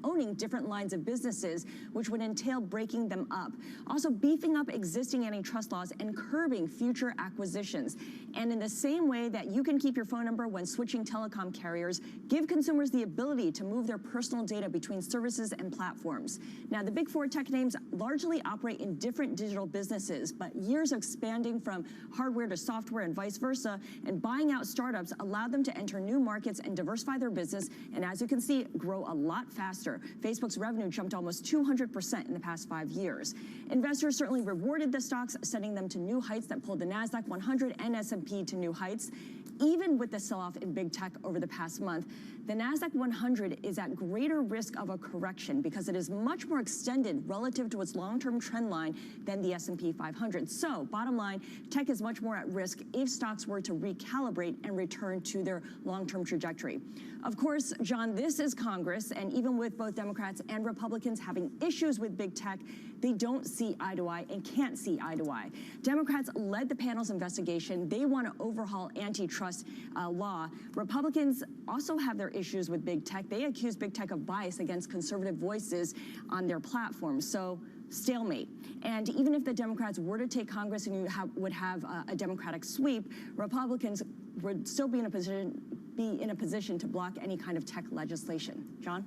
owning different lines of businesses, which would entail breaking them up. Also, beefing up existing antitrust laws and curbing future acquisitions. And in the same way that you can keep your phone number when switching telecom carriers, give consumers the ability to move their personal data between services and platforms. Now, the big four tech names largely operate in different digital businesses, but years of expanding from hardware to software and vice versa, and buying out startups allowed them to enter new markets and diversify their business, and as you can see, grow a lot faster. Facebook's revenue jumped almost 200% in the past 5 years. Investors certainly rewarded the stocks, sending them to new heights that pulled the NASDAQ 100 and S&P to new heights. Even with the sell-off in big tech over the past month, the NASDAQ 100 is at greater risk of a correction because it is much more extended relative to its long-term trend line than the S&P 500. So, bottom line, tech is much more at risk if stocks were to recalibrate and return to their long-term trajectory. Of course, John, this is Congress, and even with both Democrats and Republicans having issues with big tech, they don't see eye to eye and can't see eye to eye. Democrats led the panel's investigation. They want to overhaul antitrust law. Republicans also have their issues with big tech. They accuse big tech of bias against conservative voices on their platforms. So, stalemate. And even if the Democrats were to take Congress and you would have a Democratic sweep, Republicans would still be in a position to block any kind of tech legislation. John?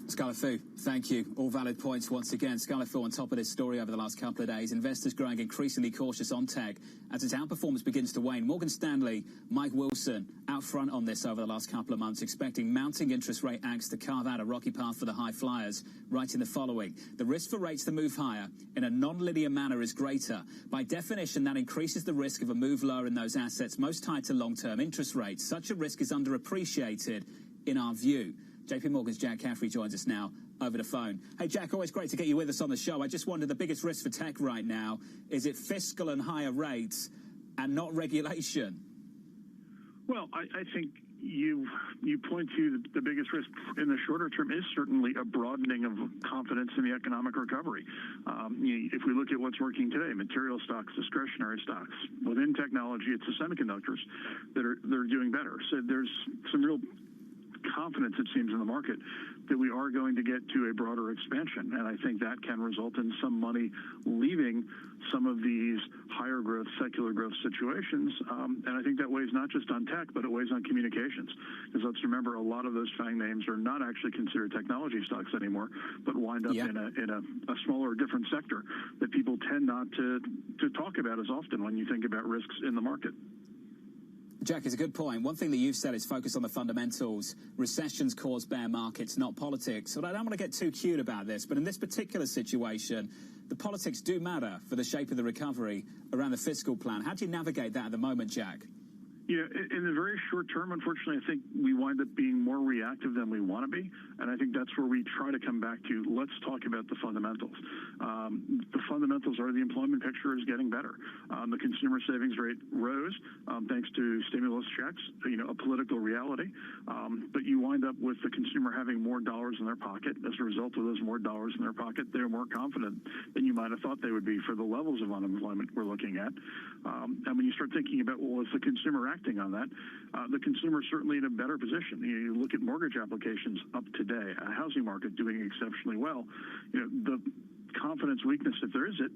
Scarlett Fu, thank you. All valid points once again. Scarlett Fu on top of this story over the last couple of days. Investors growing increasingly cautious on tech as its outperformance begins to wane. Morgan Stanley, Mike Wilson, out front on this over the last couple of months, expecting mounting interest rate angst to carve out a rocky path for the high flyers, writing the following: the risk for rates to move higher in a non-linear manner is greater. By definition, that increases the risk of a move lower in those assets most tied to long-term interest rates. Such a risk is underappreciated in our view. JP Morgan's Jack Caffrey joins us now over the phone. Hey, Jack, always great to get you with us on the show. I just wonder, the biggest risk for tech right now, is it fiscal and higher rates and not regulation? Well, I think you point to the biggest risk in the shorter term is certainly a broadening of confidence in the economic recovery. If we look at what's working today, material stocks, discretionary stocks, within technology, it's the semiconductors that are doing better. So there's some real confidence, it seems, in the market that we are going to get to a broader expansion. And I think that can result in some money leaving some of these higher growth, secular growth situations. And I think that weighs not just on tech, but it weighs on communications. Because let's remember, a lot of those FANG names are not actually considered technology stocks anymore, but wind up in a smaller, different sector that people tend not to talk about as often when you think about risks in the market. Jack, it's a good point. One thing that you've said is focus on the fundamentals. Recessions cause bear markets, not politics. So I don't want to get too cute about this, but in this particular situation, the politics do matter for the shape of the recovery around the fiscal plan. How do you navigate that at the moment, Jack? Yeah, in the very short term, unfortunately, I think we wind up being more reactive than we want to be. And I think that's where we try to come back to, let's talk about the fundamentals. The fundamentals are the employment picture is getting better. The consumer savings rate rose thanks to stimulus checks, a political reality. But you wind up with the consumer having more dollars in their pocket. As a result of those more dollars in their pocket, they're more confident than you might have thought they would be for the levels of unemployment we're looking at. And when you start thinking about, well, is the consumer acting on that, the consumer is certainly in a better position. You look at mortgage applications up today, a housing market doing exceptionally well. The confidence weakness, if there is it,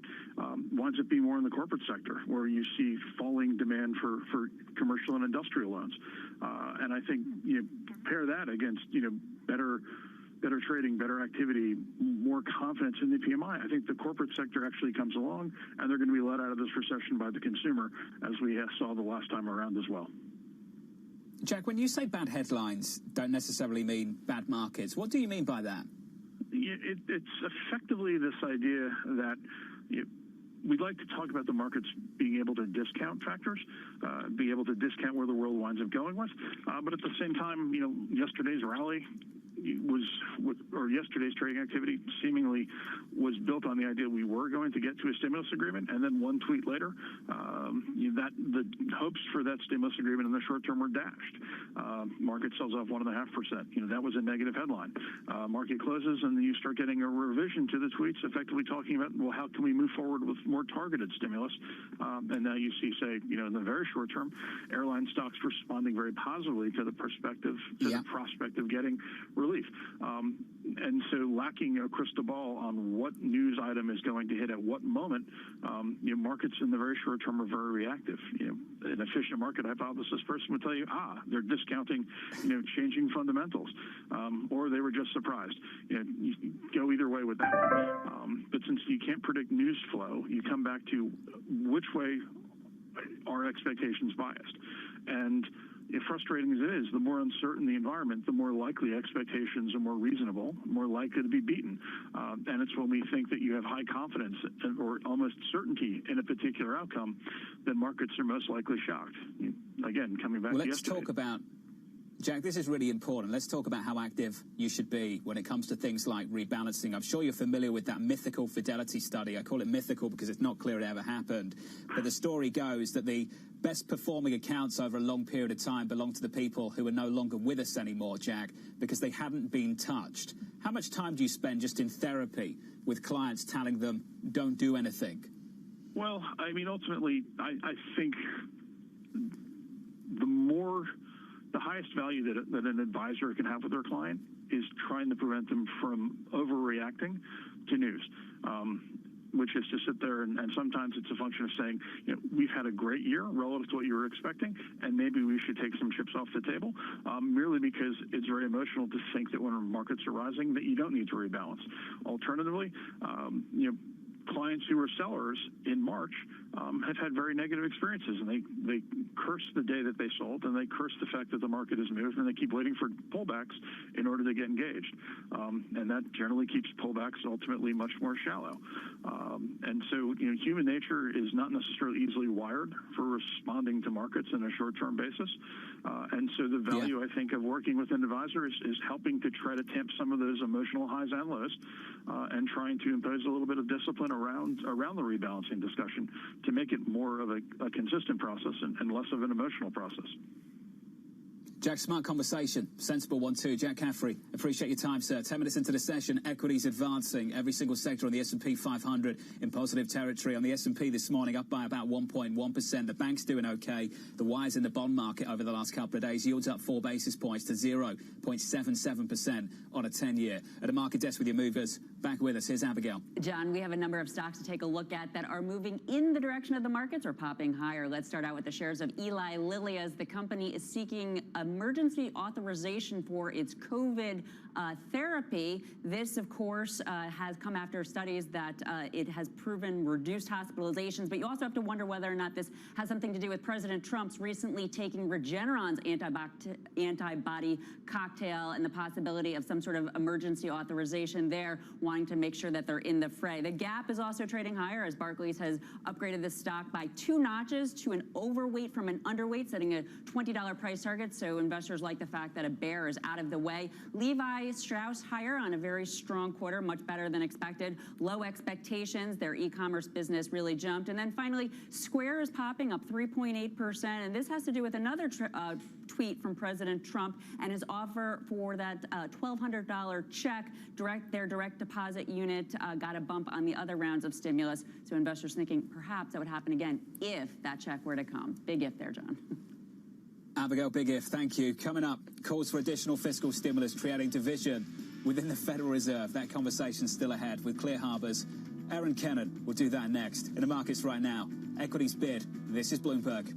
winds up being more in the corporate sector, where you see falling demand for commercial and industrial loans. And I think you pair that against better trading, better activity, more confidence in the PMI. I think the corporate sector actually comes along, and they're going to be let out of this recession by the consumer, as we saw the last time around as well. Jack, when you say bad headlines don't necessarily mean bad markets, what do you mean by that? It's effectively this idea that we'd like to talk about the markets being able to discount factors, be able to discount where the world winds up going with. But at the same time, yesterday's rally or yesterday's trading activity seemingly was built on the idea we were going to get to a stimulus agreement, and then one tweet later, that the hopes for that stimulus agreement in the short term were dashed. Market sells off 1.5%. That was a negative headline. Market closes, and then you start getting a revision to the tweets, effectively talking about, well, how can we move forward with more targeted stimulus? And now you see, say, in the very short term, airline stocks responding very positively to the perspective, the prospect of getting relief. And so lacking a crystal ball on what news item is going to hit at what moment, markets in the very short term are very reactive. An efficient market hypothesis person would tell you, they're discounting, changing fundamentals, or they were just surprised. You go either way with that one. But since you can't predict news flow, you come back to which way are expectations biased. And frustrating as it is, the more uncertain the environment, the more likely expectations are more reasonable, more likely to be beaten. And it's when we think that you have high confidence or almost certainty in a particular outcome, then markets are most likely shocked. Again, coming back to yesterday. Let's talk about, Jack, this is really important. Let's talk about how active you should be when it comes to things like rebalancing. I'm sure you're familiar with that mythical Fidelity study. I call it mythical because it's not clear it ever happened. But the story goes that the best performing accounts over a long period of time belong to the people who are no longer with us anymore, Jack, because they hadn't been touched. How much time do you spend just in therapy with clients telling them, don't do anything? Well, I mean, ultimately, I think the highest value that an advisor can have with their client is trying to prevent them from overreacting to news, which is to sit there and sometimes it's a function of saying, we've had a great year relative to what you were expecting, and maybe we should take some chips off the table, merely because it's very emotional to think that when markets are rising that you don't need to rebalance. Alternatively, clients who were sellers in March have had very negative experiences, and they curse the day that they sold, and they curse the fact that the market has moved, and they keep waiting for pullbacks in order to get engaged. And that generally keeps pullbacks ultimately much more shallow. And so, human nature is not necessarily easily wired for responding to markets in a short-term basis. And so the value, I think, of working with an advisor is helping to try to tamp some of those emotional highs and lows, and trying to impose a little bit of discipline around the rebalancing discussion to make it more of a consistent process and less of an emotional process. Jack, smart conversation. Sensible one, too. Jack Caffrey, appreciate your time, sir. 10 minutes into the session, equities advancing. Every single sector on the S&P 500 in positive territory. On the S&P this morning, up by about 1.1%. The bank's doing okay. The wires in the bond market over the last couple of days, yields up 4 basis points to 0.77% on a 10-year. At a market desk with your movers, back with us. Here's Abigail. John, we have a number of stocks to take a look at that are moving in the direction of the markets or popping higher. Let's start out with the shares of Eli Lilly, as the company is seeking emergency authorization for its COVID therapy. This, of course, has come after studies that it has proven reduced hospitalizations, but you also have to wonder whether or not this has something to do with President Trump's recently taking Regeneron's antibody cocktail and the possibility of some sort of emergency authorization there, wanting to make sure that they're in the fray. The Gap is also trading higher as Barclays has upgraded the stock by 2 notches to an overweight from an underweight, setting a $20 price target. So investors like the fact that a bear is out of the way. Levi Strauss higher on a very strong quarter, much better than expected. Low expectations. Their e-commerce business really jumped. And then finally, Square is popping up 3.8%. And this has to do with another tweet from President Trump and his offer for that $1,200 check. Their direct deposit unit got a bump on the other rounds of stimulus. So investors thinking perhaps that would happen again if that check were to come. Big if there, John. Abigail, big if. Thank you. Coming up, calls for additional fiscal stimulus, creating division within the Federal Reserve. That conversation's still ahead with Clear Harbour's Aaron Kennan. We'll do that next. In the markets right now, equities bid. This is Bloomberg.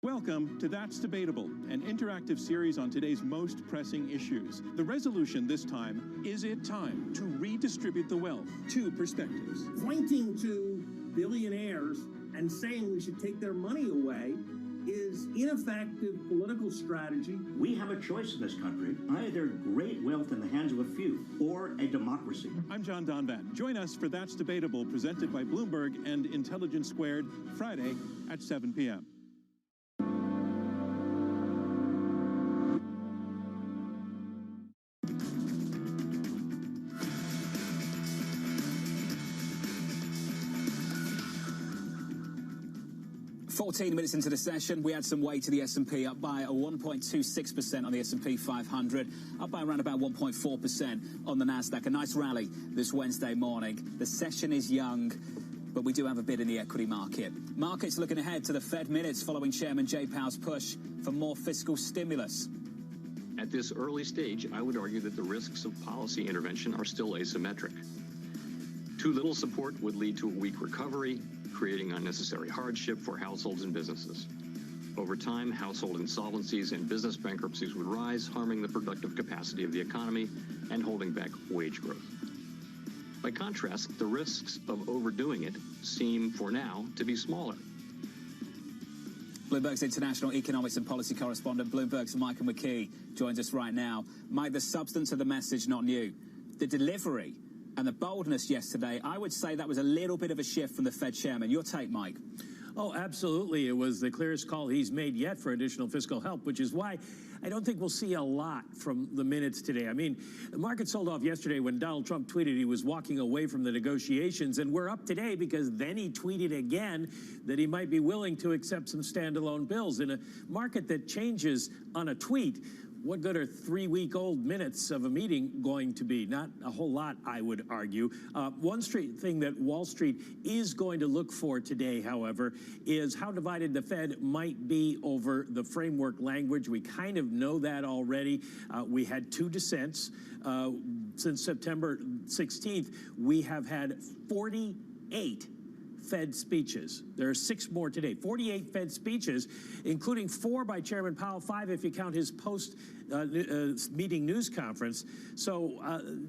Welcome to That's Debatable, an interactive series on today's most pressing issues. The resolution this time, is it time to redistribute the wealth? 2 perspectives. Pointing to billionaires and saying we should take their money away is ineffective political strategy. We have a choice in this country, either great wealth in the hands of a few or a democracy. I'm John Donvan. Join us for That's Debatable, presented by Bloomberg and Intelligence Squared, Friday at 7 p.m. Fourteen minutes into the session, we had some weight to the S&P, up by 1.26% on the S&P 500, up by around about 1.4% on the Nasdaq. A nice rally this Wednesday morning. The session is young, but we do have a bid in the equity market. Markets looking ahead to the Fed minutes following Chairman Jay Powell's push for more fiscal stimulus. At this early stage, I would argue that the risks of policy intervention are still asymmetric. Too little support would lead to a weak recovery, creating unnecessary hardship for households and businesses. Over time, household insolvencies and business bankruptcies would rise, harming the productive capacity of the economy and holding back wage growth. By contrast, the risks of overdoing it seem, for now, to be smaller. Bloomberg's international economics and policy correspondent, Bloomberg's Michael McKee, joins us right now. Mike, the substance of the message, not new. The delivery and the boldness yesterday, I would say that was a little bit of a shift from the Fed chairman. Your take, Mike? Oh, absolutely. It was the clearest call he's made yet for additional fiscal help, which is why I don't think we'll see a lot from the minutes today. I mean, the market sold off yesterday when Donald Trump tweeted he was walking away from the negotiations, and we're up today because then he tweeted again that he might be willing to accept some standalone bills. In a market that changes on a tweet, what good are 3-week-old minutes of a meeting going to be? Not a whole lot, I would argue. One thing that Wall Street is going to look for today, however, is how divided the Fed might be over the framework language. We kind of know that already. We had 2 dissents. Since September 16th, we have had 48 Fed speeches. There are 6 more today. 48 Fed speeches, including 4 by Chairman Powell, 5 if you count his post-meeting news conference. So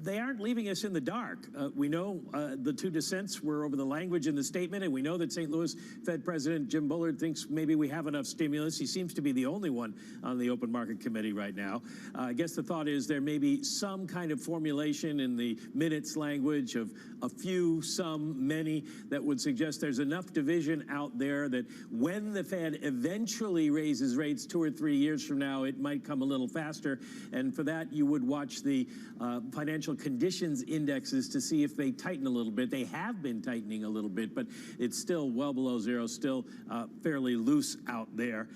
they aren't leaving us in the dark. We know the 2 dissents were over the language in the statement, and we know that St. Louis Fed President Jim Bullard thinks maybe we have enough stimulus. He seems to be the only one on the Open Market Committee right now. I guess the thought is there may be some kind of formulation in the minutes language of a few, some, many, that would suggest there's enough division out there that when the Fed eventually raises rates 2 or 3 years from now, it might come a little faster. And for that, you would watch the financial conditions indexes to see if they tighten a little bit. They have been tightening a little bit, but it's still well below zero, still fairly loose out there.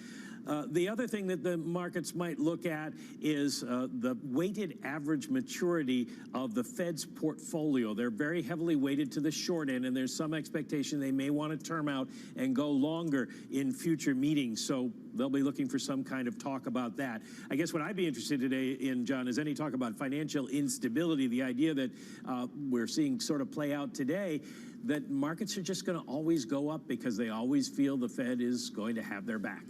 The other thing that the markets might look at is the weighted average maturity of the Fed's portfolio. They're very heavily weighted to the short end, and there's some expectation they may want to term out and go longer in future meetings. So they'll be looking for some kind of talk about that. I guess what I'd be interested today in, John, is any talk about financial instability, the idea that we're seeing sort of play out today, that markets are just going to always go up because they always feel the Fed is going to have their back.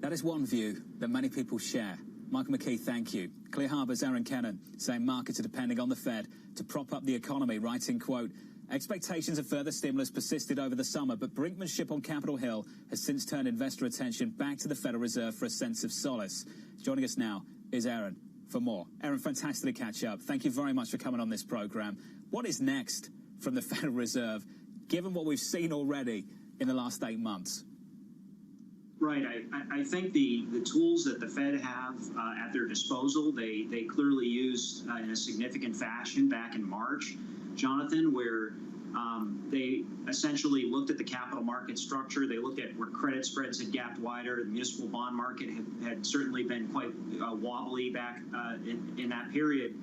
That is one view that many people share. Michael McKee, thank you. Clear Harbour's Aaron Kennan saying markets are depending on the Fed to prop up the economy, writing, quote, expectations of further stimulus persisted over the summer, but brinkmanship on Capitol Hill has since turned investor attention back to the Federal Reserve for a sense of solace. Joining us now is Aaron for more. Aaron, fantastic to catch up. Thank you very much for coming on this program. What is next from the Federal Reserve, given what we've seen already in the last 8 months? Right. I think the tools that the Fed have at their disposal, they clearly used in a significant fashion back in March, Jonathan, where they essentially looked at the capital market structure. They looked at where credit spreads had gapped wider. The municipal bond market had certainly been quite wobbly back in that period.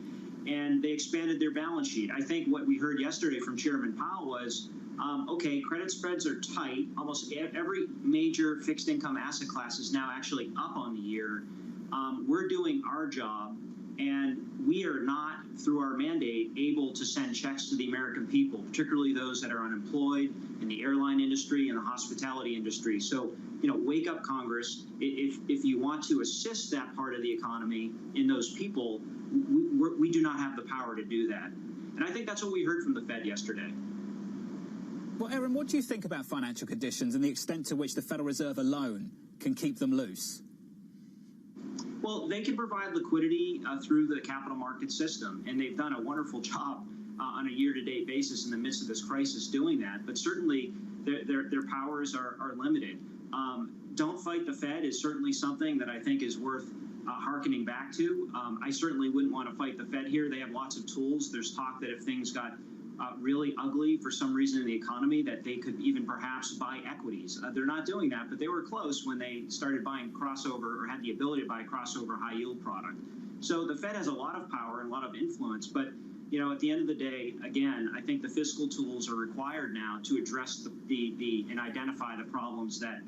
And they expanded their balance sheet. I think what we heard yesterday from Chairman Powell was, okay, credit spreads are tight. Almost every major fixed income asset class is now actually up on the year. We're doing our job, and we are not, through our mandate, able to send checks to the American people, particularly those that are unemployed in the airline industry and the hospitality industry. So, wake up, Congress. If you want to assist that part of the economy in those people, we do not have the power to do that. And I think that's what we heard from the Fed yesterday. Well, Aaron, what do you think about financial conditions and the extent to which the Federal Reserve alone can keep them loose? Well, they can provide liquidity through the capital market system, and they've done a wonderful job on a year-to-date basis in the midst of this crisis doing that. But certainly, their powers are limited. Don't fight the Fed is certainly something that I think is worth hearkening back to. I certainly wouldn't want to fight the Fed here. They have lots of tools. There's talk that if things got really ugly for some reason in the economy, that they could even perhaps buy equities. They're not doing that, but they were close when they started buying crossover, or had the ability to buy crossover high yield product. So the Fed has a lot of power and a lot of influence, but at the end of the day, again, I think the fiscal tools are required now to address and identify the problems that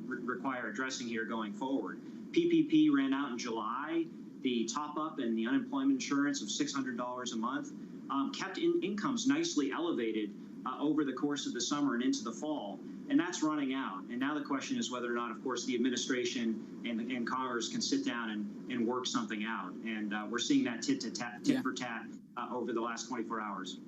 require addressing here going forward. PPP ran out in July. The top up and the unemployment insurance of $600 a month kept incomes nicely elevated over the course of the summer and into the fall, and that's running out. And now the question is whether or not, of course, the administration and Congress can sit down and work something out. And we're seeing that tit for tat over the last 24 hours.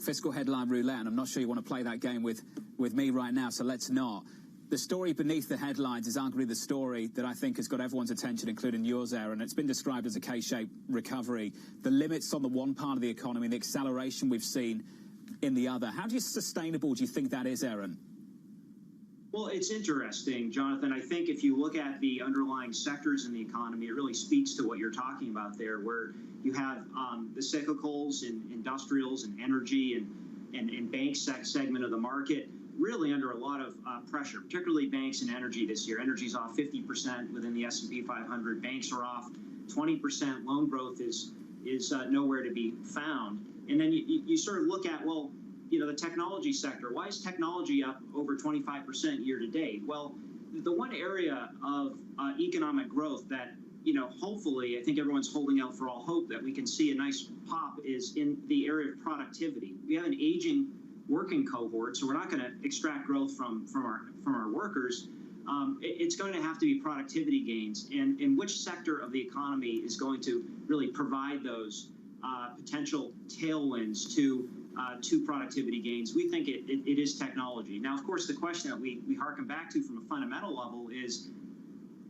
Fiscal headline roulette, and I'm not sure you want to play that game with me right now, so let's not. The story beneath the headlines is arguably the story that I think has got everyone's attention, including yours, Aaron. It's been described as a K-shaped recovery. The limits on the one part of the economy, the acceleration we've seen in the other. How sustainable do you think that is, Aaron? Well, it's interesting, Jonathan. I think if you look at the underlying sectors in the economy, it really speaks to what you're talking about there, where you have the cyclicals in industrials and energy and bank segment of the market really under a lot of pressure, particularly banks and energy this year. Energy's off 50% within the S&P 500. Banks are off 20%. Loan growth is nowhere to be found. And then you sort of look at, well, the technology sector. Why is technology up over 25% year to date? Well, the one area of economic growth that, hopefully, I think everyone's holding out for all hope that we can see a nice pop is in the area of productivity. We have an aging working cohort, so we're not going to extract growth from our workers. It's going to have to be productivity gains, and in which sector of the economy is going to really provide those potential tailwinds to productivity gains? We think it is technology. Now, of course, the question that we harken back to from a fundamental level is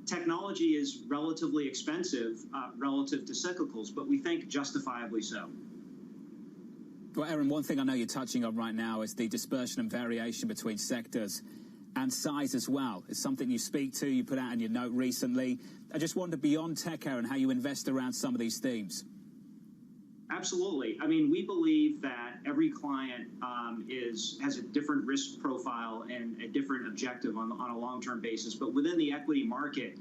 technology is relatively expensive relative to cyclicals, but we think justifiably so. Well, Aaron, one thing I know you're touching on right now is the dispersion and variation between sectors and size as well. It's something you speak to, you put out in your note recently. I just wonder, beyond tech, Aaron, how you invest around some of these themes. Absolutely. I mean, we believe that every client has a different risk profile and a different objective on a long-term basis. But within the equity market,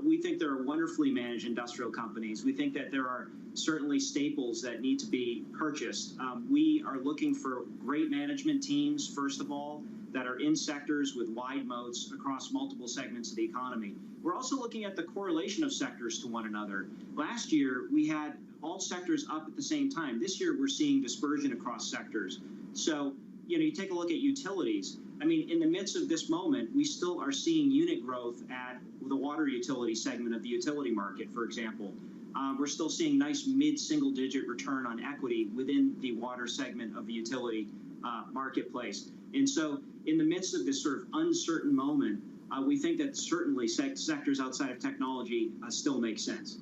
we think there are wonderfully managed industrial companies. We think that there are certainly staples that need to be purchased. We are looking for great management teams, first of all, that are in sectors with wide moats across multiple segments of the economy. We're also looking at the correlation of sectors to one another. Last year, we had all sectors up at the same time. This year, we're seeing dispersion across sectors. So, you take a look at utilities. I mean, in the midst of this moment, we still are seeing unit growth at the water utility segment of the utility market, for example. We're still seeing nice mid-single-digit return on equity within the water segment of the utility marketplace. And so in the midst of this sort of uncertain moment, we think that certainly sectors outside of technology still make sense.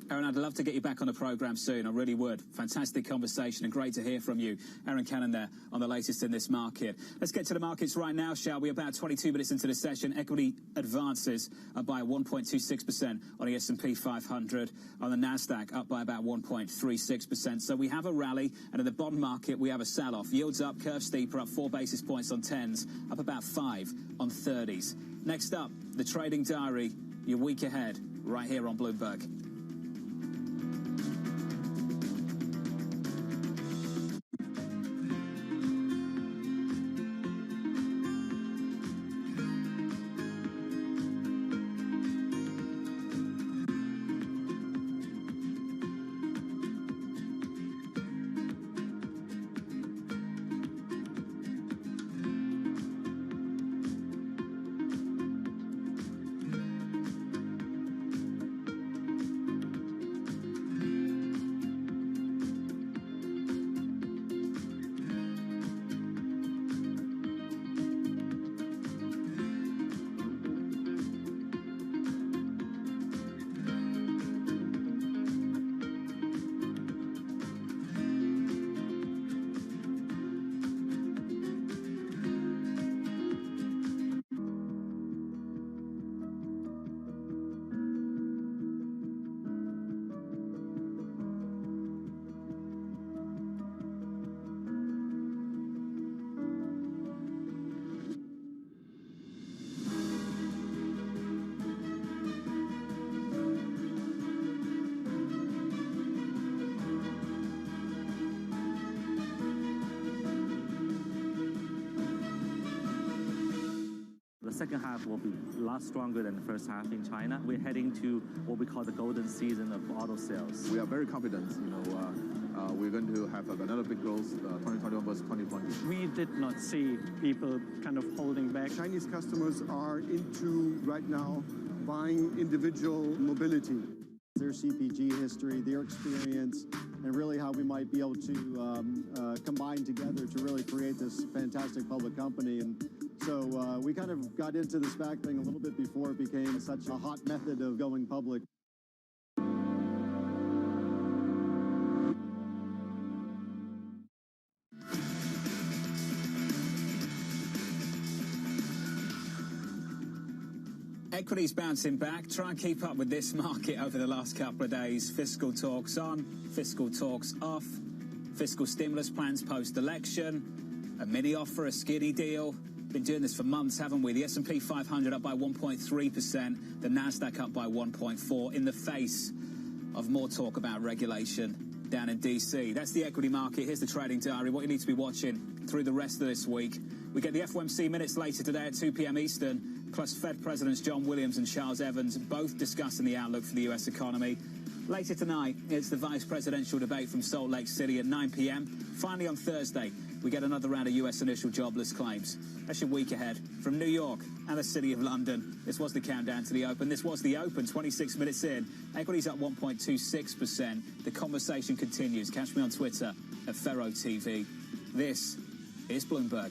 Aaron, I'd love to get you back on the program soon. I really would. Fantastic conversation and great to hear from you. Aaron Cannon there on the latest in this market. Let's get to the markets right now, shall we? About 22 minutes into the session, equity advances up by 1.26% on the S&P 500. On the NASDAQ, up by about 1.36%. So we have a rally, and in the bond market, we have a sell-off. Yields up, curve steeper, up 4 basis points on 10s, up about 5 on 30s. Next up, the trading diary, your week ahead, right here on Bloomberg. The second half will be a lot stronger than the first half in China. We're heading to what we call the golden season of auto sales. We are very confident, we're going to have another big growth 2021 versus 2020. We did not see people kind of holding back. Chinese customers are into, right now, buying individual mobility. their CPG history, their experience, and really how we might be able to combine together to really create this fantastic public company. And so we kind of got into the SPAC thing a little bit before it became such a hot method of going public. Equities bouncing back. Try and keep up with this market over the last couple of days. Fiscal talks on, fiscal talks off, fiscal stimulus plans post-election, a mini offer, a skinny deal. Been doing this for months, haven't we? The S&P 500 up by 1.3%, the Nasdaq up by 1.4% in the face of more talk about regulation down in DC. That's the equity market. Here's the trading diary, what you need to be watching through the rest of this week. We get the FOMC minutes later today at 2 p.m. Eastern, plus Fed Presidents John Williams and Charles Evans, both discussing the outlook for the U.S. economy. Later tonight, it's the vice presidential debate from Salt Lake City at 9 p.m. Finally, on Thursday, we get another round of U.S. initial jobless claims. That's your week ahead. From New York and the City of London, this was the countdown to the open. This was the open, 26 minutes in. Equities up 1.26%. The conversation continues. Catch me on Twitter at FerroTV. This is Bloomberg.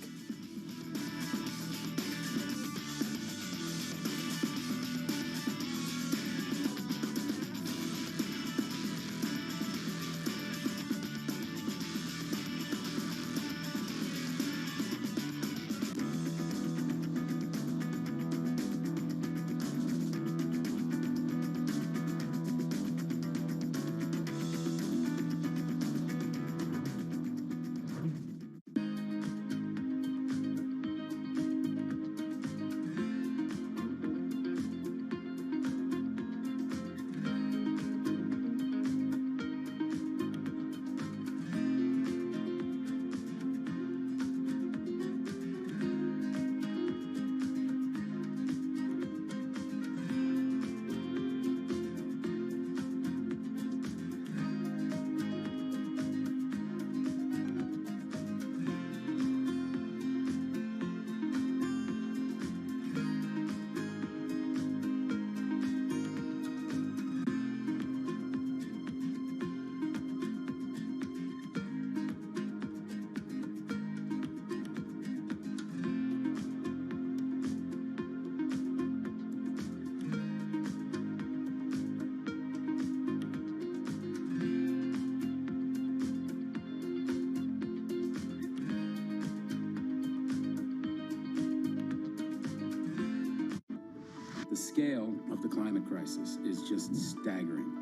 The scale of the climate crisis is just staggering,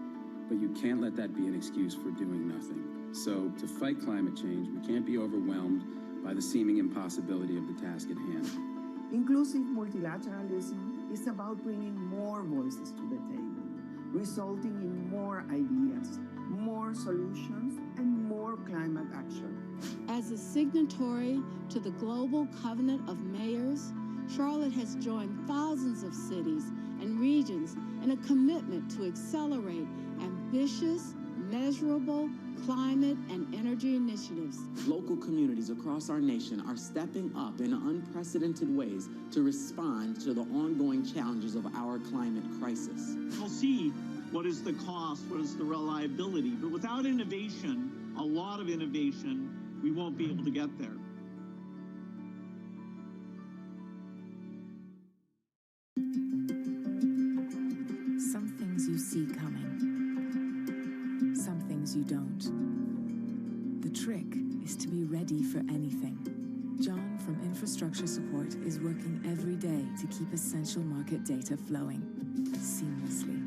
but you can't let that be an excuse for doing nothing. So to fight climate change, we can't be overwhelmed by the seeming impossibility of the task at hand. Inclusive multilateralism is about bringing more voices to the table, resulting in more ideas, more solutions, and more climate action. As a signatory to the Global Covenant of Mayors, Charlotte has joined thousands of cities and regions in a commitment to accelerate ambitious, measurable climate and energy initiatives. Local communities across our nation are stepping up in unprecedented ways to respond to the ongoing challenges of our climate crisis. We'll see what is the cost, what is the reliability, but without innovation, a lot of innovation, we won't be able to get there. Some things you see coming, some things you don't. The trick is to be ready for anything. John from Infrastructure Support is working every day to keep essential market data flowing seamlessly.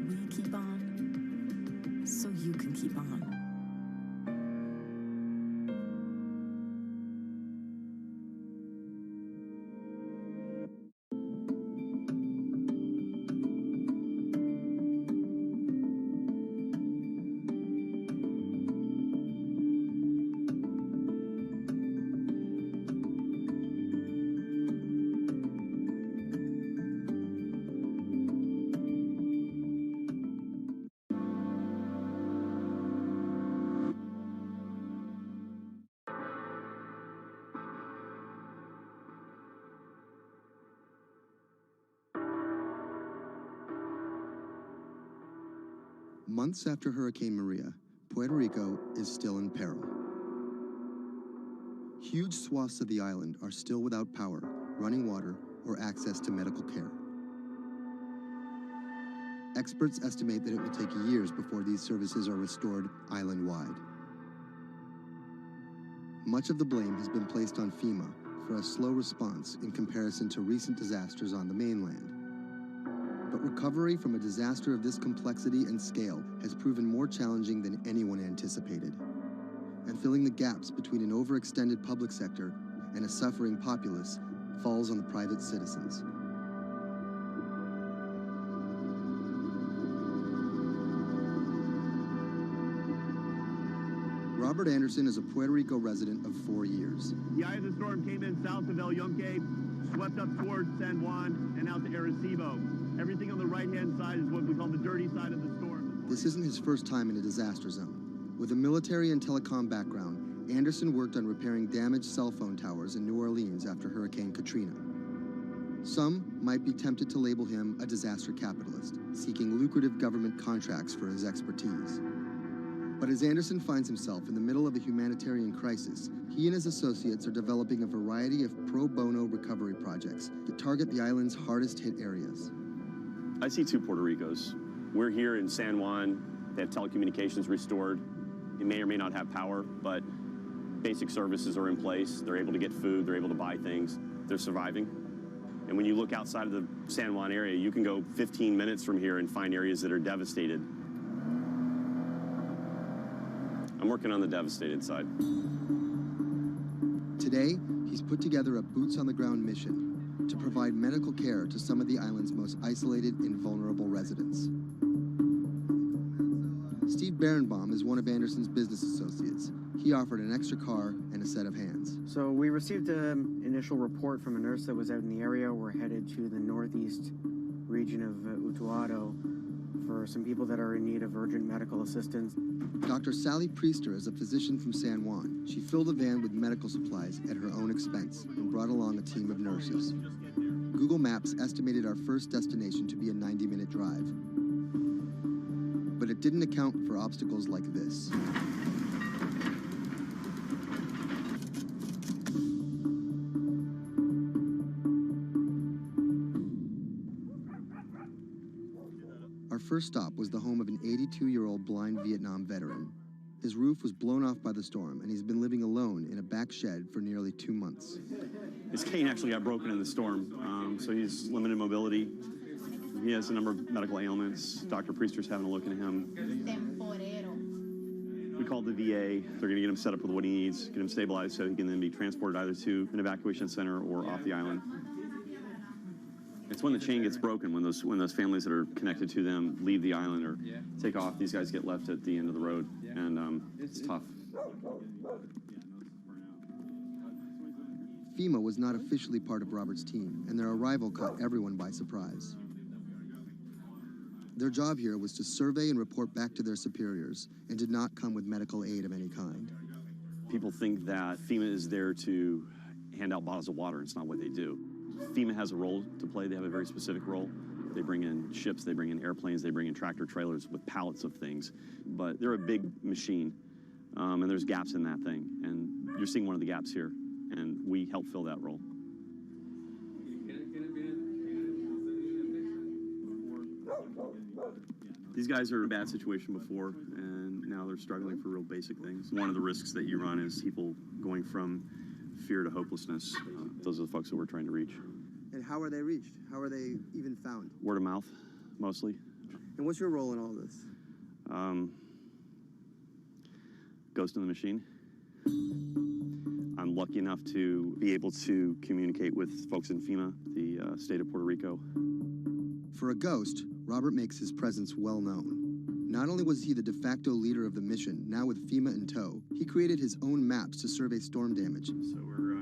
We keep on, so you can keep on. Months after Hurricane Maria, Puerto Rico is still in peril. Huge swaths of the island are still without power, running water, or access to medical care. Experts estimate that it will take years before these services are restored island-wide. Much of the blame has been placed on FEMA for a slow response in comparison to recent disasters on the mainland. But recovery from a disaster of this complexity and scale has proven more challenging than anyone anticipated. And filling the gaps between an overextended public sector and a suffering populace falls on the private citizens. Robert Anderson is a Puerto Rico resident of 4 years. The eye of the storm came in south of El Yunque, swept up towards San Juan, and out to Arecibo. Everything on the right-hand side is what we call the dirty side of the storm. This isn't his first time in a disaster zone. With a military and telecom background, Anderson worked on repairing damaged cell phone towers in New Orleans after Hurricane Katrina. Some might be tempted to label him a disaster capitalist, seeking lucrative government contracts for his expertise. But as Anderson finds himself in the middle of a humanitarian crisis, he and his associates are developing a variety of pro bono recovery projects that target the island's hardest hit areas. I see two Puerto Ricos. We're here in San Juan. They have telecommunications restored. They may or may not have power, but basic services are in place. They're able to get food. They're able to buy things. They're surviving. And when you look outside of the San Juan area, you can go 15 minutes from here and find areas that are devastated. I'm working on the devastated side. Today, he's put together a boots-on-the-ground mission to provide medical care to some of the island's most isolated and vulnerable residents. Steve Berenbaum is one of Anderson's business associates. He offered an extra car and a set of hands. So we received an initial report from a nurse that was out in the area. We're headed to the northeast region of Utuado for some people that are in need of urgent medical assistance. Dr. Sally Priester is a physician from San Juan. She filled a van with medical supplies at her own expense and brought along a team of nurses. Google Maps estimated our first destination to be a 90-minute drive. But it didn't account for obstacles like this. Our first stop was the home of an 82-year-old blind Vietnam veteran. His roof was blown off by the storm, and he's been living alone in a back shed for nearly 2 months. His cane actually got broken in the storm, so he's limited mobility. He has a number of medical ailments. Dr. Priester's having a look into him. We called the VA. They're going to get him set up with what he needs, get him stabilized so he can then be transported either to an evacuation center or off the island. It's when the chain gets broken, when those families that are connected to them leave the island or take off, these guys get left at the end of the road, and it's tough. FEMA was not officially part of Robert's team, and their arrival caught everyone by surprise. Their job here was to survey and report back to their superiors, and did not come with medical aid of any kind. People think that FEMA is there to hand out bottles of water. It's not what they do. FEMA has a role to play. They have a very specific role. They bring in ships, they bring in airplanes, they bring in tractor trailers with pallets of things. But they're a big machine, and there's gaps in that thing. And you're seeing one of the gaps here, and we help fill that role. These guys are in a bad situation before, and now they're struggling for real basic things. One of the risks that you run is people going from fear to hopelessness. Those are the folks that we're trying to reach. And how are they reached? How are they even found? Word of mouth, mostly. And what's your role in all of this? Ghost in the machine. I'm lucky enough to be able to communicate with folks in FEMA, the state of Puerto Rico. For a ghost, Robert makes his presence well known. Not only was he the de facto leader of the mission, now with FEMA in tow, he created his own maps to survey storm damage. So we're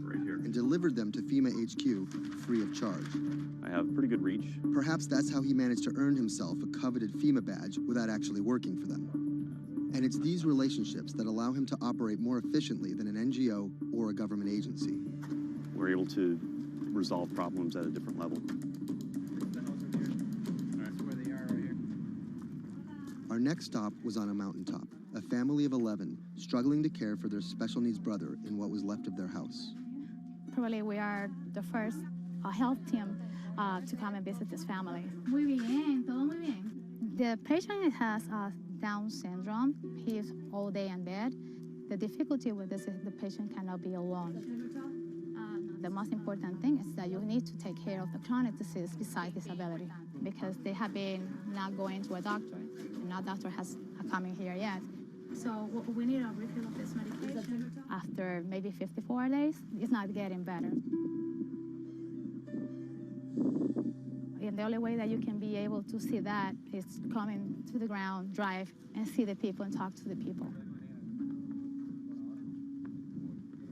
right here. And delivered them to FEMA HQ free of charge. I have pretty good reach. Perhaps that's how he managed to earn himself a coveted FEMA badge without actually working for them. And it's these relationships that allow him to operate more efficiently than an NGO or a government agency. We're able to resolve problems at a different level. next stop was on a mountaintop, a family of 11 struggling to care for their special needs brother in what was left of their house. Probably we are the first health team to come and visit this family. Muy bien, todo muy bien. The patient has Down syndrome. He is all day in bed. The difficulty with this is the patient cannot be alone. The most important thing is that you need to take care of the chronic disease besides disability, because they have been not going to a doctor, and no doctor has come in here yet. So we need a refill of this medication. After maybe 54 days, it's not getting better. And the only way that you can be able to see that is coming to the ground, drive, and see the people and talk to the people.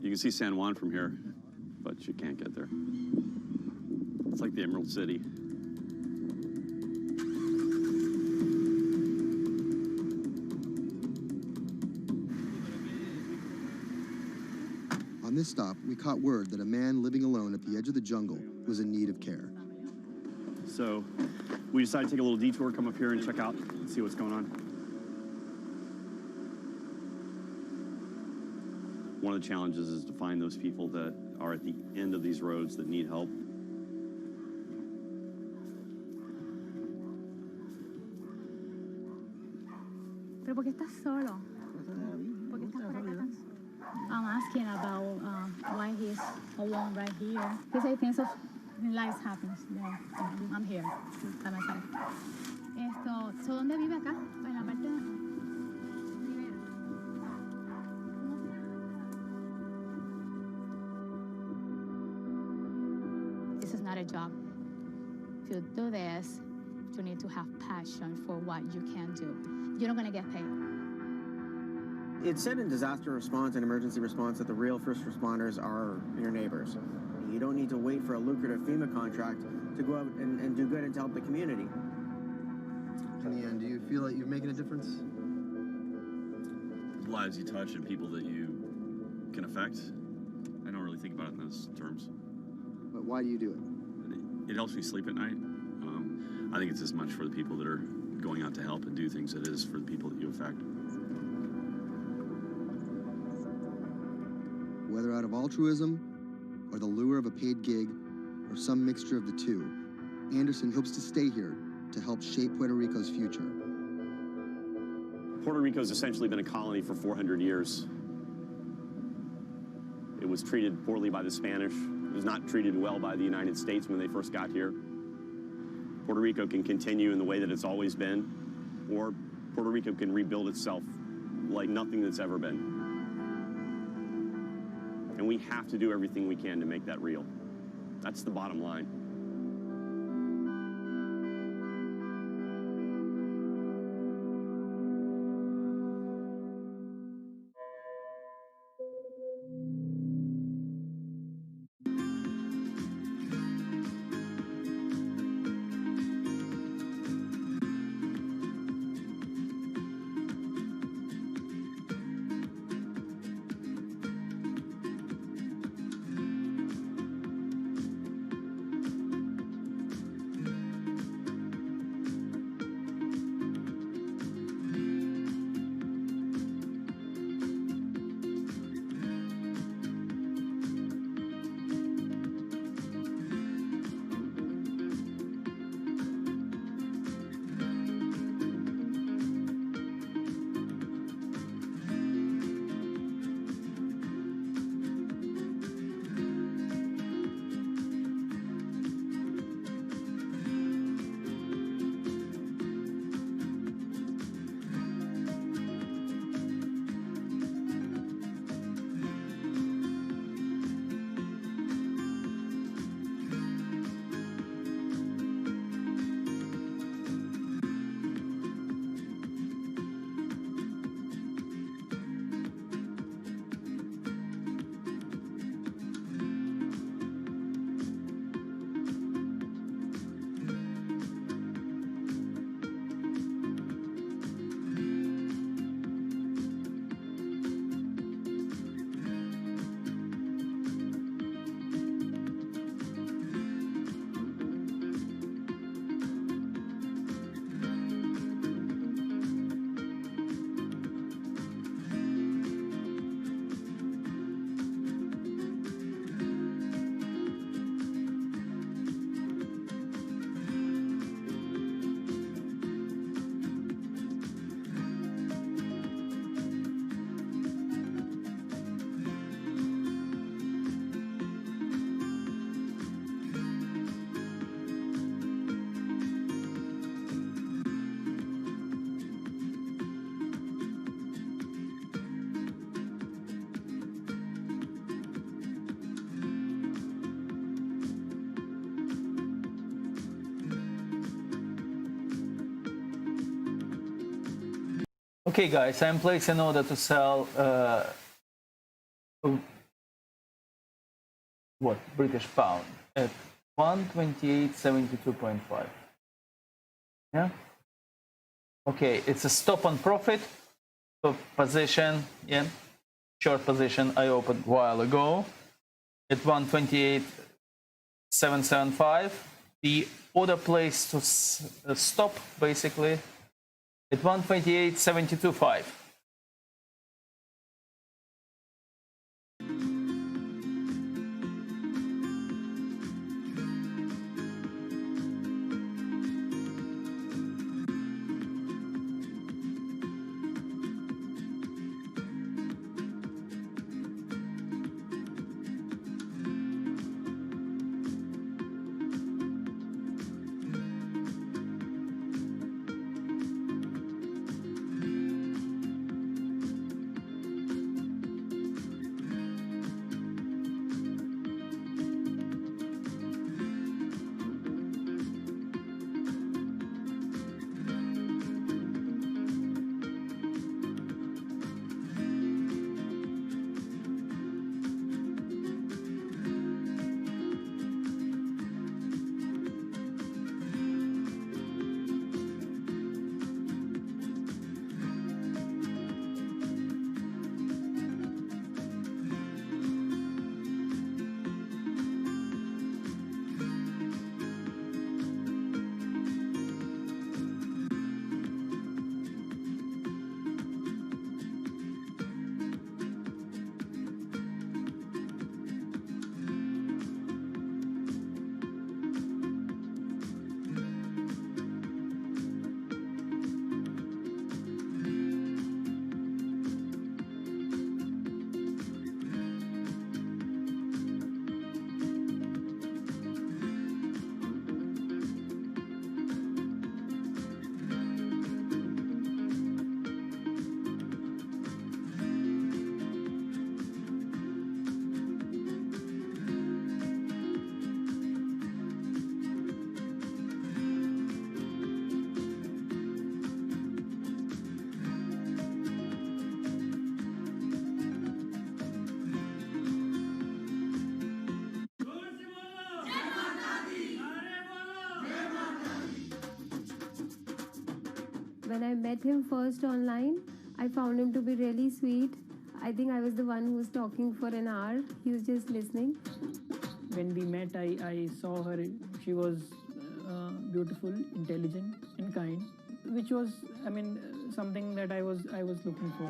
You can see San Juan from here, but you can't get there. It's like the Emerald City. On this stop, we caught word that a man living alone at the edge of the jungle was in need of care. So we decided to take a little detour, come up here and check out and see what's going on. One of the challenges is to find those people that are at the end of these roads that need help. ¿Pero por qué estás solo? ¿Por qué estás por acá tan solo? I'm asking about why he's alone right here. He said things of life happens. Yeah, I'm here by myself. So ¿dónde vive acá? En la parte de... This is not a job. To do this, you need to have passion for what you can do. You're not going to get paid. It's said in disaster response and emergency response that the real first responders are your neighbors. You don't need to wait for a lucrative FEMA contract to go out and do good and to help the community. In the end, do you feel like you're making a difference? Lives you touch and people that you can affect. I don't really think about it in those terms. But why do you do it? It helps me sleep at night. I think it's as much for the people that are going out to help and do things as it is for the people that you affect. Whether out of altruism, or the lure of a paid gig, or some mixture of the two, Anderson hopes to stay here to help shape Puerto Rico's future. Puerto Rico's essentially been a colony for 400 years. It was treated poorly by the Spanish. It was not treated well by the United States when they first got here. Puerto Rico can continue in the way that it's always been, or Puerto Rico can rebuild itself like nothing that's ever been. And we have to do everything we can to make that real. That's the bottom line. Okay, guys, I'm placing an order to sell British pound at 128.72.5. Yeah. Okay, it's a stop on profit. So position, yeah, short position I opened a while ago at 128.775. The order place to stop basically at 128.725. When I met him first online, I found him to be really sweet. I think I was the one who was talking for an hour. He was just listening. When we met, I saw her. She was beautiful, intelligent, and kind, which was, I mean, something that I was looking for.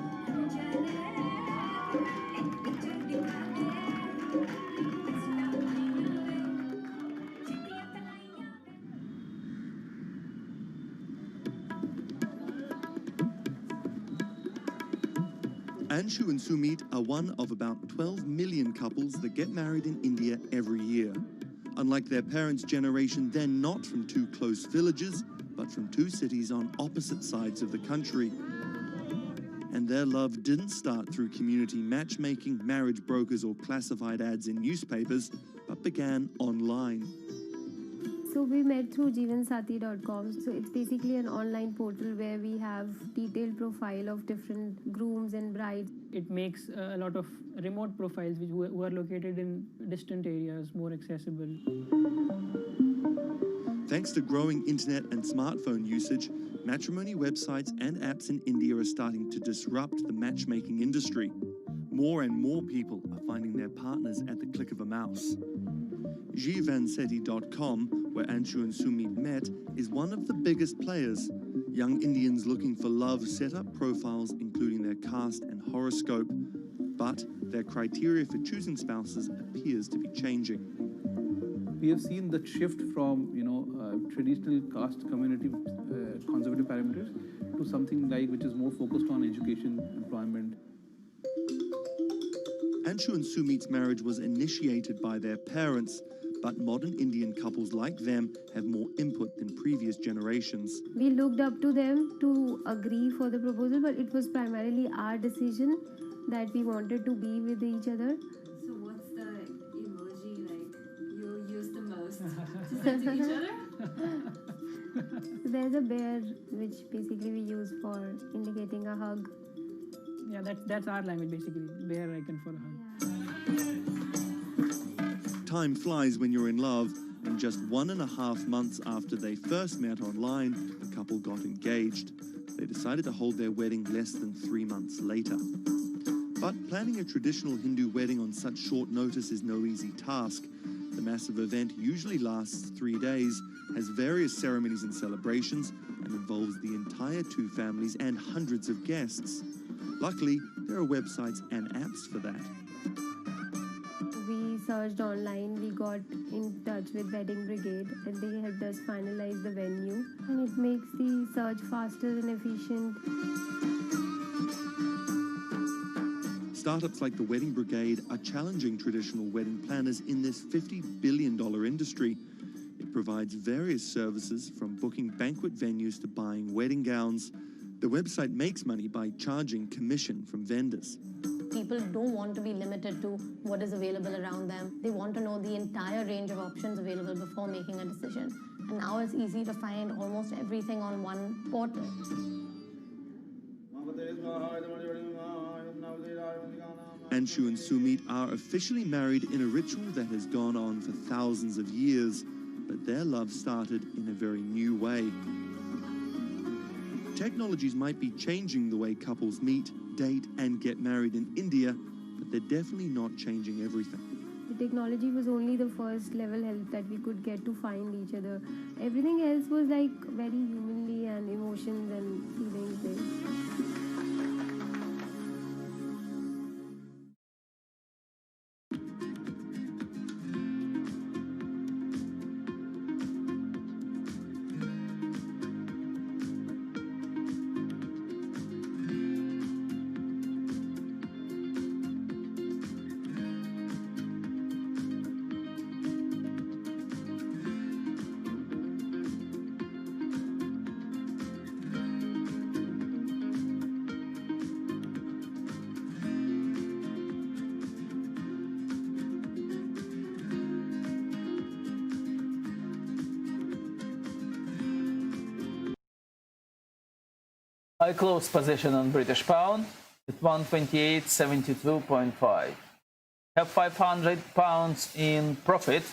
Anshu and Sumit are one of about 12 million couples that get married in India every year. Unlike their parents' generation, they're not from two close villages, but from two cities on opposite sides of the country. And their love didn't start through community matchmaking, marriage brokers, or classified ads in newspapers, but began online. So we met through jeevansati.com. So it's basically an online portal where we have detailed profile of different grooms and brides. It makes a lot of remote profiles who are located in distant areas more accessible. Thanks to growing internet and smartphone usage, matrimony websites and apps in India are starting to disrupt the matchmaking industry. More and more people are finding their partners at the click of a mouse. jeevansati.com, where Anshu and Sumit met, is one of the biggest players. Young Indians looking for love set up profiles including their caste and horoscope, but their criteria for choosing spouses appears to be changing. We have seen the shift from traditional caste community conservative parameters to something like which is more focused on education, employment. Anshu and Sumit's marriage was initiated by their parents, but modern Indian couples like them have more input than previous generations. We looked up to them to agree for the proposal, but it was primarily our decision that we wanted to be with each other. So what's the emoji like you'll use the most to send to each other? So there's a bear, which basically we use for indicating a hug. Yeah, that's our language basically. Bear icon for a hug. Time flies when you're in love, and just 1.5 months after they first met online, the couple got engaged. They decided to hold their wedding less than 3 months later. But planning a traditional Hindu wedding on such short notice is no easy task. The massive event usually lasts 3 days, has various ceremonies and celebrations, and involves the entire two families and hundreds of guests. Luckily, there are websites and apps for that. We searched online, we got in touch with Wedding Brigade, and they helped us finalize the venue. And it makes the search faster and efficient. Startups like the Wedding Brigade are challenging traditional wedding planners in this $50 billion industry. It provides various services from booking banquet venues to buying wedding gowns. The website makes money by charging commission from vendors. People don't want to be limited to what is available around them. They want to know the entire range of options available before making a decision. And now it's easy to find almost everything on one portal. Anshu and Sumit are officially married in a ritual that has gone on for thousands of years, but their love started in a very new way. Technologies might be changing the way couples meet, date, and get married in India, but they're definitely not changing everything. The technology was only the first level help that we could get to find each other. Everything else was like very humanly and emotions and feelings based. I close position on British pound at 128.72.5. Have 500 pounds in profit.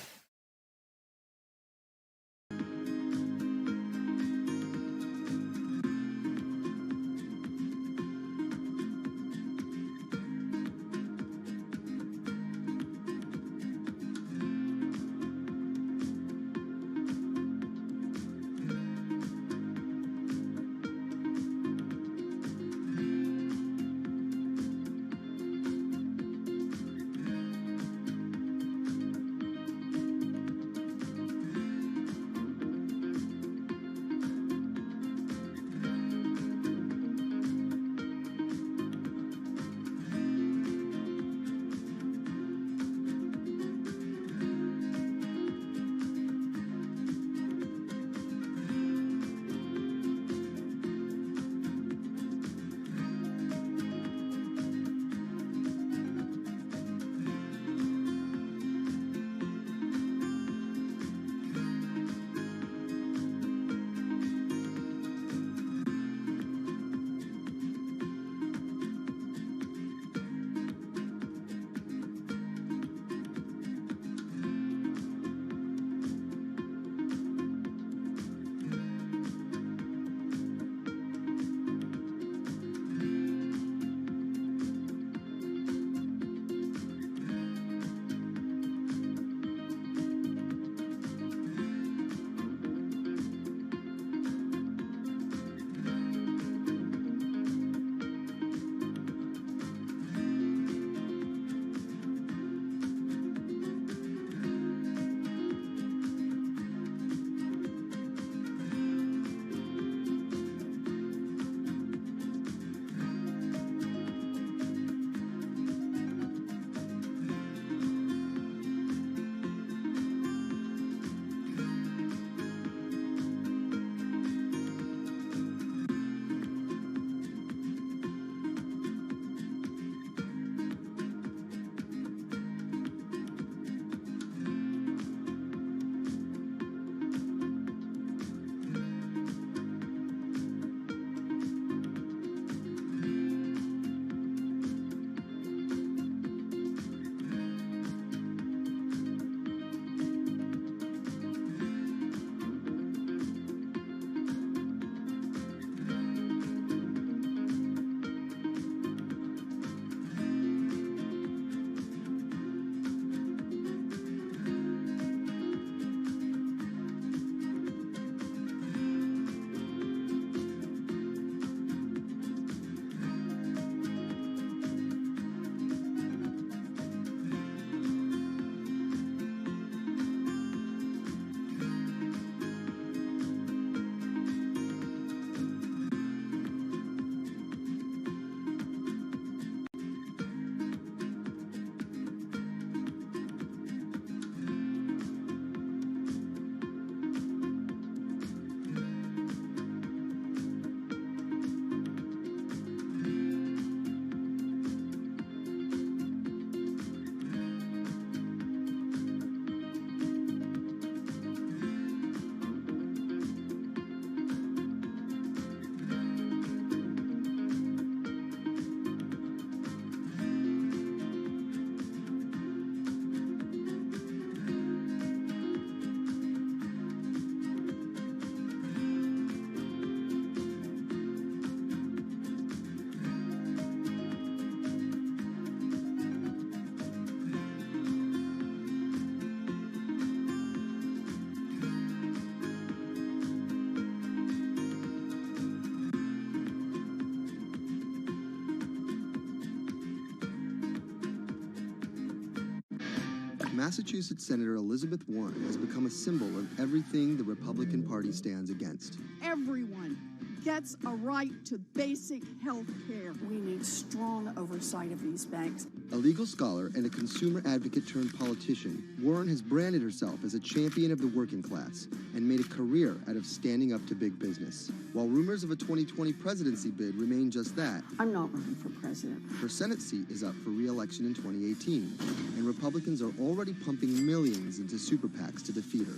Massachusetts Senator Elizabeth Warren has become a symbol of everything the Republican Party stands against. Everyone gets a right to basic health care. We need strong oversight of these banks. A legal scholar and a consumer advocate turned politician, Warren has branded herself as a champion of the working class and made a career out of standing up to big business. While rumors of a 2020 presidency bid remain just that, I'm not running for president. her Senate seat is up for re-election in 2018, and Republicans are already pumping millions into super PACs to defeat her.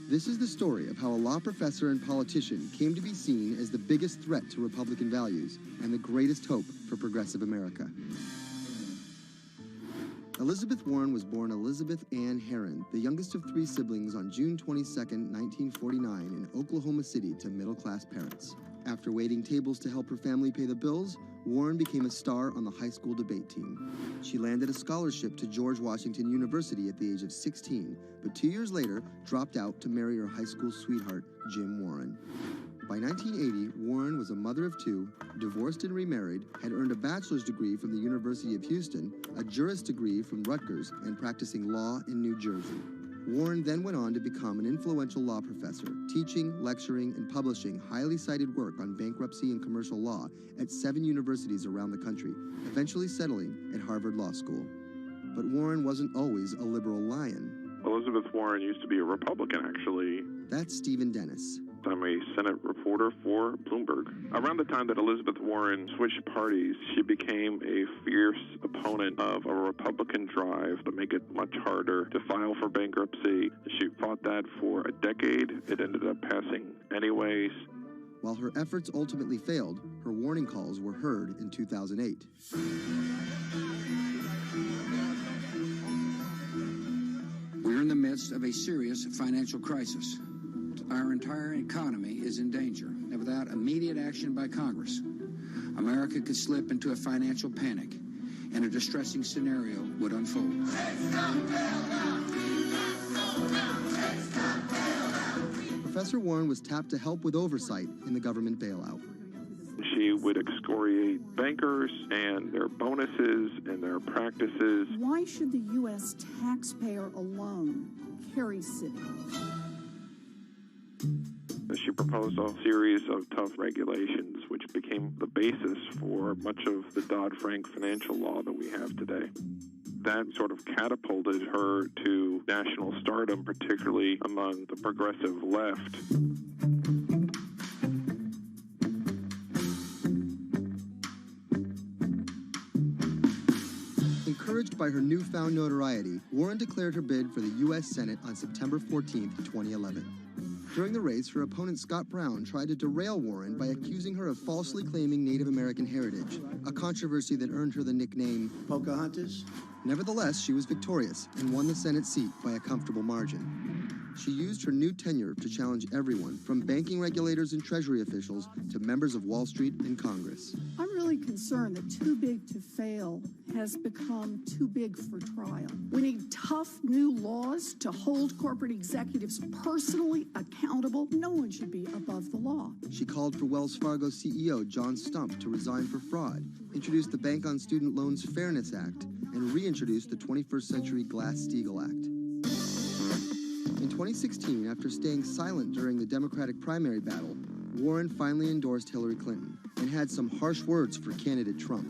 This is the story of how a law professor and politician came to be seen as the biggest threat to Republican values and the greatest hope for progressive America. Elizabeth Warren was born Elizabeth Ann Herron, the youngest of 3 siblings, on June 22, 1949, in Oklahoma City to middle-class parents. After waiting tables to help her family pay the bills, Warren became a star on the high school debate team. She landed a scholarship to George Washington University at the age of 16, but 2 years later dropped out to marry her high school sweetheart, Jim Warren. By 1980, Warren was a mother of 2, divorced and remarried, had earned a bachelor's degree from the University of Houston, a juris degree from Rutgers, and practicing law in New Jersey. Warren then went on to become an influential law professor, teaching, lecturing, and publishing highly cited work on bankruptcy and commercial law at 7 universities around the country, eventually settling at Harvard Law School. But Warren wasn't always a liberal lion. Elizabeth Warren used to be a Republican, actually. That's Stephen Dennis. I'm a Senate reporter for Bloomberg. Around the time that Elizabeth Warren switched parties, she became a fierce opponent of a Republican drive to make it much harder to file for bankruptcy. She fought that for a decade. It ended up passing anyways. While her efforts ultimately failed, her warning calls were heard in 2008. We're in the midst of a serious financial crisis. Our entire economy is in danger, and without immediate action by Congress, America could slip into a financial panic, and a distressing scenario would unfold. Professor Warren was tapped to help with oversight in the government bailout. She would excoriate bankers and their bonuses and their practices. Why should the U.S. taxpayer alone carry Citi? She proposed a series of tough regulations, which became the basis for much of the Dodd-Frank financial law that we have today. That sort of catapulted her to national stardom, particularly among the progressive left. Encouraged by her newfound notoriety, Warren declared her bid for the U.S. Senate on September 14, 2011. During the race, her opponent Scott Brown tried to derail Warren by accusing her of falsely claiming Native American heritage, a controversy that earned her the nickname Pocahontas. Nevertheless, she was victorious and won the Senate seat by a comfortable margin. She used her new tenure to challenge everyone, from banking regulators and Treasury officials to members of Wall Street and Congress. I'm really concerned that too big to fail has become too big for trial. We need tough new laws to hold corporate executives personally accountable. No one should be above the law. She called for Wells Fargo CEO John Stump to resign for fraud, introduced the Bank on Student Loans Fairness Act, and reintroduced the 21st Century Glass-Steagall Act. In 2016, after staying silent during the Democratic primary battle, Warren finally endorsed Hillary Clinton and had some harsh words for candidate Trump.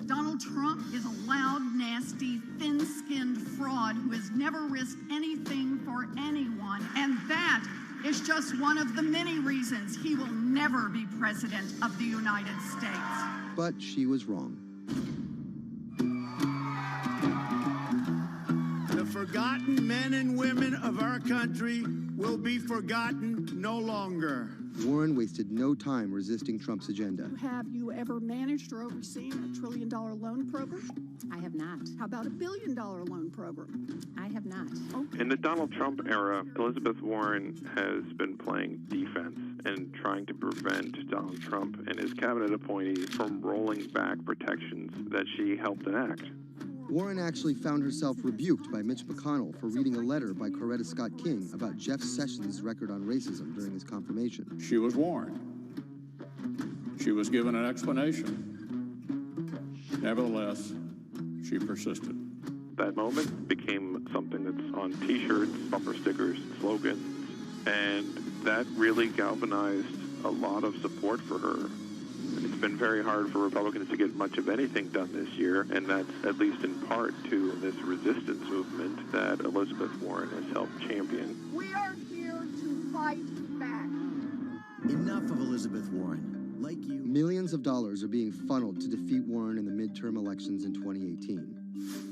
Donald Trump is a loud, nasty, thin-skinned fraud who has never risked anything for anyone, and that is just one of the many reasons he will never be president of the United States. But she was wrong. The forgotten men and women of our country will be forgotten no longer. Warren wasted no time resisting Trump's agenda. Have you ever managed or overseen a $1 trillion loan program? I have not. How about a $1 billion loan program? I have not. In the Donald Trump era, Elizabeth Warren has been playing defense and trying to prevent Donald Trump and his cabinet appointees from rolling back protections that she helped enact. Warren actually found herself rebuked by Mitch McConnell for reading a letter by Coretta Scott King about Jeff Sessions' record on racism during his confirmation. She was warned. She was given an explanation. Nevertheless, she persisted. That moment became something that's on T-shirts, bumper stickers, slogans, and that really galvanized a lot of support for her. It's been very hard for Republicans to get much of anything done this year, and that's at least in part to this resistance movement that Elizabeth Warren has helped champion. We are here to fight back. Enough of Elizabeth Warren. Like you, millions of dollars are being funneled to defeat Warren in the midterm elections in 2018.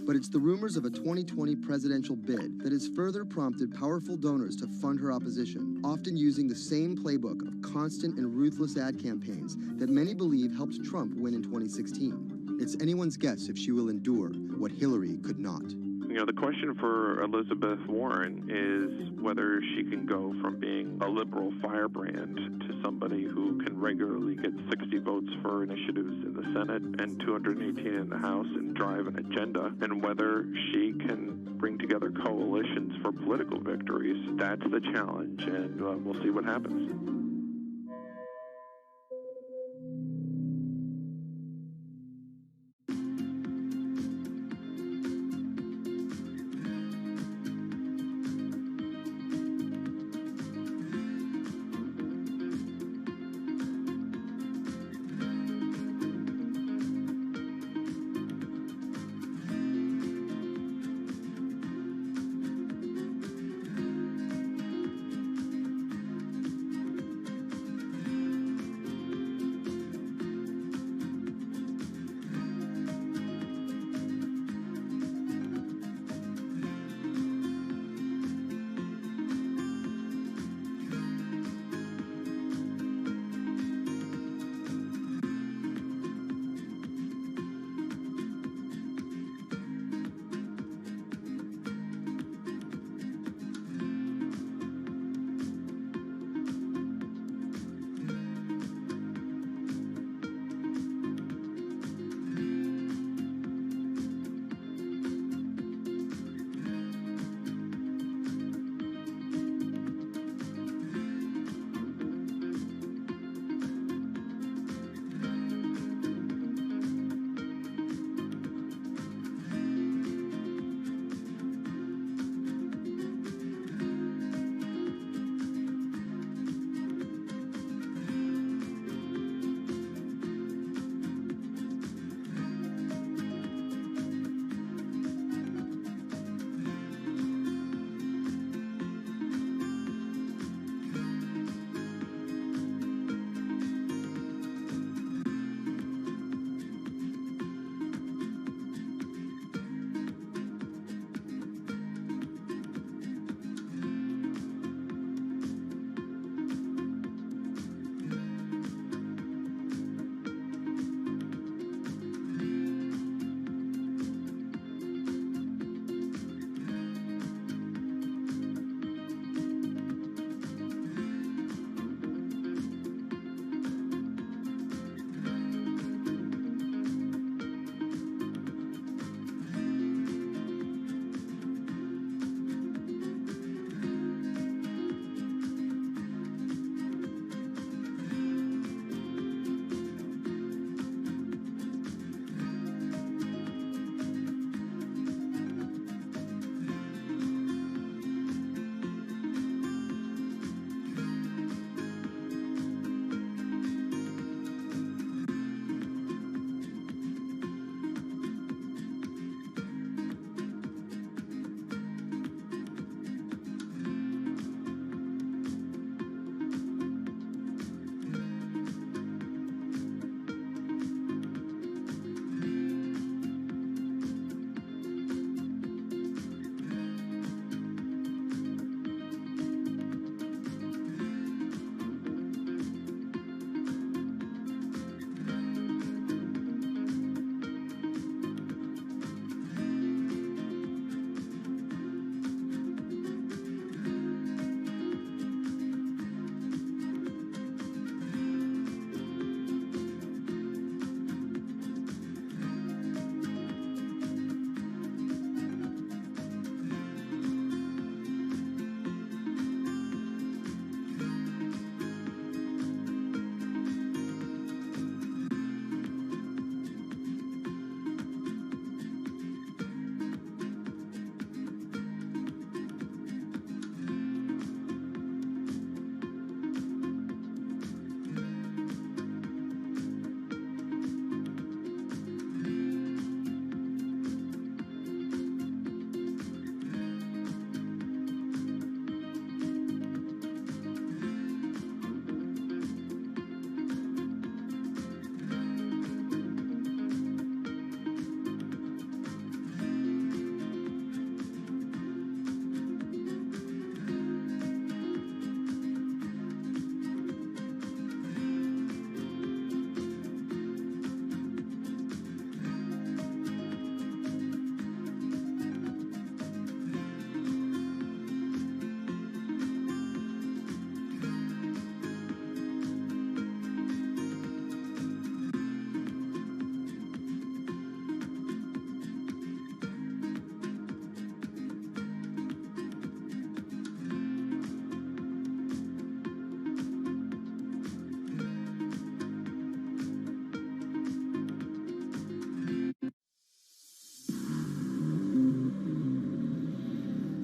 But it's the rumors of a 2020 presidential bid that has further prompted powerful donors to fund her opposition, often using the same playbook of constant and ruthless ad campaigns that many believe helped Trump win in 2016. It's anyone's guess if she will endure what Hillary could not. You know, the question for Elizabeth Warren is whether she can go from being a liberal firebrand to somebody who can regularly get 60 votes for initiatives in the Senate and 218 in the House and drive an agenda, and whether she can bring together coalitions for political victories. That's the challenge, and we'll see what happens.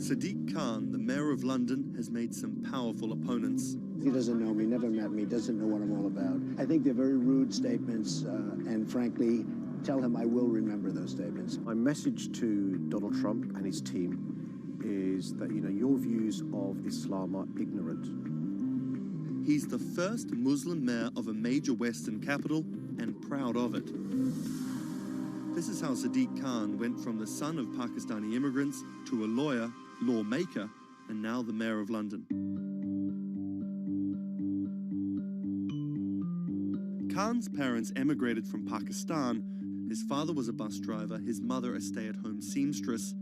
Sadiq Khan, the mayor of London, has made some powerful opponents. He doesn't know me, never met me, doesn't know what I'm all about. I think they're very rude statements, and frankly, tell him I will remember those statements. My message to Donald Trump and his team is that, your views of Islam are ignorant. He's the first Muslim mayor of a major Western capital and proud of it. This is how Sadiq Khan went from the son of Pakistani immigrants to a lawyer, lawmaker, and now the mayor of London. Khan's parents emigrated from Pakistan. His father was a bus driver, his mother a stay-at-home seamstress.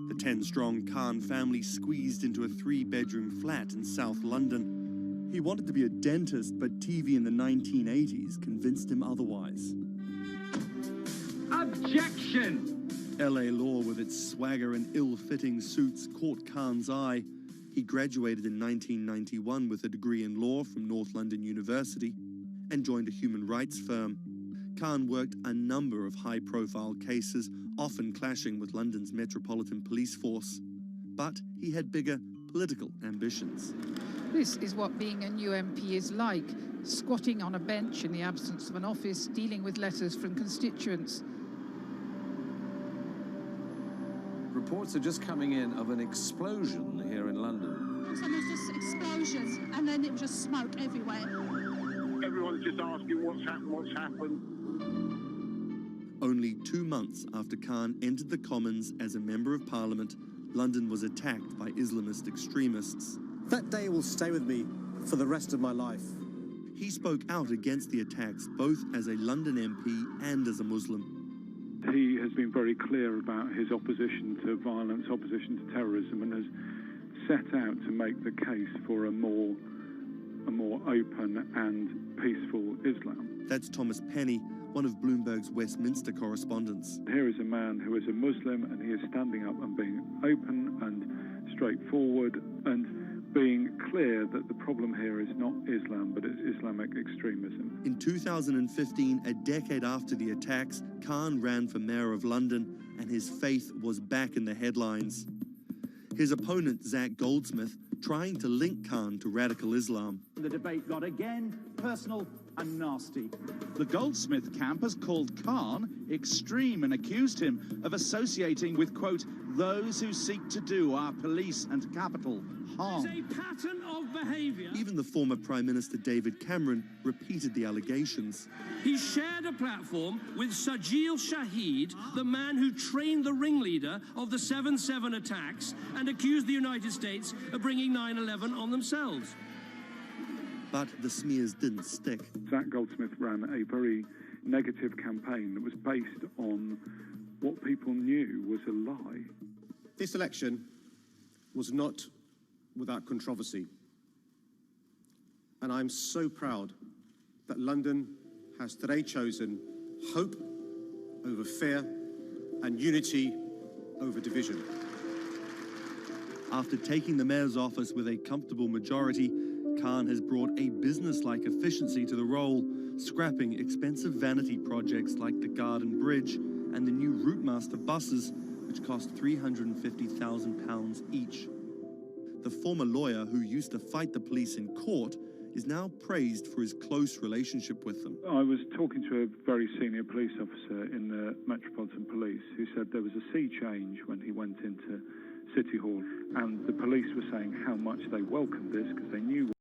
The 10-strong Khan family squeezed into a 3-bedroom flat in South London. He wanted to be a dentist, but TV in the 1980s convinced him otherwise. Objection! LA law, with its swagger and ill-fitting suits, caught Khan's eye. He graduated in 1991 with a degree in law from North London University and joined a human rights firm. Khan worked a number of high-profile cases, often clashing with London's Metropolitan Police Force. But he had bigger political ambitions. This is what being a new MP is like, squatting on a bench in the absence of an office, dealing with letters from constituents. Reports are just coming in of an explosion here in London. And there's just explosions, and then it was just smoke everywhere. Everyone's just asking what's happened. Only 2 months after Khan entered the Commons as a Member of Parliament, London was attacked by Islamist extremists. That day will stay with me for the rest of my life. He spoke out against the attacks both as a London MP and as a Muslim. He has been very clear about his opposition to violence, opposition to terrorism, and has set out to make the case for a more open and peaceful Islam. That's Thomas Penny, one of Bloomberg's Westminster correspondents. Here is a man who is a Muslim, and he is standing up and being open and straightforward and being clear that the problem here is not Islam, but it's Islamic extremism. In 2015, a decade after the attacks, Khan ran for mayor of London, and his faith was back in the headlines. His opponent, Zach Goldsmith, trying to link Khan to radical Islam. The debate got again personal and nasty. The Goldsmith camp has called Khan extreme and accused him of associating with, quote, those who seek to do our police and capital harm. It's a pattern of behaviour. Even the former Prime Minister David Cameron repeated the allegations. He shared a platform with Sajil Shahid, the man who trained the ringleader of the 7/7 attacks and accused the United States of bringing 9/11 on themselves. But the smears didn't stick. Zach Goldsmith ran a very negative campaign that was based on what people knew was a lie. This election was not without controversy. And I'm so proud that London has today chosen hope over fear and unity over division. After taking the mayor's office with a comfortable majority, Khan has brought a business-like efficiency to the role, scrapping expensive vanity projects like the Garden Bridge and the new Routemaster buses, which cost £350,000 each. The former lawyer who used to fight the police in court is now praised for his close relationship with them. I was talking to a very senior police officer in the Metropolitan Police who said there was a sea change when he went into City Hall, and the police were saying how much they welcomed this because they knew